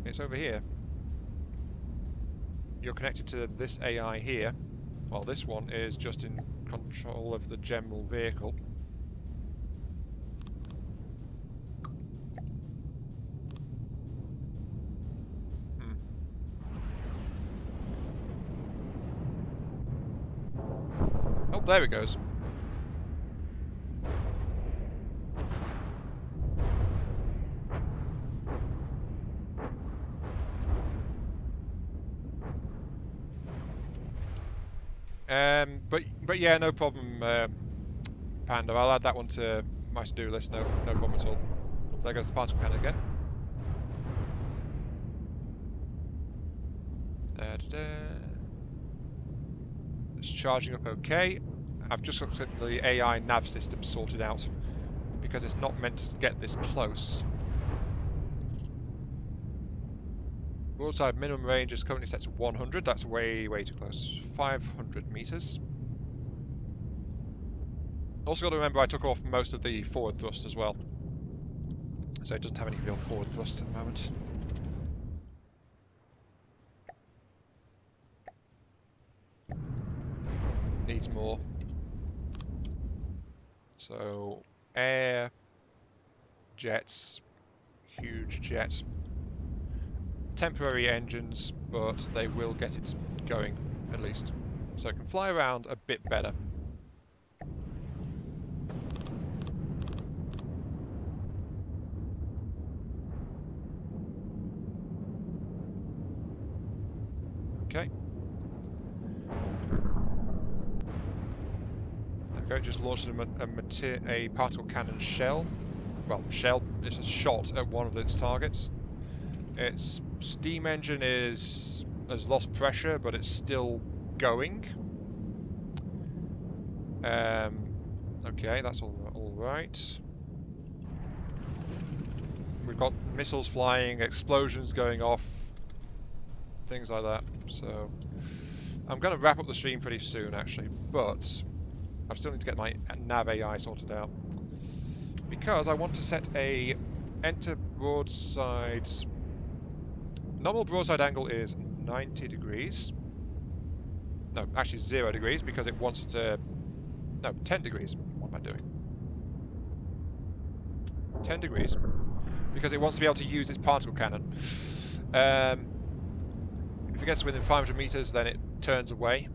It's over here. You're connected to this AI here, while this one is just in control of the general vehicle. Oh, there it goes. But yeah, no problem, Panda. I'll add that one to my to-do list. No problem at all. Oh, there goes the particle cannon again. It's charging up okay. I've just got the AI nav system sorted out because it's not meant to get this close. Broadside minimum range is currently set to 100. That's way too close. 500 meters. Also got to remember I took off most of the forward thrust as well, so it doesn't have any real forward thrust at the moment. Needs more. So air, jets, huge jet. Temporary engines, but they will get it going at least. So it can fly around a bit better. Okay. Okay, just launched a particle cannon shell. Well, it's a shot at one of its targets. Its steam engine has lost pressure, but it's still going. Okay, that's all right. We've got missiles flying, explosions going off, things like that. So I'm going to wrap up the stream pretty soon, actually, but I still need to get my nav AI sorted out because I want to set a enter broadside. Normal broadside angle is 90 degrees. No, actually 0 degrees because it wants to... No, 10 degrees. What am I doing? 10 degrees. Because it wants to be able to use its particle cannon. If it gets within 500 meters, then it turns away.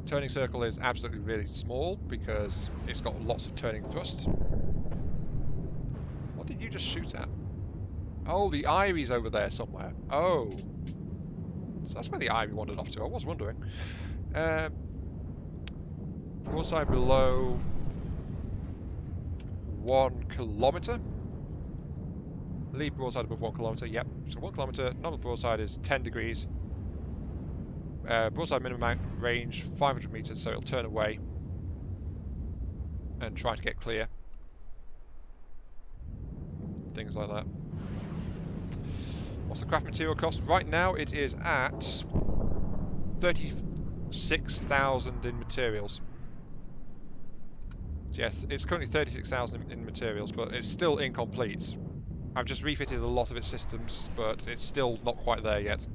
Turning circle is absolutely really small because it's got lots of turning thrust. What did you just shoot at? Oh, the Irie's over there somewhere. Oh. So that's where the Irie wandered off to. I was wondering. Broadside below 1 kilometer. Lead broadside above 1 kilometer. Yep. So 1 kilometer. Normal broadside is 10 degrees. Broadside minimum range 500 meters, so it'll turn away and try to get clear. Things like that. What's the craft material cost? Right now it is at 36,000 in materials. Yes, it's currently 36,000 in materials, but it's still incomplete. I've just refitted a lot of its systems, but it's still not quite there yet.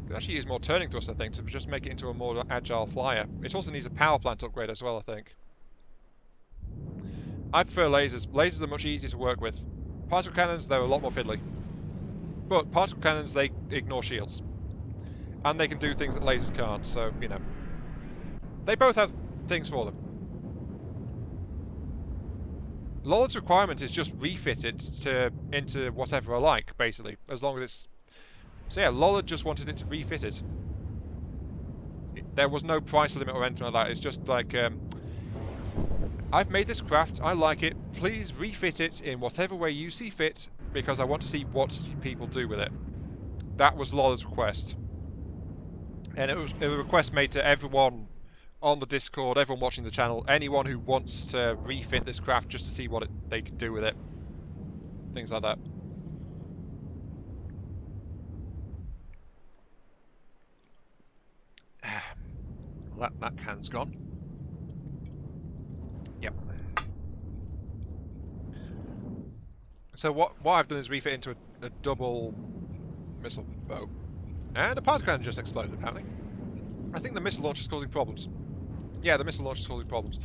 Could actually use more turning thrust, I think, to just make it into a more agile flyer. It also needs a power plant upgrade as well, I think. I prefer lasers. Lasers are much easier to work with. Particle cannons, they're a lot more fiddly. But particle cannons, they ignore shields. And they can do things that lasers can't, so, you know. They both have things for them. Lollard's requirement is just refit it into whatever I like, basically, as long as it's... So yeah, Lollard just wanted it to refit it. There was no price limit or anything like that. It's just like, I've made this craft, I like it, please refit it in whatever way you see fit, because I want to see what people do with it. That was Lollard's request. And it was a request made to everyone on the Discord, everyone watching the channel, anyone who wants to refit this craft just to see what they can do with it. Things like that. Well, that can's gone. Yep. So what I've done is refit into a double missile boat. And a particle cannon just exploded, apparently. I think the missile launch is causing problems. Yeah, the missile launch is causing problems.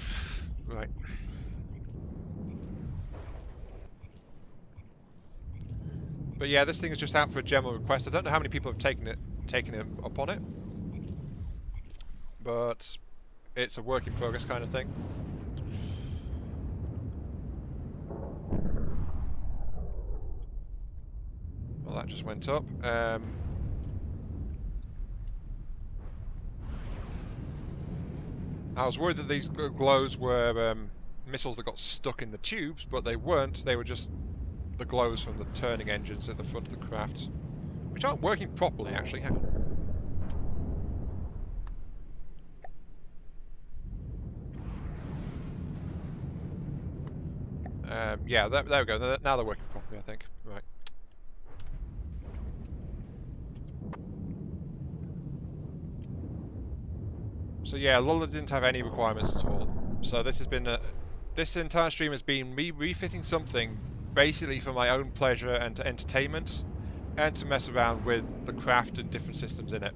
Right. But yeah, this thing is just out for a general request. I don't know how many people have taken it up on it. But it's a work in progress kind of thing. Well, that just went up. I was worried that these glows were missiles that got stuck in the tubes, but they weren't. They were just the glows from the turning engines at the front of the craft, which aren't working properly, actually. Hang on. Yeah, there we go. Now they're working properly, I think. Right. So yeah, Lulla didn't have any requirements at all. So this has been this entire stream has been me refitting something basically for my own pleasure and entertainment, and to mess around with the craft and different systems in it.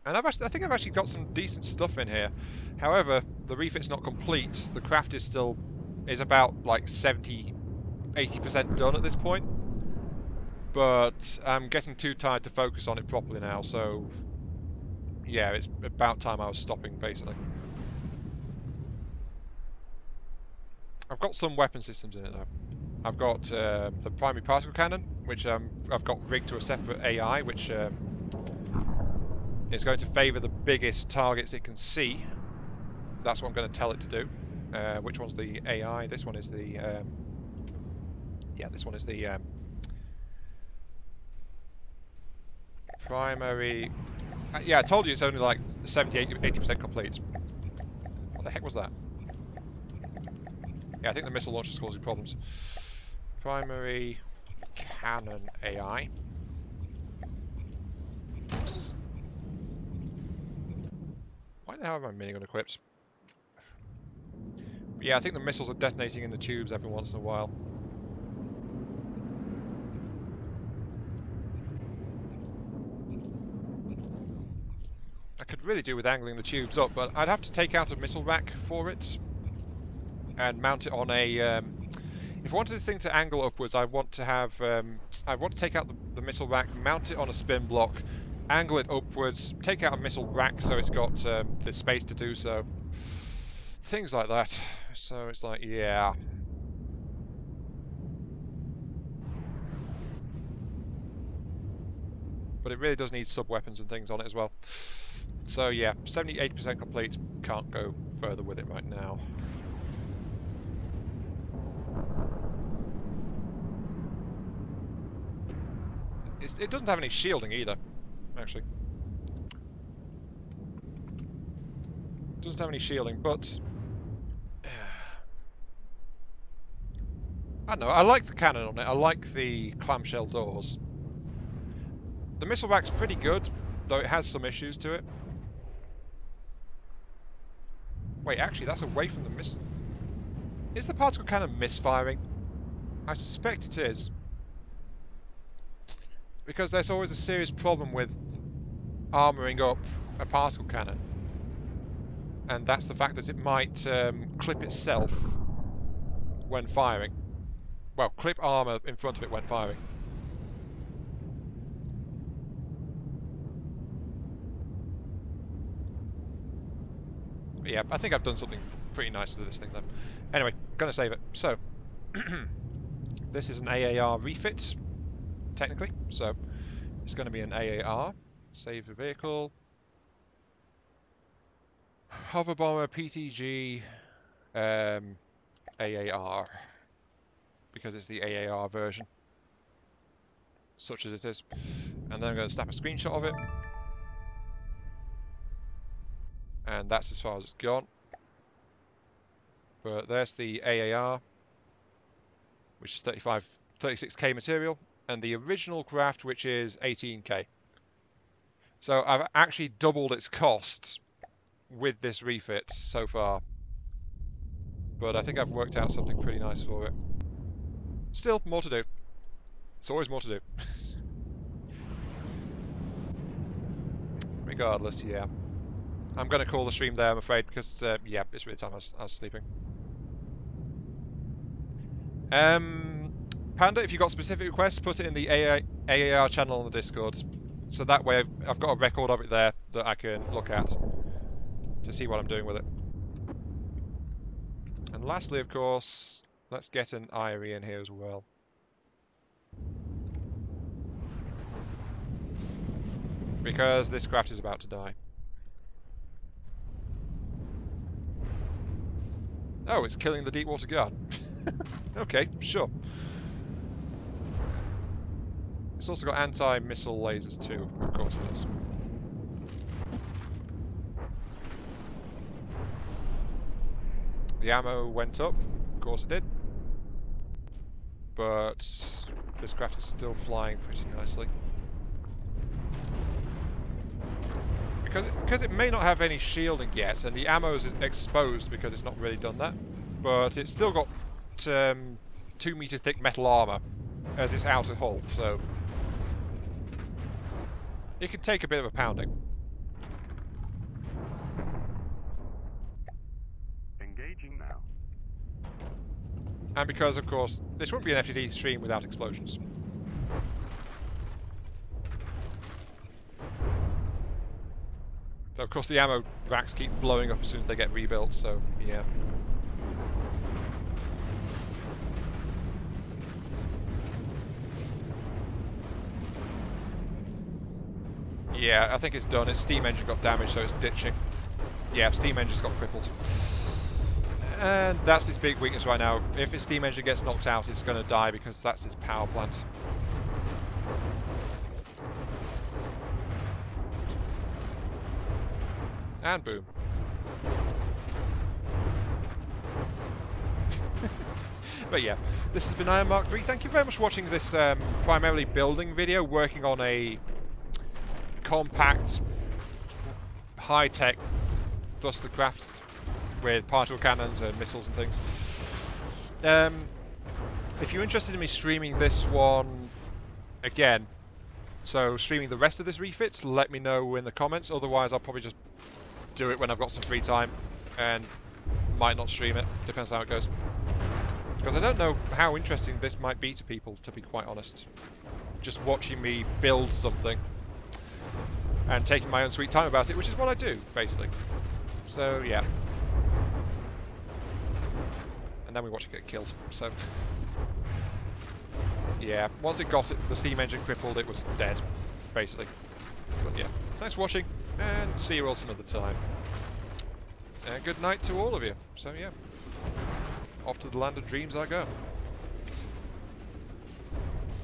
And I think I've actually got some decent stuff in here. However, the refit's not complete. The craft is about like 70–80% done at this point. But I'm getting too tired to focus on it properly now, so yeah, it's about time I was stopping, basically. I've got some weapon systems in it, though. I've got the primary particle cannon, which I've got rigged to a separate AI, which is going to favour the biggest targets it can see. That's what I'm going to tell it to do. Which one's the AI? This one is the... yeah, this one is the primary... yeah, I told you it's only like 70–80% complete. What the heck was that? Yeah, I think the missile launch is causing problems. Primary cannon AI. Why the hell am I minigun equipped? But yeah, I think the missiles are detonating in the tubes every once in a while. I could really do with angling the tubes up, but I'd have to take out a missile rack for it and mount it on a... if I wanted the thing to angle upwards, I want to have... I want to take out the missile rack, mount it on a spin block, angle it upwards, take out a missile rack so it's got the space to do so. Things like that. So it's like, yeah. But it really does need sub-weapons and things on it as well. So yeah, 70–80% complete. Can't go further with it right now. It doesn't have any shielding either, actually. It doesn't have any shielding, but... I don't know, I like the cannon on it, I like the clamshell doors. The missile rack's pretty good, though it has some issues to it. Wait, actually, that's away from the missile... Is the particle cannon misfiring? I suspect it is. Because there's always a serious problem with armouring up a particle cannon. And that's the fact that it might clip itself when firing. Well, clip armour in front of it when firing. yeah, I think I've done something pretty nice with this thing though. Anyway, gonna save it. So, this is an AAR refit, technically. So, it's going to be an AAR. Save the vehicle. Hover bomber PTG AAR, because it's the AAR version, such as it is. And then I'm going to snap a screenshot of it, and that's as far as it's gone. But there's the AAR, which is 36k material, and the original craft, which is 18k. So I've actually doubled its cost with this refit so far, but I think I've worked out something pretty nice for it. Still, more to do. It's always more to do. Regardless, yeah. I'm going to call the stream there, I'm afraid, because, yeah, it's really time I was sleeping. Panda, if you've got specific requests, put it in the AAR channel on the Discord. So that way I've got a record of it there that I can look at to see what I'm doing with it. And lastly, of course, let's get an Irie in here as well. Because this craft is about to die. Oh, it's killing the deep water guard. Okay, sure. It's also got anti-missile lasers too, of course it does. The ammo went up, of course it did. But this craft is still flying pretty nicely. Because it may not have any shielding yet, and the ammo is exposed because it's not really done that. But it's still got 2 meter thick metal armor as its outer hull, so it can take a bit of a pounding. Engaging now. And because, of course, this wouldn't be an FTD stream without explosions. So, of course, the ammo racks keep blowing up as soon as they get rebuilt, so, yeah. Yeah, I think it's done. Its steam engine got damaged, so it's ditching. Yeah, steam engine's got crippled. And that's its big weakness right now. If its steam engine gets knocked out, it's going to die because that's its power plant. And boom. But yeah, this has been Iron Mark 3. Thank you very much for watching this primarily building video, working on a compact, high-tech thruster craft with particle cannons and missiles and things. If you're interested in me streaming this one again, so streaming the rest of this refit, let me know in the comments. Otherwise, I'll probably just do it when I've got some free time and might not stream it. Depends how it goes. Because I don't know how interesting this might be to people, to be quite honest. Just watching me build something and taking my own sweet time about it, which is what I do, basically. So, yeah. And then we watch it get killed, so... yeah, once it got the steam engine crippled, it was dead, basically. But yeah, thanks for watching, and see you all some other time. And good night to all of you. So yeah, off to the land of dreams I go.